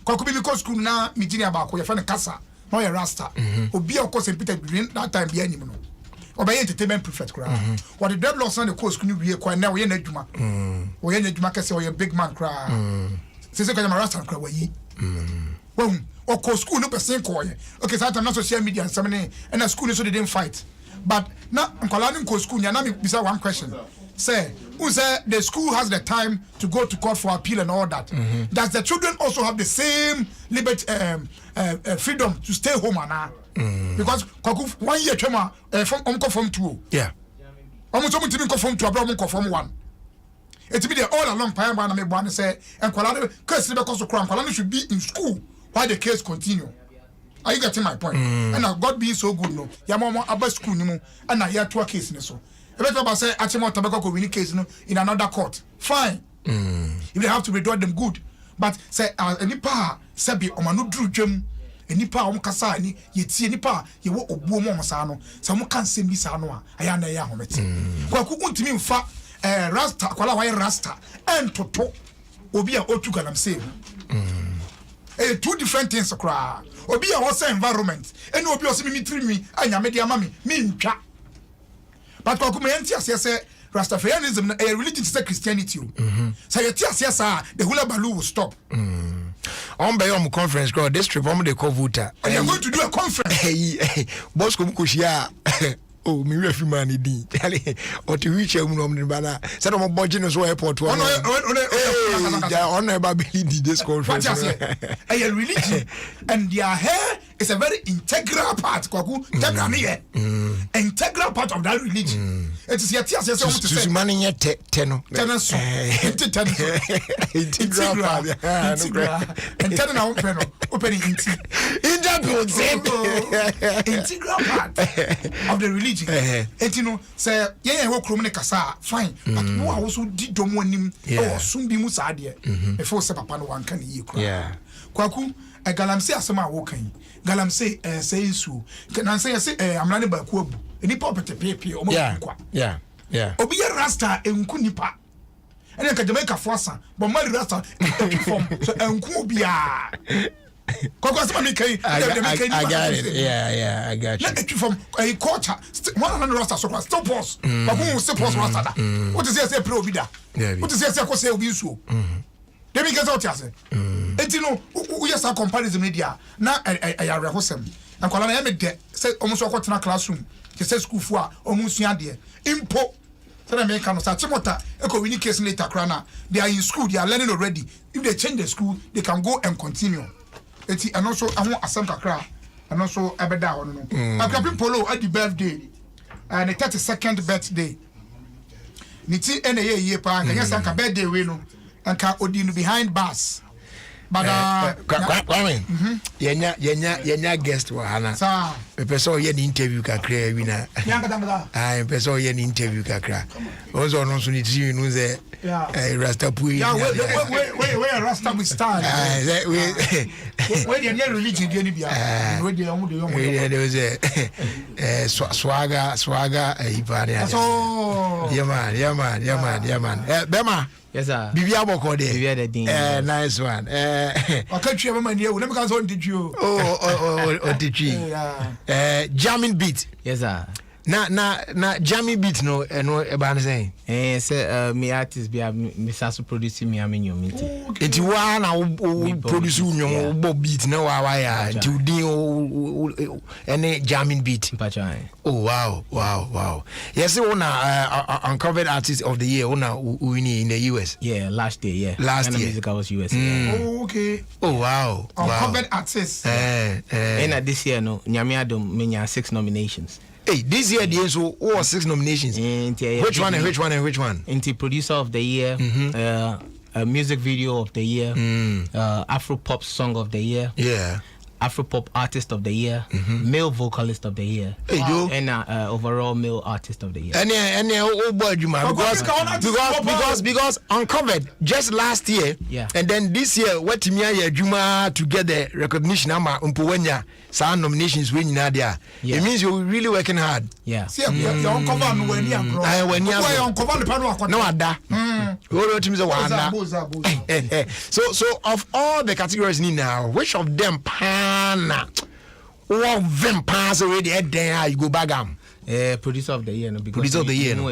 kwaku bi mi ko school na mi jini abako ye fa ne kasa no ye rasta obi akọ St. Peter green that time bia nim no obaye entertainment prefect kra what the dreadlocks on the course school wie kwa na we na adwuma we na adwuma kase we big man kra se kwa ma rasta kra wayi well or co school no person ko ye okay so na social media and some and school so they didn't fight but na nkola ni ko school nya na me bisa one question say who say the school has the time to go to court for appeal and all that does the children also have the same liberty freedom to stay home because 1 year twema from from 2 yeah almost so mutimi from 2 abro mo from 1 it be there all along pine na me bo say nkola case be cause nkola should be in school while the case continue. Are you getting my point? And now God being so good no ya mama aba school ni mu and na ya to case ni so e better about say achimo tabako ko win case no in another court fine if they have to withdraw them good but say any pa say be omanu dru dwam any pa om kasa ni yetie ni pa ye wo obuo mo sa no say mo kan sem bi sa no a aya na ya homete kwa ku untimi mfa rasta kwala wa rasta entoto obi a otu galam say two different things kra obi a wose environment ene obi o se mi tiri mi anya me dia ma me ntwa but kwa kuma enti ase say Rastafarianism a religion is Christianity. So you tell us the hula baloo will stop. On by conference called this trip on the Kovuta. And you're going to do a conference. Hey, Bosco Mukushia. Oh, me refi mani di. Or to reach a woman bana. Said on budget as well airport. On ability this conference. A religion and their hair is a very integral part. Integral part of that religion. It is yet yes, to money yet tenno. Integral part. And tenno opening integral part of the religion. And you know, say, yeah, work room kasa fine, but who also did domonim or soon be musadia before Sapapano one can eat. Yeah, Kwaku, a galamse asama walking. Galamse say so. Can I say, I'm running by Quob, any property paper or yeah. Obi a rasta and kunipa. And then Jamaica Fossa, but my rasta from so and Kubia. I got it. Yeah, I got you. From a quarter, 100 rasta so still pause. But who still pause rasta? What is this pro vida? What is this I say we so? Let me get out here. And you know, we just have comparison media. Now I rehosem. And Kolana Yame de say almost a quarter classroom. He says school for almost yandie. Impo. So they make no start. Chimota, eko winning case later crana. They are in school, they are learning already. If they change the school, they can go and continue. And also I want Asam Kakra and also Abeda on no. I can polo at the birthday and the 32nd birthday. Niti NA pa and yes anka birthday we no anka odinu behind bars. But yenya guest wa hana. Me person ye interview kakra wi na. Person ye interview kakra. Also no so ni ti nu ze Rasta Pui. Yeah, where Rasta we stand. Where the religion any be. Where the there was a swagger Ivania. So yeah man. Bema. Yes, sir. Bibia boko de. Nice one. Okay, you man here. We never can on did you. Oh, did you? Jamming beat. Yes, sir. Na jamming beat no eba say. Say me artist be me saso produce me amenyo minti. Enti wa na produce unyo bo beat na wa ya nti udin any jamming beat. Oh wow. Yes, una uncovered artist of the year una winning in the US. Yeah, last year, yeah. Last year music was US. Oh, okay. Oh wow. Uncovered artist. And this year no, Nyame Adom menya 6 nominations. Hey, this year the so 6 nominations. Which one? Into producer of the year, music video of the year, Afro pop song of the year. Yeah. Afro pop artist of the year, male vocalist of the year, and overall male artist of the year. And because uncovered just last year, and then this year what Timia Juma to get the recognition ama umpowenya some nominations when you there. It means you're really working hard. Yeah. See, you're uncovered when you're no ada. So of all the categories now, which of them pana one of them pass already at there you go back producer of the year no, because producer of the year no.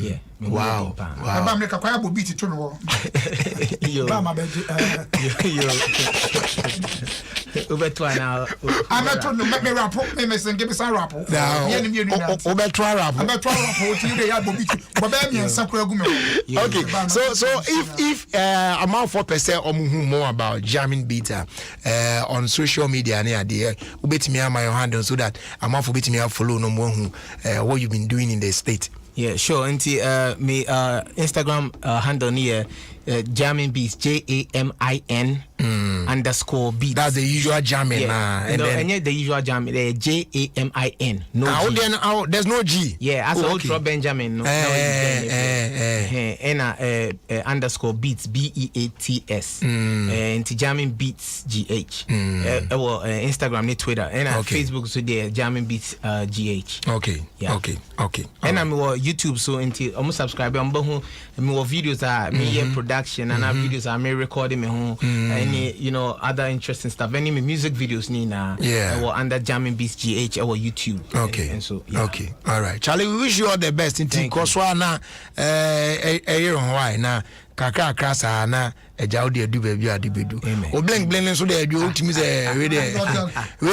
Yeah. Wow. I'm make a choir beat to no. Yo. Over to now. I'm not trying to make me rap. Me sing give me some rap. Over try rap. I'm not trying to you dey beat. But be me sakura gume. Okay. So if I'm out 4% or more about jamming beat on social media near there, ubetimi am my handle so that I'm out for betimi follow no more what you've been doing in the state. Yeah, sure. Until me Instagram handle here, jamming beats JAMIN _ beats. That's the usual jamming. And then the usual jamming, JAMIN. No G. There's no G. Yeah, as Ultra Benjamin. No. And _ beats BEATS. And jamming beats GH. Instagram, Twitter, and Facebook so there jamming beats GH. Okay. Yeah. Okay. And I'm YouTube so until almost subscribe. I'm more videos are me production and videos are me recording me home. Any other interesting stuff. Any music videos nina. Yeah. Or under Jamming Beats GH or YouTube. Okay. And so yeah. Okay. All right. Charlie, we wish you all the best. Inti Koswana na kakra krasa na eja odi edu baby adibedu o blink so dey edu utimi say we dey we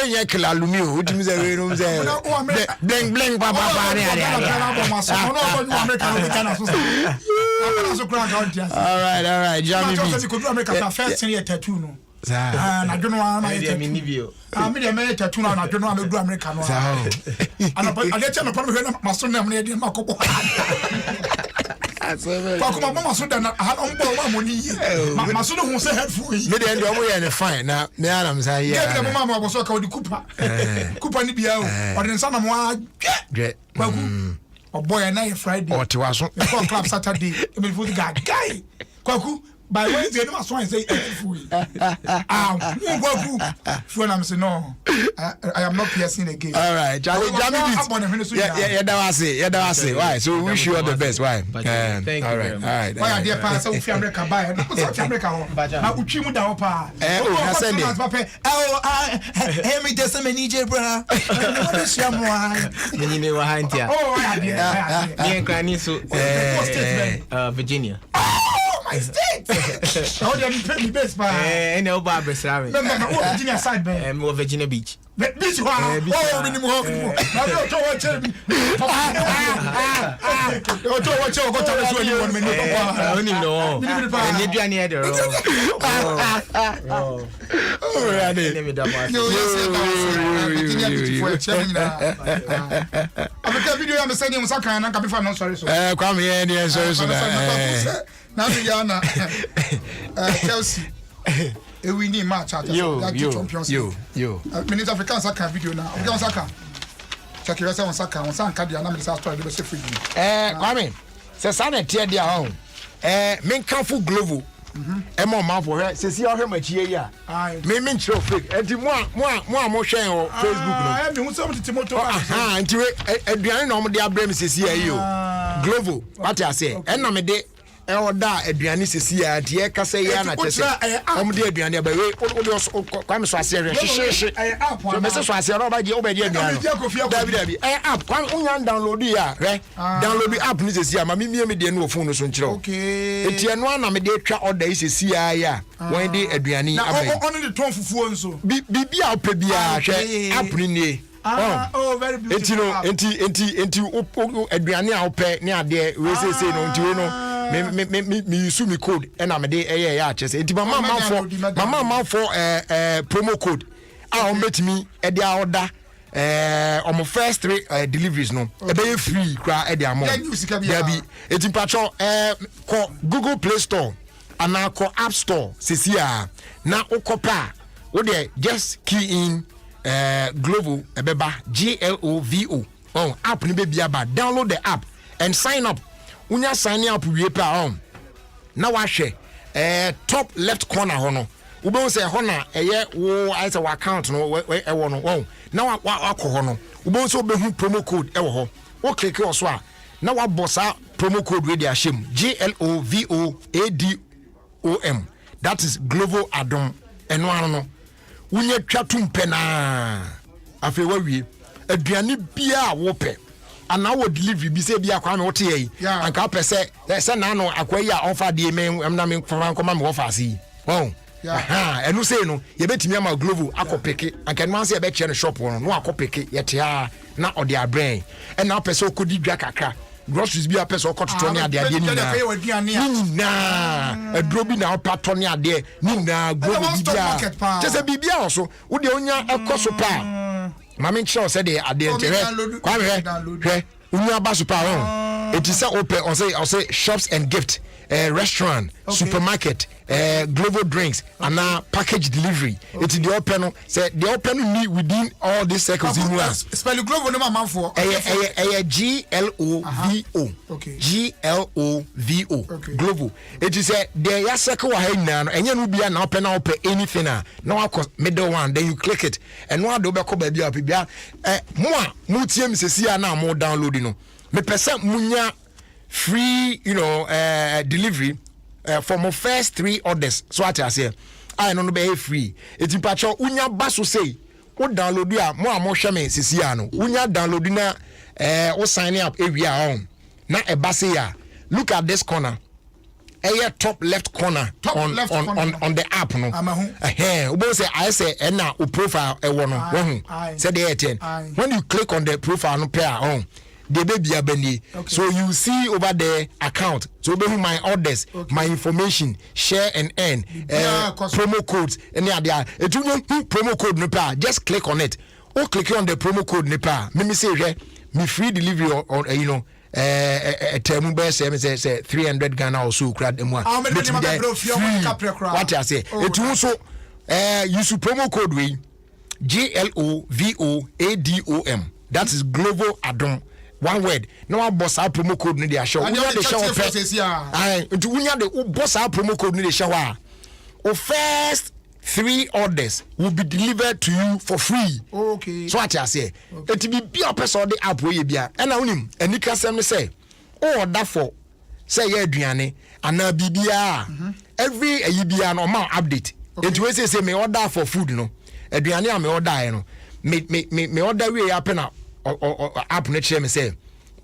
nya kilalumi o utimi say we no say blink papa all right Jamie first thing tattoo no na dwono ama me dey me tattoo na dwono ama du America no ana ade che me pa me na maso na me dey makobo kwa kuma mama so da na ombo wa moni maso no hu say headphone me dey ndo omo ye fine na me ana msa here get them mama bo so ka odi kupa ni bia o odi nsa na mo dwe boy na Friday o ti waso club Saturday me fu guy kwaku by Wednesday no maso say headphone kwaku so na me say no I am not piercing again. All right, Jamie yeah that was it. Why? So we wish you all the best. Why? Thank you. All right. Why are there pass of America buy? South America ho. Na uchi mu da ho pa. Na send it. Hey me just me DJ bro. What is your one? Ni wa hantia. Oh, yeah. Me and Granny so Virginia. My state. Oh, they pay me best pa. No Barbara Sarah. No, Virginia side be. Virginia Beach. Beach wa. Oh, minimum ho. Na do to watch me. Oh, to watch go to so you want me no pa. Oni no. Ni duane e de ro. Oh, ready. No, Virginia Beach for check na. I'm video I'm sending you saka na ka be for no sorry so. Kwame here ni sorry so na. Now Diana Chelsea we need match at champions yo Minister African soccer video now African soccer check your on soccer on soccer Diana Minister story dey say free Kwame say sana tie dia ho men kanfo global mo ma for here say see ohwe machie ya me nchiro fake enti mo hwen o Facebook no me hu so mtiti moto enti we aduane na mo de abrem sesi ya yi o global what I say na me de oda aduane sesi ya tie kasa ya na chese omde aduane ba we kwame so ase hwe so me so ase ro ba je obedi aduane dabi app kwame unya download ya hwe download app ni sesi ya ma me de no phone so nchiro etie no na me de twa order sesi ya wen de aduane abai na on the ton fufuo nso bibia opa bia hwe app ni nie oh very beautiful enti aduane a opa ni ade we say no nti we no me use me code and I'm de ya chese enti mama for promo code a on bet me e dey order on my first 3 deliveries no e be free kra e dey amount dabi enti patcho ko Google Play Store ana ko App Store sesia na ukopa wo dey just key in Glovo ebeba GLOVO app ni be biaba download the app and sign up unya sign up wie pa na wa hwe top left corner ho no wo be say ho na eye wo I say account no e wo no na wa akọ ho no wo be say obehu promo code e wo ho wo click o so a na wa bossa promo code we dey ashem GLOVO ADOM that is Global Adom eno ano no unya twatum pe na afi wa wie aduane bia wo pe ana wo delivery bi se bia kwa me wote yi anka pese se na no akwayi a offer de me na me fa nkoma me offer si enu se no ye betimi ama Glovo akopeke anka no anse ye be che no shop no akopeke ye te ha na ode abrɛn na pese okodi dwa kakra groceries bi apese okototo ne ade ade ni na adro bi na opato ne ade ni na Glovo bi bia chese bibia also wo de onya ekoso pa mama nchiro say the ade entere kwa hwe unya ba super it is open on say shops and gift restaurant supermarket global drinks and package delivery it is the open say the open me within all these circles in one spell global no man for GLOVO global it is the ya circle wa na no enye no bia na open na open anything na wa middle one then you click it and no do be ko ba bia bia mo tie me sesia na mo download no me pese munya free delivery for my first 3 orders so what I say I no be free eti pacho unya baso say wo download a mo hwe me sisi a no unya download na wo sign up area on na e base ya look at this corner top left corner on the app no we say I say na o profile e wo no say the 10 when you click on the profile no pair on the baby abani so you see over there account so be my orders my information share and earn promo codes any other promo code no pair just click on it or click on the promo code no pair me say me free delivery on you know term be say 300 Ghana or so crowd dem one what I say it also use promo code we GLOVOADOM that is global Adom one word no one boss our promo code no dey show we the show into we the boss our promo code no dey show o first 3 orders will be delivered to you for free. Okay. So what I say, it be your person the app we bia. And now him, and you can say, order for say yeah aduane and now bibia. Every bia no ma update. It we say me order for food no. Aduane am order no. Me order we happen app no share me say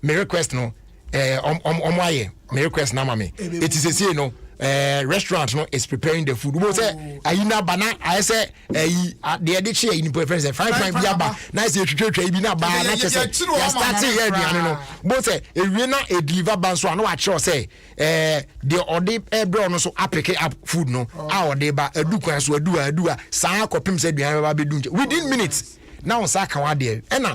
me request no me request na mama. It is say no. Restaurant no is preparing the food. We say ayina bana I say the ediche in preference 5 biaba na say twetwe bi na ba na say ya start here aduane no bo say ewie na e deliver ban so na wa kire say the ode ebro no so apeke up food no a ode ba adu kwan so adu saa kopim say aduane ba bedu within minutes. Now saka wa there and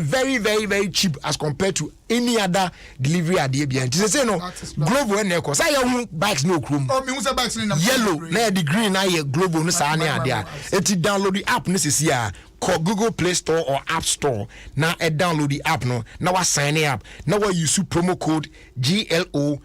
very very very cheap as compared to any other delivery at the ABN. Just say no global and echo say your bikes no chrome bikes yellow na the green na your global no sa na there it download the app this is here call Google Play Store or App Store now download the app no now sign up now use promo code GLOVOADOM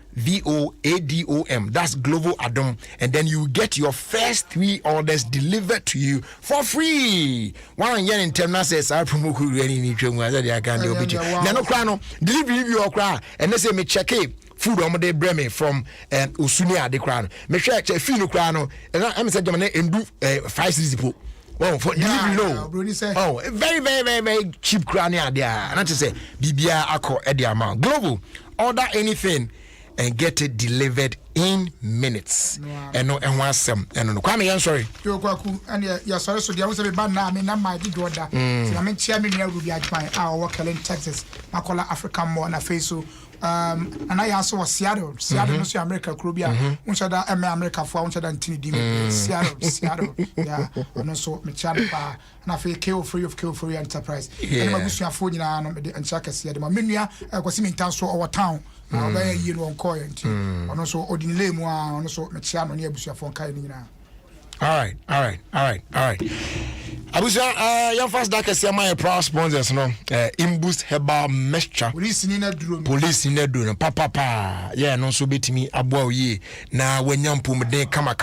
that's global Adom and then you get your first 3 orders delivered to you for free. One year in term says I promo code any need to I can do it now no crano delivery you cry and they say me check it food on the breme from Usunia the crown me check fee no crano and I'm said and do 5 series. Oh, for delivery no. Oh, very, very, very, very cheap crania there. And I just say, Bibia Ako Eddie amount. Global, order anything and get it delivered in minutes. And no, and once some. And no, come again, sorry. You Kwaku, and you're sorry, so there was a bad now. I mean, I'm my good order. So I mean, chairman here will be at my work in Texas. I call African more on a face. So, and I also was Seattle, no see America, Caribbean. Which other America for which other Seattle, yeah, and also my channel and I feel kill free enterprise. And my bush phone and check us here. My menu, I was in town, so our town. Where you know, and also ordinary more, and also my channel near bush phone kind. All right. Abuja, your first dark is my proud sponsors, no. Imboost Herbal Mixture. Police in the drone. Papa. Yeah, no so bit me abo ye. Na when yam pum de kama.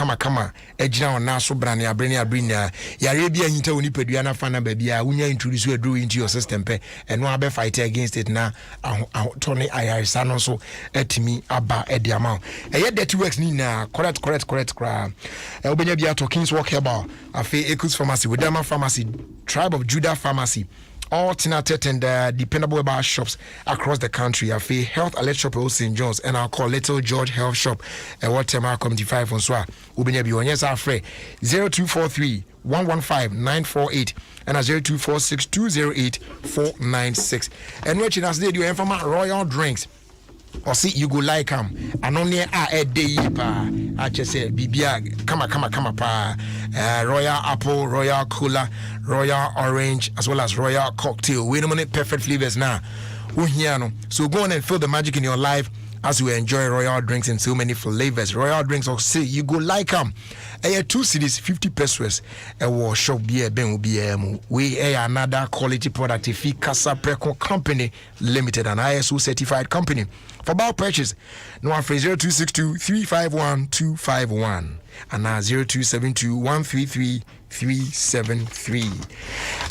Ejina na so brani abrenia. Ya Arabia hinta oni peduana fana baby a unya introduce you draw into your system pe. And no abe fight against it na Tony Ayarisa no so etimi aba ediamount. Eye dirty works ni na correct kra. Obenya bia King's Walk Herbal, Afe Ekus Pharmacy, Widama Pharmacy, Tribe of Judah Pharmacy, all talented and dependable herbal shops across the country. Afe Health Alert Shop at St. John's, and I'll call Little George Health Shop at Watermark Community 5 on Swa. Ubenya Bion, yes, our friend 0243 115 948 and 0246 208 496. And what you know, they do inform Royal Drinks. Or see you go like and only a day pa I just say bibia kama pa Royal Apple, Royal Cola, Royal Orange as well as Royal Cocktail. Wait a minute, perfect flavors now. So go on and feel the magic in your life as you enjoy Royal drinks in so many flavors. Royal drinks or say you go like 2 cities 50 pesos a shop beer ben we another quality product if Casa Preco Company Limited, an ISO certified company. For bulk purchase, no one for 0262 351 251 and now 0272 133 373.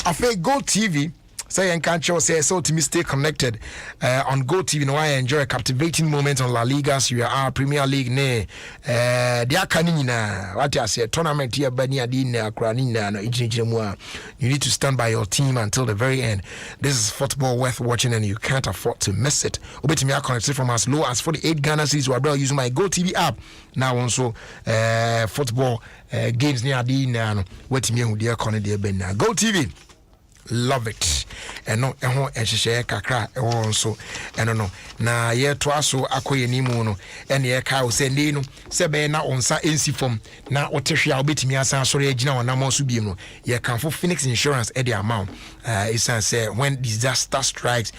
I feel Go TV Say and can't show say so to me stay connected on Go TV. Now I enjoy captivating moments on La Liga, Serie A, Premier League. Ne, dia kanina. What I say tournament here, Bani Adina, Kranina, no Ijimua. You need to stand by your team until the very end. This is football worth watching, and you can't afford to miss it. Obeti me connected from as low as 48 Ghana cedis. We're using my Go TV app now. Also, football games near Adina. What me who dear Connie dear Ben Go TV. Love it. And no, and she share kakra, so, and no, na ye twaso akoye ni mu no, and ye ka o sende no, sebe na onsa ensi form, na otehwe a obetimi asan sori agina wana mo so biem no, ye kan for Phoenix Insurance at the amount. It's say when disaster strikes,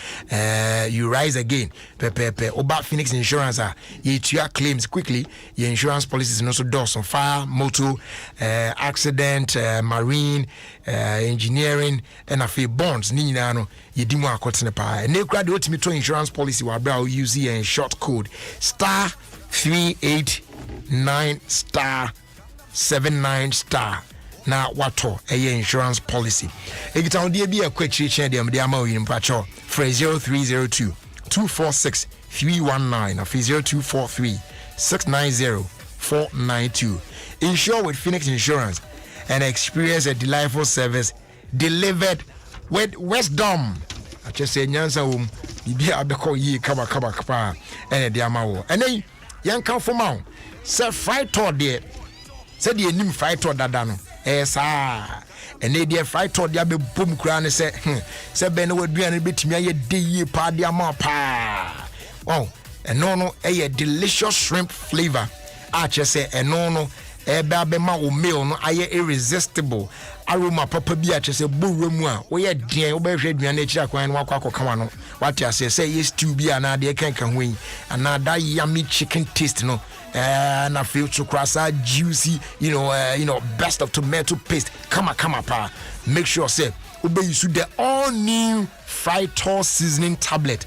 you rise again. About Phoenix Insurance, ye tua claims quickly. Your insurance policies and also doors on fire, motor, accident, marine, engineering, and a few bonds. Nina no, ye dimu akotene pa. Ne krade otimi insurance policy wa bra use and short code star 389 star 79 star. Na wato insurance policy. Egita on dey be a quick change dem dey ama yin pacho. For 0302 246 319 or 0243 690 492. Insure with Phoenix Insurance and experience a delightful service delivered with wisdom. I just say nyansa bibi abeko yi kaba and dey ama wo. And then yan kan for ma. Say fight or there. Say the nim fight or dada no. Esa ene dia fright or dia be bom kura ne se ben no aduane betimi aye de pa dia ma pa oh eno no delicious shrimp flavor a che se eno no be ma o meal no aye irresistible aroma papa bi a che se bowra mu a wo ye den wo be hwe aduane a kira kwan no akwa kama no what you say yes stew bi ana de kan hoin ana da yummy chicken taste no and I feel to cross juicy, best of tomato paste. Come on, pa. Make sure say obey you the all new Fritor seasoning tablet.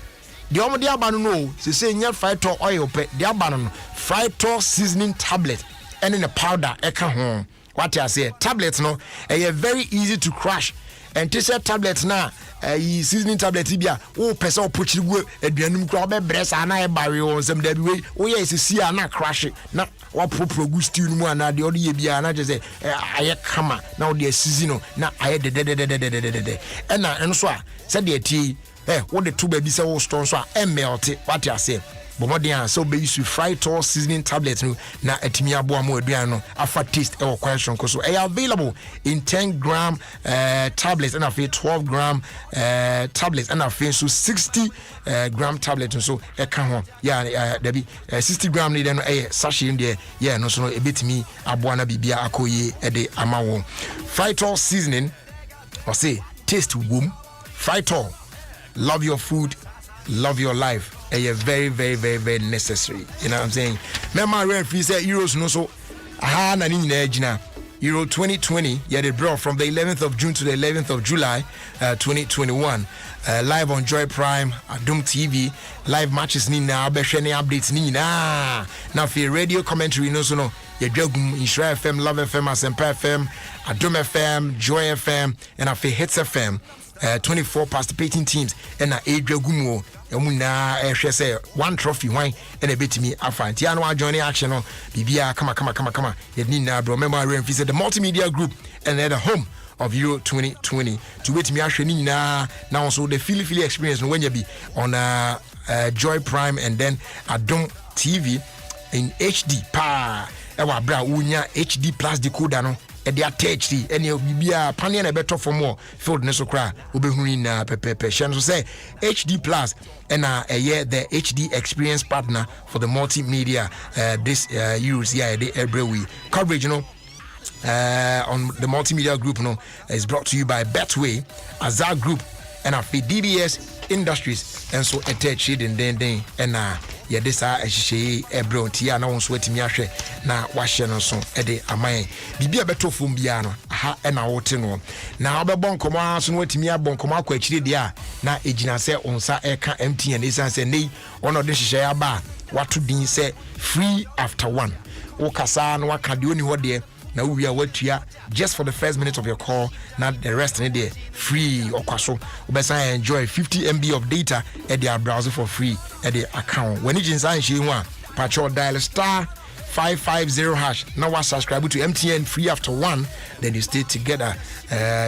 The only abano no, say near Fritor oil pe the abano Fritor seasoning tablet and in a powder eka home. What I say tablets no, very easy to crush. And t-shirt tablets na seasoning tablet bia o pese o pochi go aduanum kra be bress ana e bare o nsem da bi we o ye sisi ana crash na wa progu stew mu ana de o ye bia na je say aye kama na o de season no na aye de and na enso a se de tie wo de to ba bi se wo store so a melt what you say bomodian so be use Fritor seasoning tablet no na atimi aboa mo aduan no afa taste e question so available in 10-gram tablets and a 12-gram tablets and a 60-gram tablet so e kan ho ya there be 60-gram need no sachet there yeah no so no e betimi aboa na bibia akoye e de amawo Fritor seasoning or say taste wom Fritor love your food love your life. Very, very, very, very necessary. You know what I'm saying? Remember, referee said Euros no so. Aha na ni na Euro 2020. Yeah, they brought from the 11th of June to the 11th of July, 2021. Live on Joy Prime, Adom TV. Live matches ni na abeshene updates ni na. Now for radio commentary no so no. Yeah, Dragum, Ishra FM, Love FM, Asempa FM, Adom FM, Joy FM, and for Hits FM. 24 participating teams and na Adregumo emuna say one trophy wine and a bit me afa tiano joining action on bibia come yedni na bro remember Renfree said the multimedia group and they're the home of Euro 2020 to wait me actually now also the Philly experience when you be on Joy Prime and then Adom TV in HD pa ewa bra unya HD plus decoder no they are HD and you be a panel and better for more field nesokra ubehuni na pepe so say HD plus and the HD experience partner for the multimedia this use every week coverage on the multimedia group is brought to you by Betway Azar Group and DBS Industries and so attached and then and yeah this she ebro tia na won so atimi ahwe na wahye no so e de aman bibia beto fom bia no ha e na wote no na obebo nkomo aso no atimi abon nkomo akwa akire dia na ejina se onsa e ka MTN isan se nei ono de hye ya ba wato din se free after one wo kasa no waka de oni ho de Now we are what you are just for the first minute of your call. Now the rest in there free or kwaso. Ubesa enjoy 50 MB of data at their browser for free at the account. When you inside she want patrol dial star 550 hash. Now I subscribe to MTN free after 1. Then you stay together.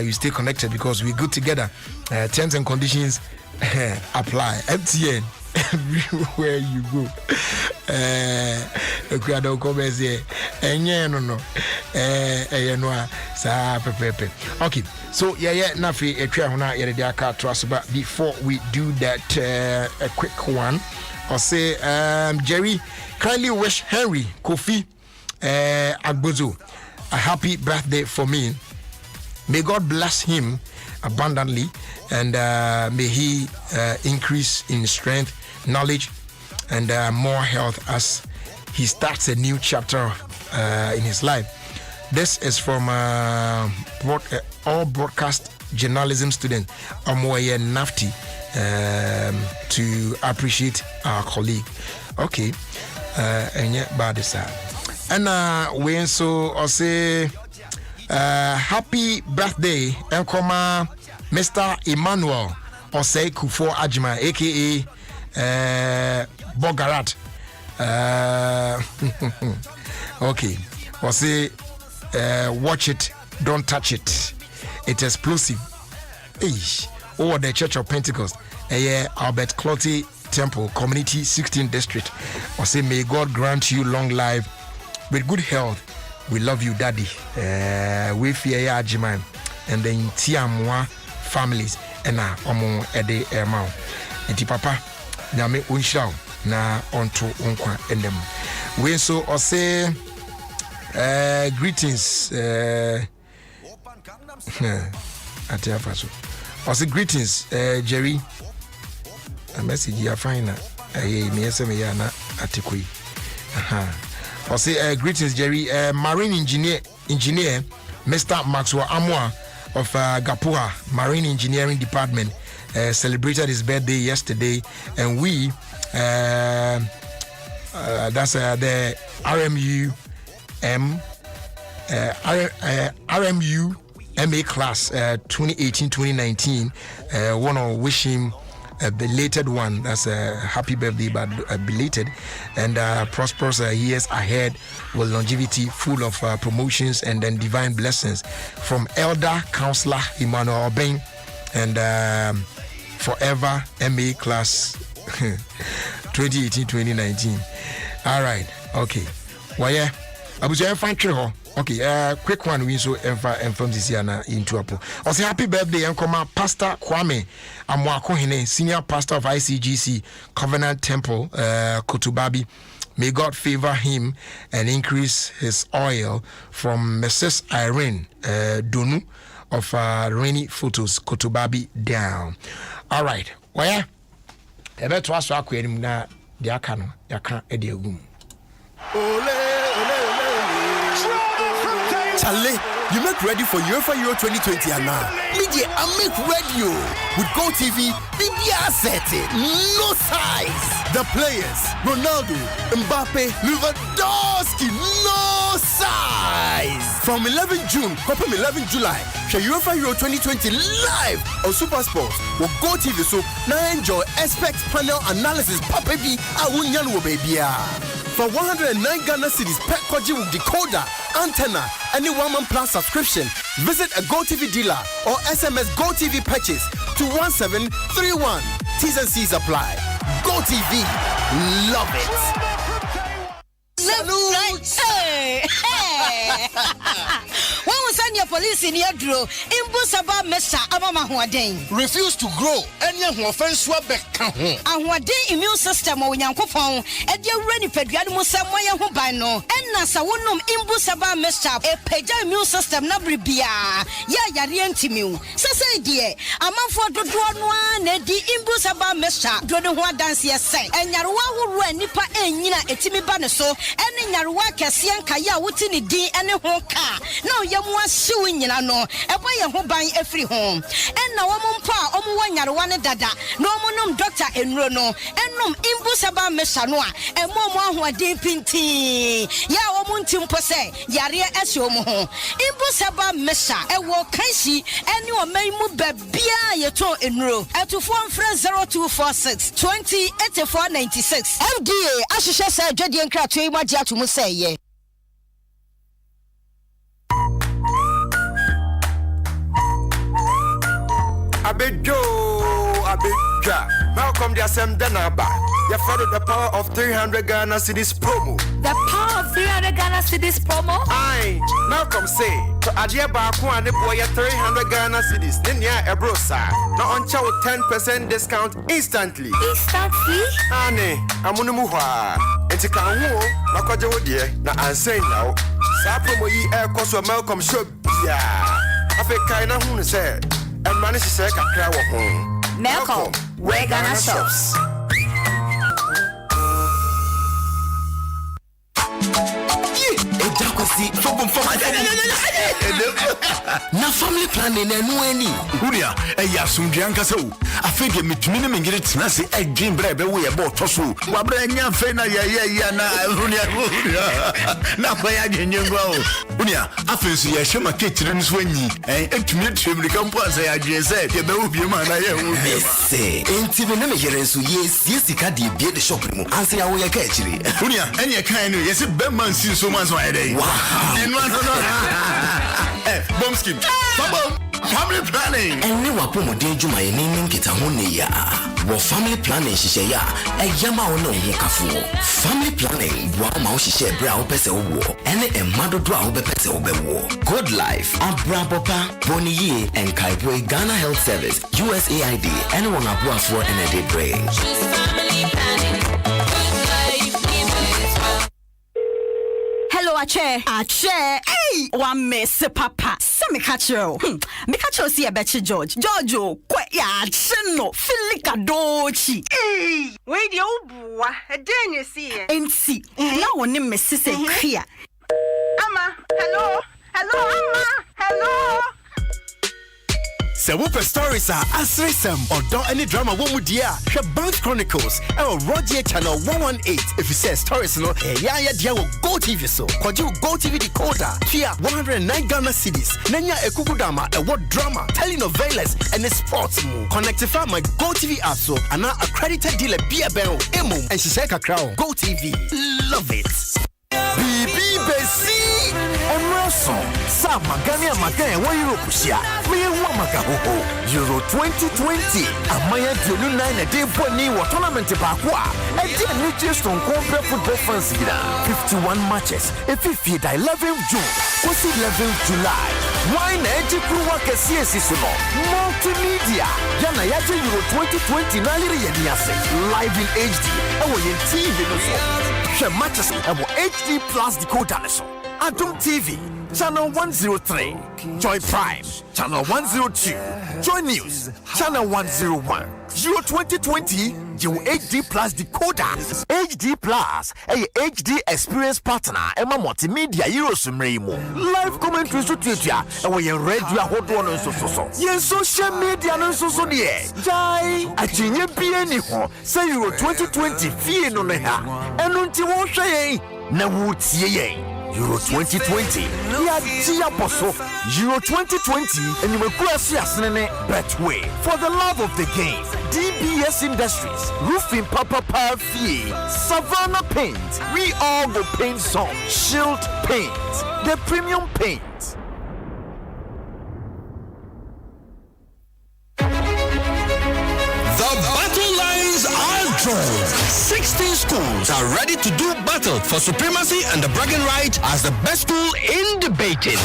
You stay connected because we're good together. Terms and conditions apply. MTN everywhere you go. Okay, so nafi before we do that, a quick one. I'll say Jerry, kindly wish Henry Kofi Agbozo a happy birthday for me. May God bless him abundantly, and may he increase in strength, knowledge, and more health as he starts a new chapter in his life. This is from all broadcast journalism students, Omoye Nafti, to appreciate our colleague. Okay, and yet bad is that. And we also say happy birthday, Enkoma Mr. Emmanuel Osei Kufo Ajima, aka Bogarat. Okay, or say watch it, don't touch it. It's explosive. Over the Church of Pentecost, Albert Clotty Temple, Community 16 District. Or say may God grant you long life with good health. We love you, Daddy. We fear Ajima and the Tiamwa families and omo ede emao. Enti papa nyame unshao na onto unkwa endem. We so or say greetings atiafaso. Or say greetings Jerry. A message you find me SMS ya na atikui. Or say greetings Jerry, marine engineer Mr. Maxwell Amwa of Gapua Marine Engineering Department celebrated his birthday yesterday, and we that's the RMU MA class 2018-2019. Want to wish him a belated one. That's a happy birthday, but belated, and prosperous years ahead with longevity, full of promotions and then divine blessings from Elder Counselor Emmanuel Obeng and forever MA class 2018-2019. All right, okay. Well, yeah, I was fine. Okay, quick one. We so from this year na into apo. I say happy birthday, Nkoma Pastor Kwame Amwakohene, senior pastor of ICGC Covenant Temple, Kotubabi. May God favor him and increase his oil from Mrs. Irene Donu of Rainy Photos Kotubabi down. All right, well, I bet to ask you na diakano yaka ediagum. Charlie, you make ready for UEFA Euro 2020 and now. Media, I make radio with GoTV, BBR setting, no size. The players, Ronaldo, Mbappe, Lewandowski, no size. From 11 June, up 11 July, share UEFA Euro 2020 live on Super Sports with GoTV. So now enjoy expert panel analysis. Papa B, Awunyan baby. For 109 Ghana cedis per Koji with decoder, antenna, any one-man plan subscription, visit a GoTV dealer or SMS GoTV purchase to 1731. T's and C's apply. GoTV, love it. Hey, hey. When we send your police in your draw, Imbusaba Mesa Abama Huadeng. Refuse to grow. Any offense swabek. And what day immune system or Yankofon, and you're ready for Musa Moya Hubano, and Nasa Wunum Imbusaba Mesa, a Peja immune system Nabribia. Ya Yarientimu. Sasa dear, a month for the one, the Imbusaba Mesa, Drodon dance yes, and Yarwa Nipa and Yina Etimi Banaso, and in Yarwa Kasian Kaya Wutini D and a Honka. No, Yamuas. hyew nyina no ebo ye ho ban afiri ho enna wo mpo a omo wanyare ne dada no omo nom Dr. Enro no ennom imbu saba mesha no a emo mo ahoden pinti ya omo ntimpo se yare ehye omo ho imbu saba mesha ewo kanshi ene o maimu babia yeto Enro atufo mfre 0246 208496 MDA ahihye se adwade nkrato yi magye atomu se ye Abejo, Malcolm the Assem Denaba. You follow the power of 300 Ghana Cedis promo. The power of 300 Ghana Cedis promo? Aye, Malcolm say, to Adia Baku and the boy 300 Ghana Cedis. Then ya Ebrosa. Now on chow 10% discount instantly. Instantly? Ane, Amunimuha. And to Kanwo, Makajo dear, na answer now. Sa promo ye air cost of Malcolm shop. Yeah. I feel kind of who said. And manage to say a crowd of home. Malcolm, where Ghana shops. Na family planning enu eni uria eya sumdwe ankasa o afede metumi ne mengire tena se edwin bra be wo ye bo toso wa bra nya fe na ya na uria na kwa ya dwenyengo o uria afensu ye hwema ketire nso anyi etumi twemrika mpo asa ya dwen se ye be obi ma na ye wo bi se enti be na meyere nso ye sika de bie de shop mu anse ya wo ye ka akire uria enye kan no ye se be man sin so man so ya dey wow no bomb scheme. Family planning. And we were promoting Juma in Ninkita Hunia. What family planning she say ya? A yama no kafu. Family planning. Wa maushi share brow pese wo. And a mado brow be pese obe wo. Good life. Abra Bopa, Boni and Kaibwe Ghana Health Service, USAID. Anyone abua for and a day break. Family planning. Good life. Hello, Ache. Hey, one miss papa. Me catch you. Me catch you see a betcha George. Giorgio, quite ya chino. Filica dochi. Hey, wait you boy. A den you see. And see. Now one name Miss Sissy here. Amma, hello. Amma, hello. Se wopɛ stories a asresem ɔdɔ any drama wo mu dia hwɛ Bounce Chronicles Roger channel 118 if you say stories no ya dia wo Go TV so kwaji wo Go TV decoder tia 109 Ghana cedis nanya ekukudama what drama telenovelas and sports mu connectify my Go TV app so ana accredited dealer bia bell emum and she say kakra Go TV love it Bibi Besi Emerson Sam Magania Magaya wa Europe sia me wa magaho Euro 2020 amaya dionu 9 a day boni wa tournament ba ko a e dey new stone compare football fans gida 51 matches if 11 June kosi 11 July why na ejikuru wa kesi no multimedia yana yaje Euro 2020 na lire ye diase live in HD e wo ye TV no so hwe matches e wo HD plus decoder so Adom TV, Channel 103, Joy Prime, Channel 102, Joy News, Channel 101, Euro 2020, you HD Plus decoder. HD Plus, a HD experience partner, Emma Multimedia Euro Sumremo. Live commentary to Twitter, and we radio hot one so. Yes, social media and so near. Jai, a genius BNI, say Euro 2020, Fie no Neha, and until one say, Nawut Euro 2020. Ya dia poso. Euro 2020 and you will cross yasnene Betway. For the love of the game. DBS Industries, Roofing Papa Fee, Savannah Paint. We all go paint some. Shield Paint. The premium paint. The battle lines are drawn. 16 schools are ready to do battle for supremacy and the bragging right as the best school in debating.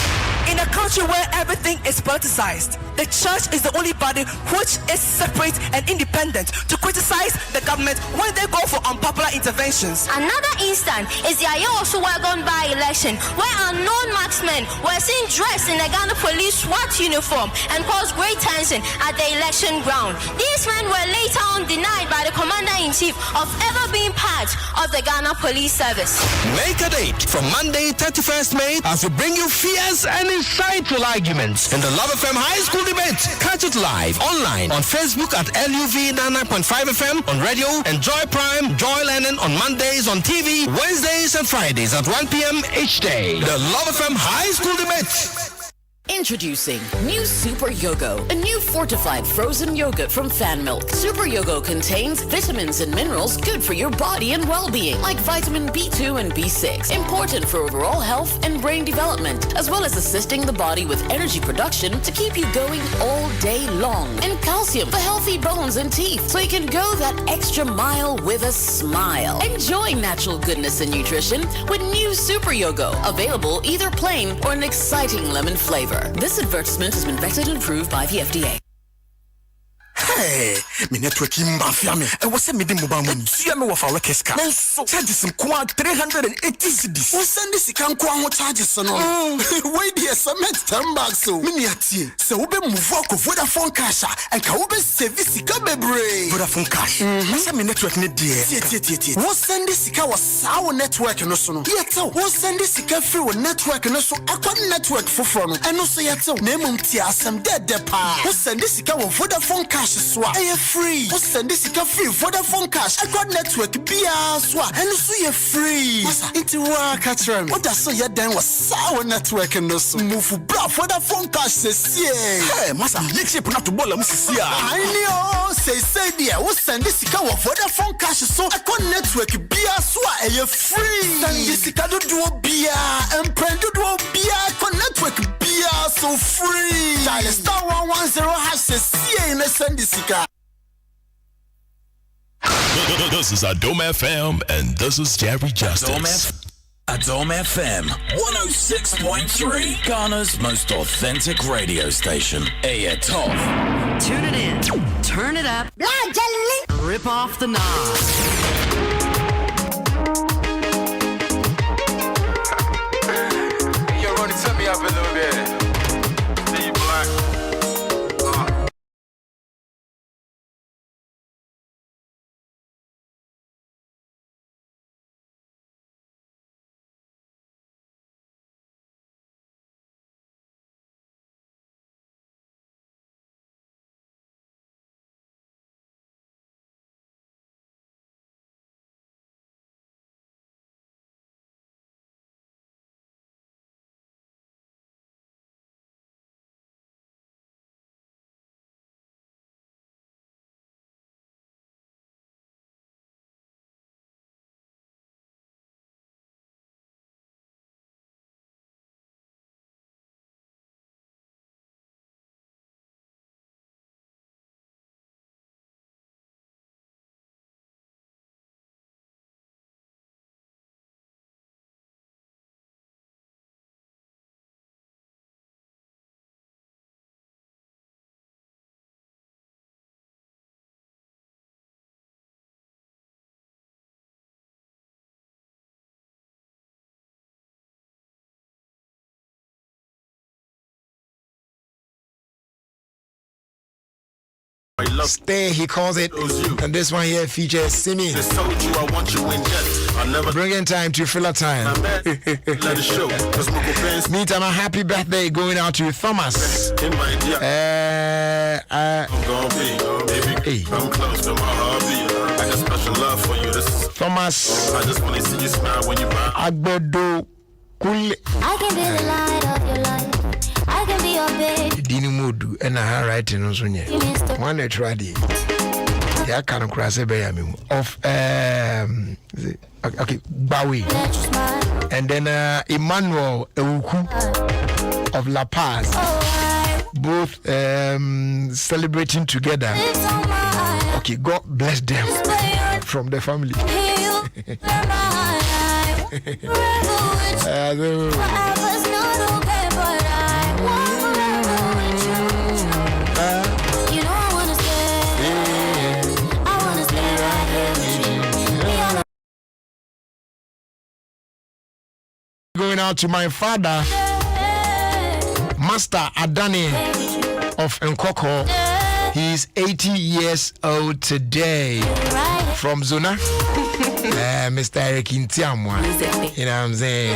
In a country where everything is politicized, the church is the only body which is separate and independent to criticize the government when they go for unpopular interventions. Another instance is the Ayosu Wagon by-election, where unknown marksmen were seen dressed in a Ghana police SWAT uniform and caused great tension at the election ground. These men were later on denied by the commander-in-chief of ever been part of the Ghana Police Service. Make a date from Monday, 31st May, as we bring you fierce and insightful arguments in the Love FM High School debate. Catch it live online on Facebook at LUV 99.5 FM on radio, and Joy Prime, Joy Lennon on Mondays on TV, Wednesdays and Fridays at 1 p.m. each day. The Love FM High School debate. Introducing new Super Yogo, a new fortified frozen yogurt from Fan Milk. Super Yogo contains vitamins and minerals good for your body and well-being, like vitamin B2 and B6, important for overall health and brain development, as well as assisting the body with energy production to keep you going all day long. And calcium for healthy bones and teeth, so you can go that extra mile with a smile. Enjoy natural goodness and nutrition with new Super Yogo, available either plain or an exciting lemon flavor. This advertisement has been vetted and approved by the FDA. Hey, me network in Mafia me. I was a midi mobile money. See me with our Keska. Charges some quad 380 cedis. We send this can go charges on. Wait here, cement 10 bags so. Miniati. So we be move work of Vodafone cash and can we service Kabebre. Vodafone cash. What's me network need there? We send this car was our network no so. Yet we send this car free with network no so. Aqua network for phone. And also yet name tia some dead pa. We send this car with Vodafone cash. Swap free. What's send this free Vodafone cash? I got network BR swap and so you free. Masa into work catch them. What that's so you then was sour network and no so move bra Vodafone cash says hey masa you chip not to ball I know say there what's send this Vodafone cash so I got network BR swap and you free. Send this do BR and prend do BR con network BR so free. Dial star 110 hash says send this. This is Adom FM and this is Jerry Justice. Adom FM 106.3, Ghana's most authentic radio station. Air top. Tune it in, turn it up, rip off the knob. Yo, Ronnie, turn me up a little bit. See you black. Stay, he calls it, and this one here features Simi. Bringing time to filler time. Meantime, a happy birthday going out to Thomas. Hey. Thomas. I just want to see you smile when you Agbodo Kule. I can be the light of your life. I can be your baby. Dini Modu and I writing on Sonia. One I tried it. Yeah, kind of cross a bay of okay, Bowie. And then Emmanuel Euku of La Paz. Both celebrating together. Okay, God bless them from the family. Going out to my father, Master Adani of Nkoko. He's 80 years old today. From Zona, Mr. Eric Intiamwa. You know what I'm saying?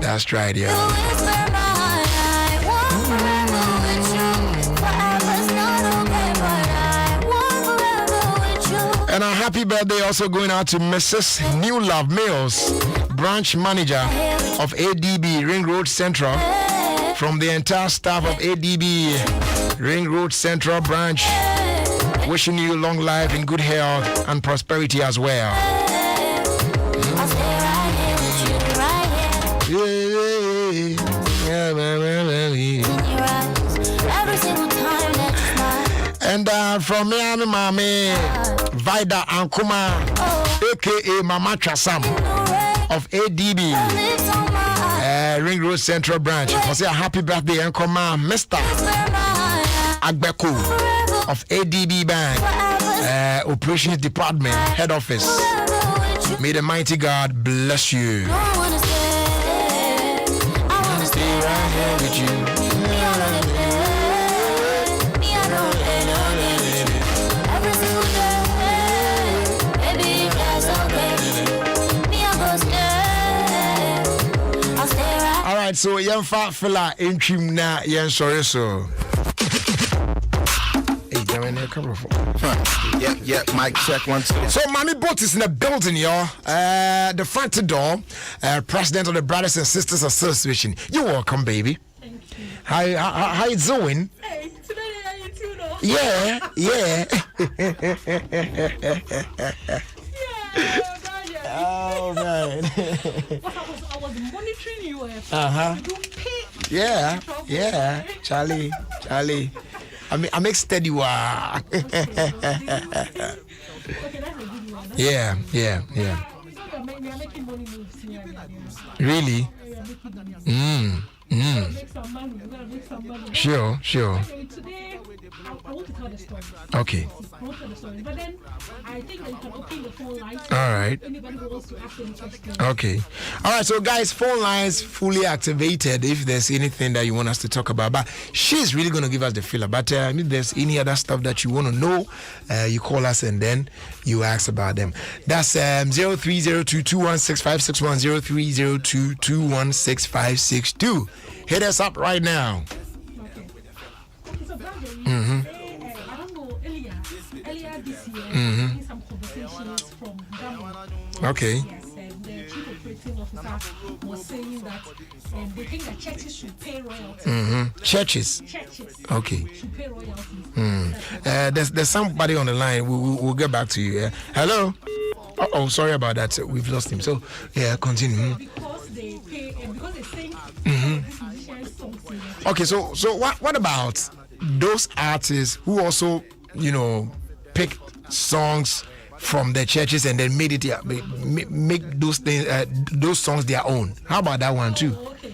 That's right, yo. And a happy birthday also going out to Mrs. New Love Mills, branch manager of ADB Ring Road Central. From the entire staff of ADB Ring Road Central branch, wishing you long life and good health and prosperity as well. And from Miami, Mami, Vida Ankuma, aka Mama Trasam of ADB Ring Road Central Branch. For say a happy birthday, Ankuma, Mr. Agbeko of ADB Bank Operations Department Head Office. May the mighty God bless you. Stay right here with you. All right, so young fat fella in trim na young sorry so. Hey, damn it, come on. Yeah, mic check 1 2. So, Mommy Boat is in the building, y'all. The front door, president of the Brothers and Sisters Association. You're welcome, baby. Thank you. How you doing? Hey, today I eat you, know. Yeah. Oh man. I was monitoring you. Yeah. Charlie. I make steady work. Okay, that's a good one. Yeah. We are making money moves here. Really? Make some money. We're gonna make some money. Sure. Okay, today I want to tell the story. Okay. I want to tell the story, but then I think that you can open the phone lines. All right. Anybody who wants to ask any questions. Okay. All right. So, guys, phone lines fully activated. If there's anything that you want us to talk about, but she's really gonna give us the filler. But if there's any other stuff that you want to know, you call us and then you ask about them. That's 0302216561 0302216562. Hit us up right now. I don't know, earlier this year, some conversations from Ghana. Okay. Yes, the chief operating officer was saying that they think that churches should pay royalties. Churches. Okay. Should pay royalties. There's somebody on the line. We'll get back to you. Hello. Oh, sorry about that. We've lost him. So continue. Because they pay, because they sing musicians songs. Okay, so what about those artists who also, pick songs from the churches and then made it make those things those songs their own? How about that one too? Okay.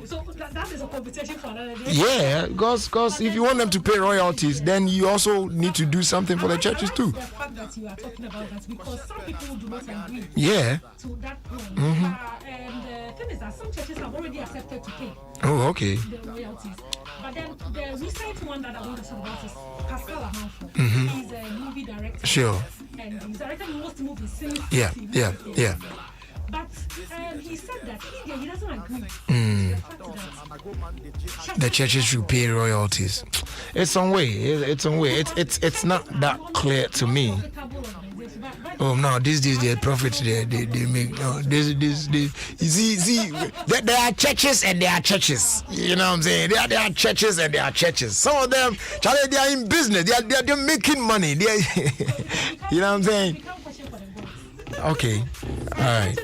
So that is a competition for another day. Yeah, because if you want them to pay royalties, then you also need to do something for the churches too. The fact that you are talking about that, because some people do not agree. Yeah. To that point. And the thing is that some churches have already accepted to pay. Oh, okay. The royalties. But then the recent one that I want to talk about is Pascal Amanfo. He's a movie director. Sure. And he's directed most movies since. Yeah. But he said that he doesn't agree. The churches should pay royalties. It's on way. It's not that clear to me. Oh no, this their profits they make. No, this you see there are churches and there are churches. You know what I'm saying? There are churches and there are churches. Some of them, Charlie, they are in business. They're making money. You know what I'm saying? Okay, all right.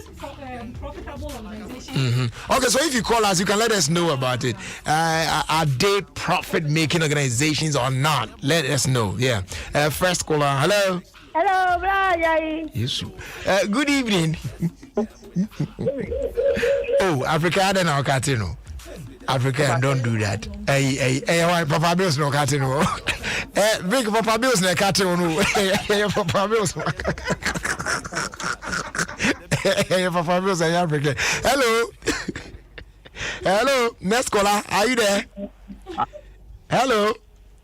Okay, so if you call us, you can let us know about it. Are they profit-making organizations or not? Let us know. Yeah. First caller. Hello. Hello, Brian. Yes. Good evening. Oh, Africa, then I'll cut in. Africa, don't do that. Hey, Papa Bill's no cut in. Big Papa Bill's no cut in. Papa Bill's. Papa Bill's in Africa. Hello. Hello, next caller. Are you there? Hello.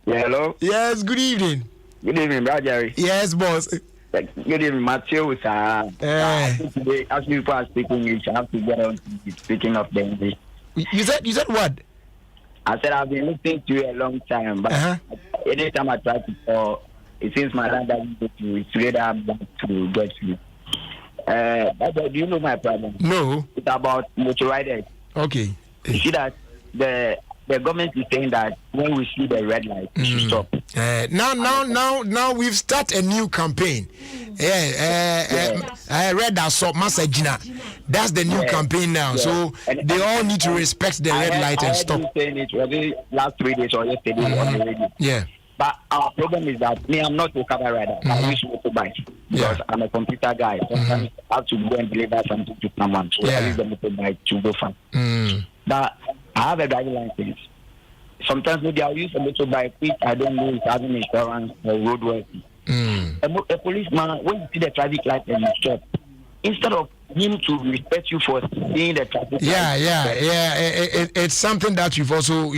Yeah, hello. Yes, good evening. Good evening, Brother Jerry. Yes, boss. Good evening, Matthew. As people are speaking, you have to get on speaking of the English. You said what? I said I've been listening to you a long time, but anytime I try to call, it seems my line doesn't go through. It's really hard to get you. Do you know my problem? No. It's about motor riders. Okay. You see that the government is saying that when we see the red light, we should stop. Now we've started a new campaign. Red assault Masajina. That's the new campaign now. So they all need to respect the red light and stop. Saying it whether last 3 days or yesterday on the radio. Yeah. But our problem is that I'm not a car rider. I use motorbike because I'm a computer guy. Sometimes I have to go and deliver something to someone. So I use the motorbike to go far. But I have a driving license. Sometimes maybe I'll use a motorbike which I don't know if having insurance or roadworthy. A policeman, when you see the traffic light and you stop, instead of him to respect you for seeing the traffic light. It's something that you've also,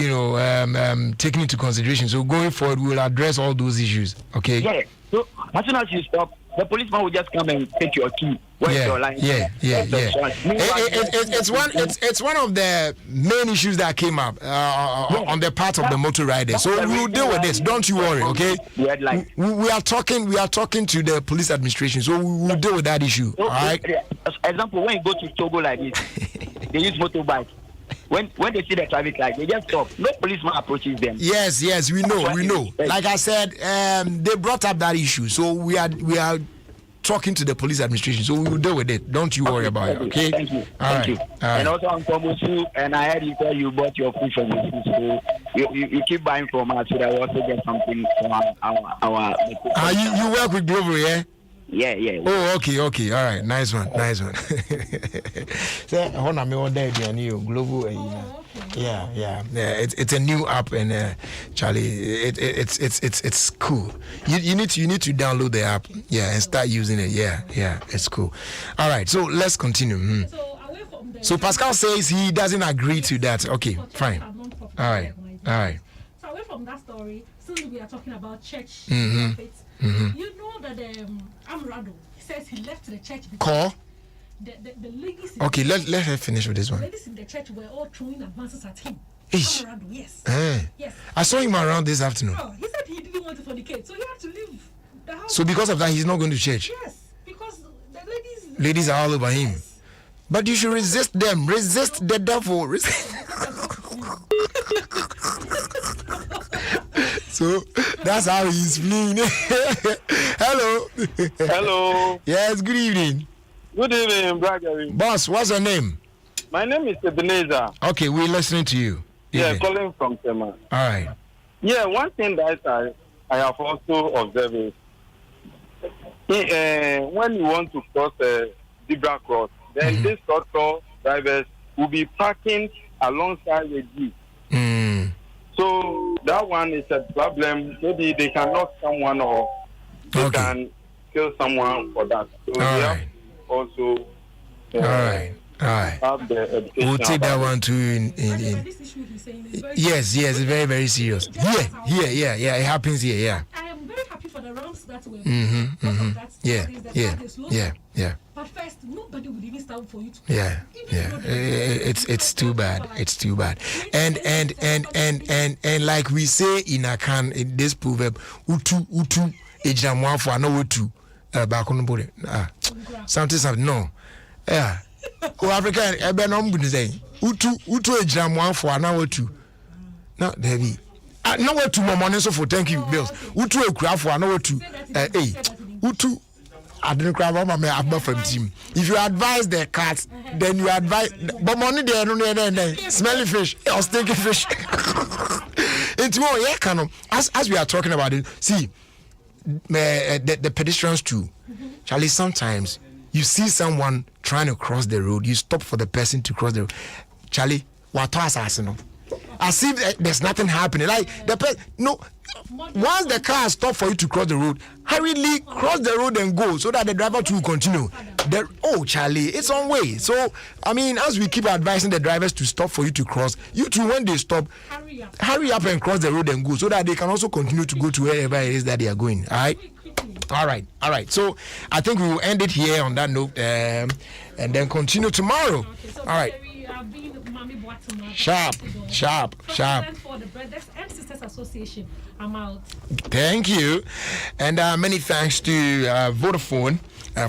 taken into consideration. So going forward, we'll address all those issues. Okay. Yeah. So as soon as you stop, the policeman will just come and take your key. Where's your line? It's one of the main issues that came up on the part of the motor riders. So we'll deal with this. Don't you worry, okay? We are talking to the police administration, so we will deal with that issue. All right. Example: when you go to Togo like this, they use motorbike. When they see the traffic light, they just stop. No policeman approaches them. Yes, we know. Like I said, they brought up that issue, so we are talking to the police administration, so we will deal with it. Don't you worry about it, okay? Thank you. Thank you. And also, I'm Komusu, and I heard you say you bought your food from me, so you keep buying from us, so that we also get something from our you work with Glover, yeah? Yeah. Oh, okay. All right. Nice one. Say, hold on, me one day, Global. Yeah. It's a new app, and Charlie, it's cool. You need to download the app, and start using it. Yeah, it's cool. All right, so let's continue. So Pascal says he doesn't agree to that. Okay, fine. All right. So away from that story, since we are talking about church. You know that Amrado says he left the church because the ladies. Okay, let her finish with this one. The ladies in the church were all throwing advances at him. Amrado, yes. Yes. I saw him around this afternoon. Oh, he said he didn't want to fornicate, so he had to leave the house. So because of that, he's not going to church. Yes, because the ladies are all over him. Yes. But you should resist them. Resist the devil. So that's how he's feeling. Hello. Yes, good evening. Good evening, brother. Boss, what's your name? My name is Ebenezer. Okay, we're listening to you. Yeah, calling from Tema. All right. Yeah, one thing that I have also observed is when you want to cross a zebra cross, then these tractor drivers will be parking alongside with you. So that one is a problem. Maybe they can knock someone or they can kill someone for that. So we have also have the education. We'll take that one too. Yes, it's very, very serious. Yeah. It happens here. Yeah. I am very happy for the rounds that were. Yeah. But first, nobody would even stand for you to. Yeah. It's too bad. It's too bad. And like we say in Akan, in this proverb, utu ejamwa for no utu back on the body. Something no. Yeah. African ebe no mbu say utu ejamwa for no utu. No, there be. No utu momone so for thank you bills. Utu ekura for no utu. Utu I didn't grab my man from team. If you advise the cats, then you advise. But money there, no, smelly fish or stinky fish. It's more, as we are talking about it, see, the pedestrians too. Charlie, sometimes you see someone trying to cross the road, you stop for the person to cross the road. Charlie, what assassin? as if there's nothing happening. Like once the car stops for you to cross the road, hurriedly cross the road and go so that the driver too will continue. Charlie, it's on way. So I mean, as we keep advising the drivers to stop for you to cross, you too, when they stop, hurry up and cross the road and go so that they can also continue to go to wherever it is that they are going. All right. So I think we will end it here on that note, and then continue tomorrow. All right. Sharp. For the Brothers and Sisters Association, I'm out. Thank you, and many thanks to Vodafone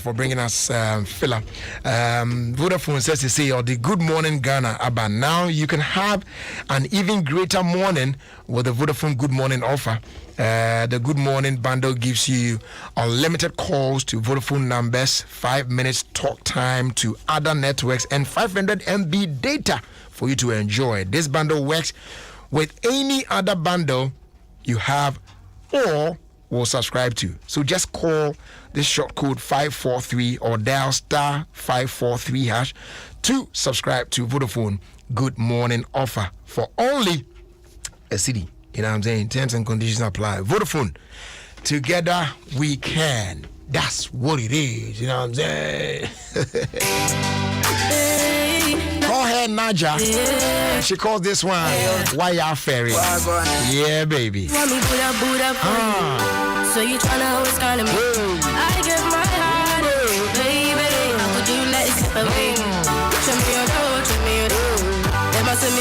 for bringing us filler. Vodafone says to say, the Good Morning Ghana Abba. Now you can have an even greater morning with the Vodafone Good Morning offer. The Good Morning bundle gives you unlimited calls to Vodafone numbers, 5 minutes talk time to other networks, and 500 MB data for you to enjoy. This bundle works with any other bundle you have or will subscribe to. So just call this short code 543 or dial *543# to subscribe to Vodafone Good Morning offer for only a city. You know what I'm saying? Terms and conditions apply. Vodafone, together we can. That's what it is. You know what I'm saying? Call her Naja. Yeah. She calls this one Why Ya Ferry. Yeah, baby. So you tryna always call me. I give my heart, baby. How could you let it slip away?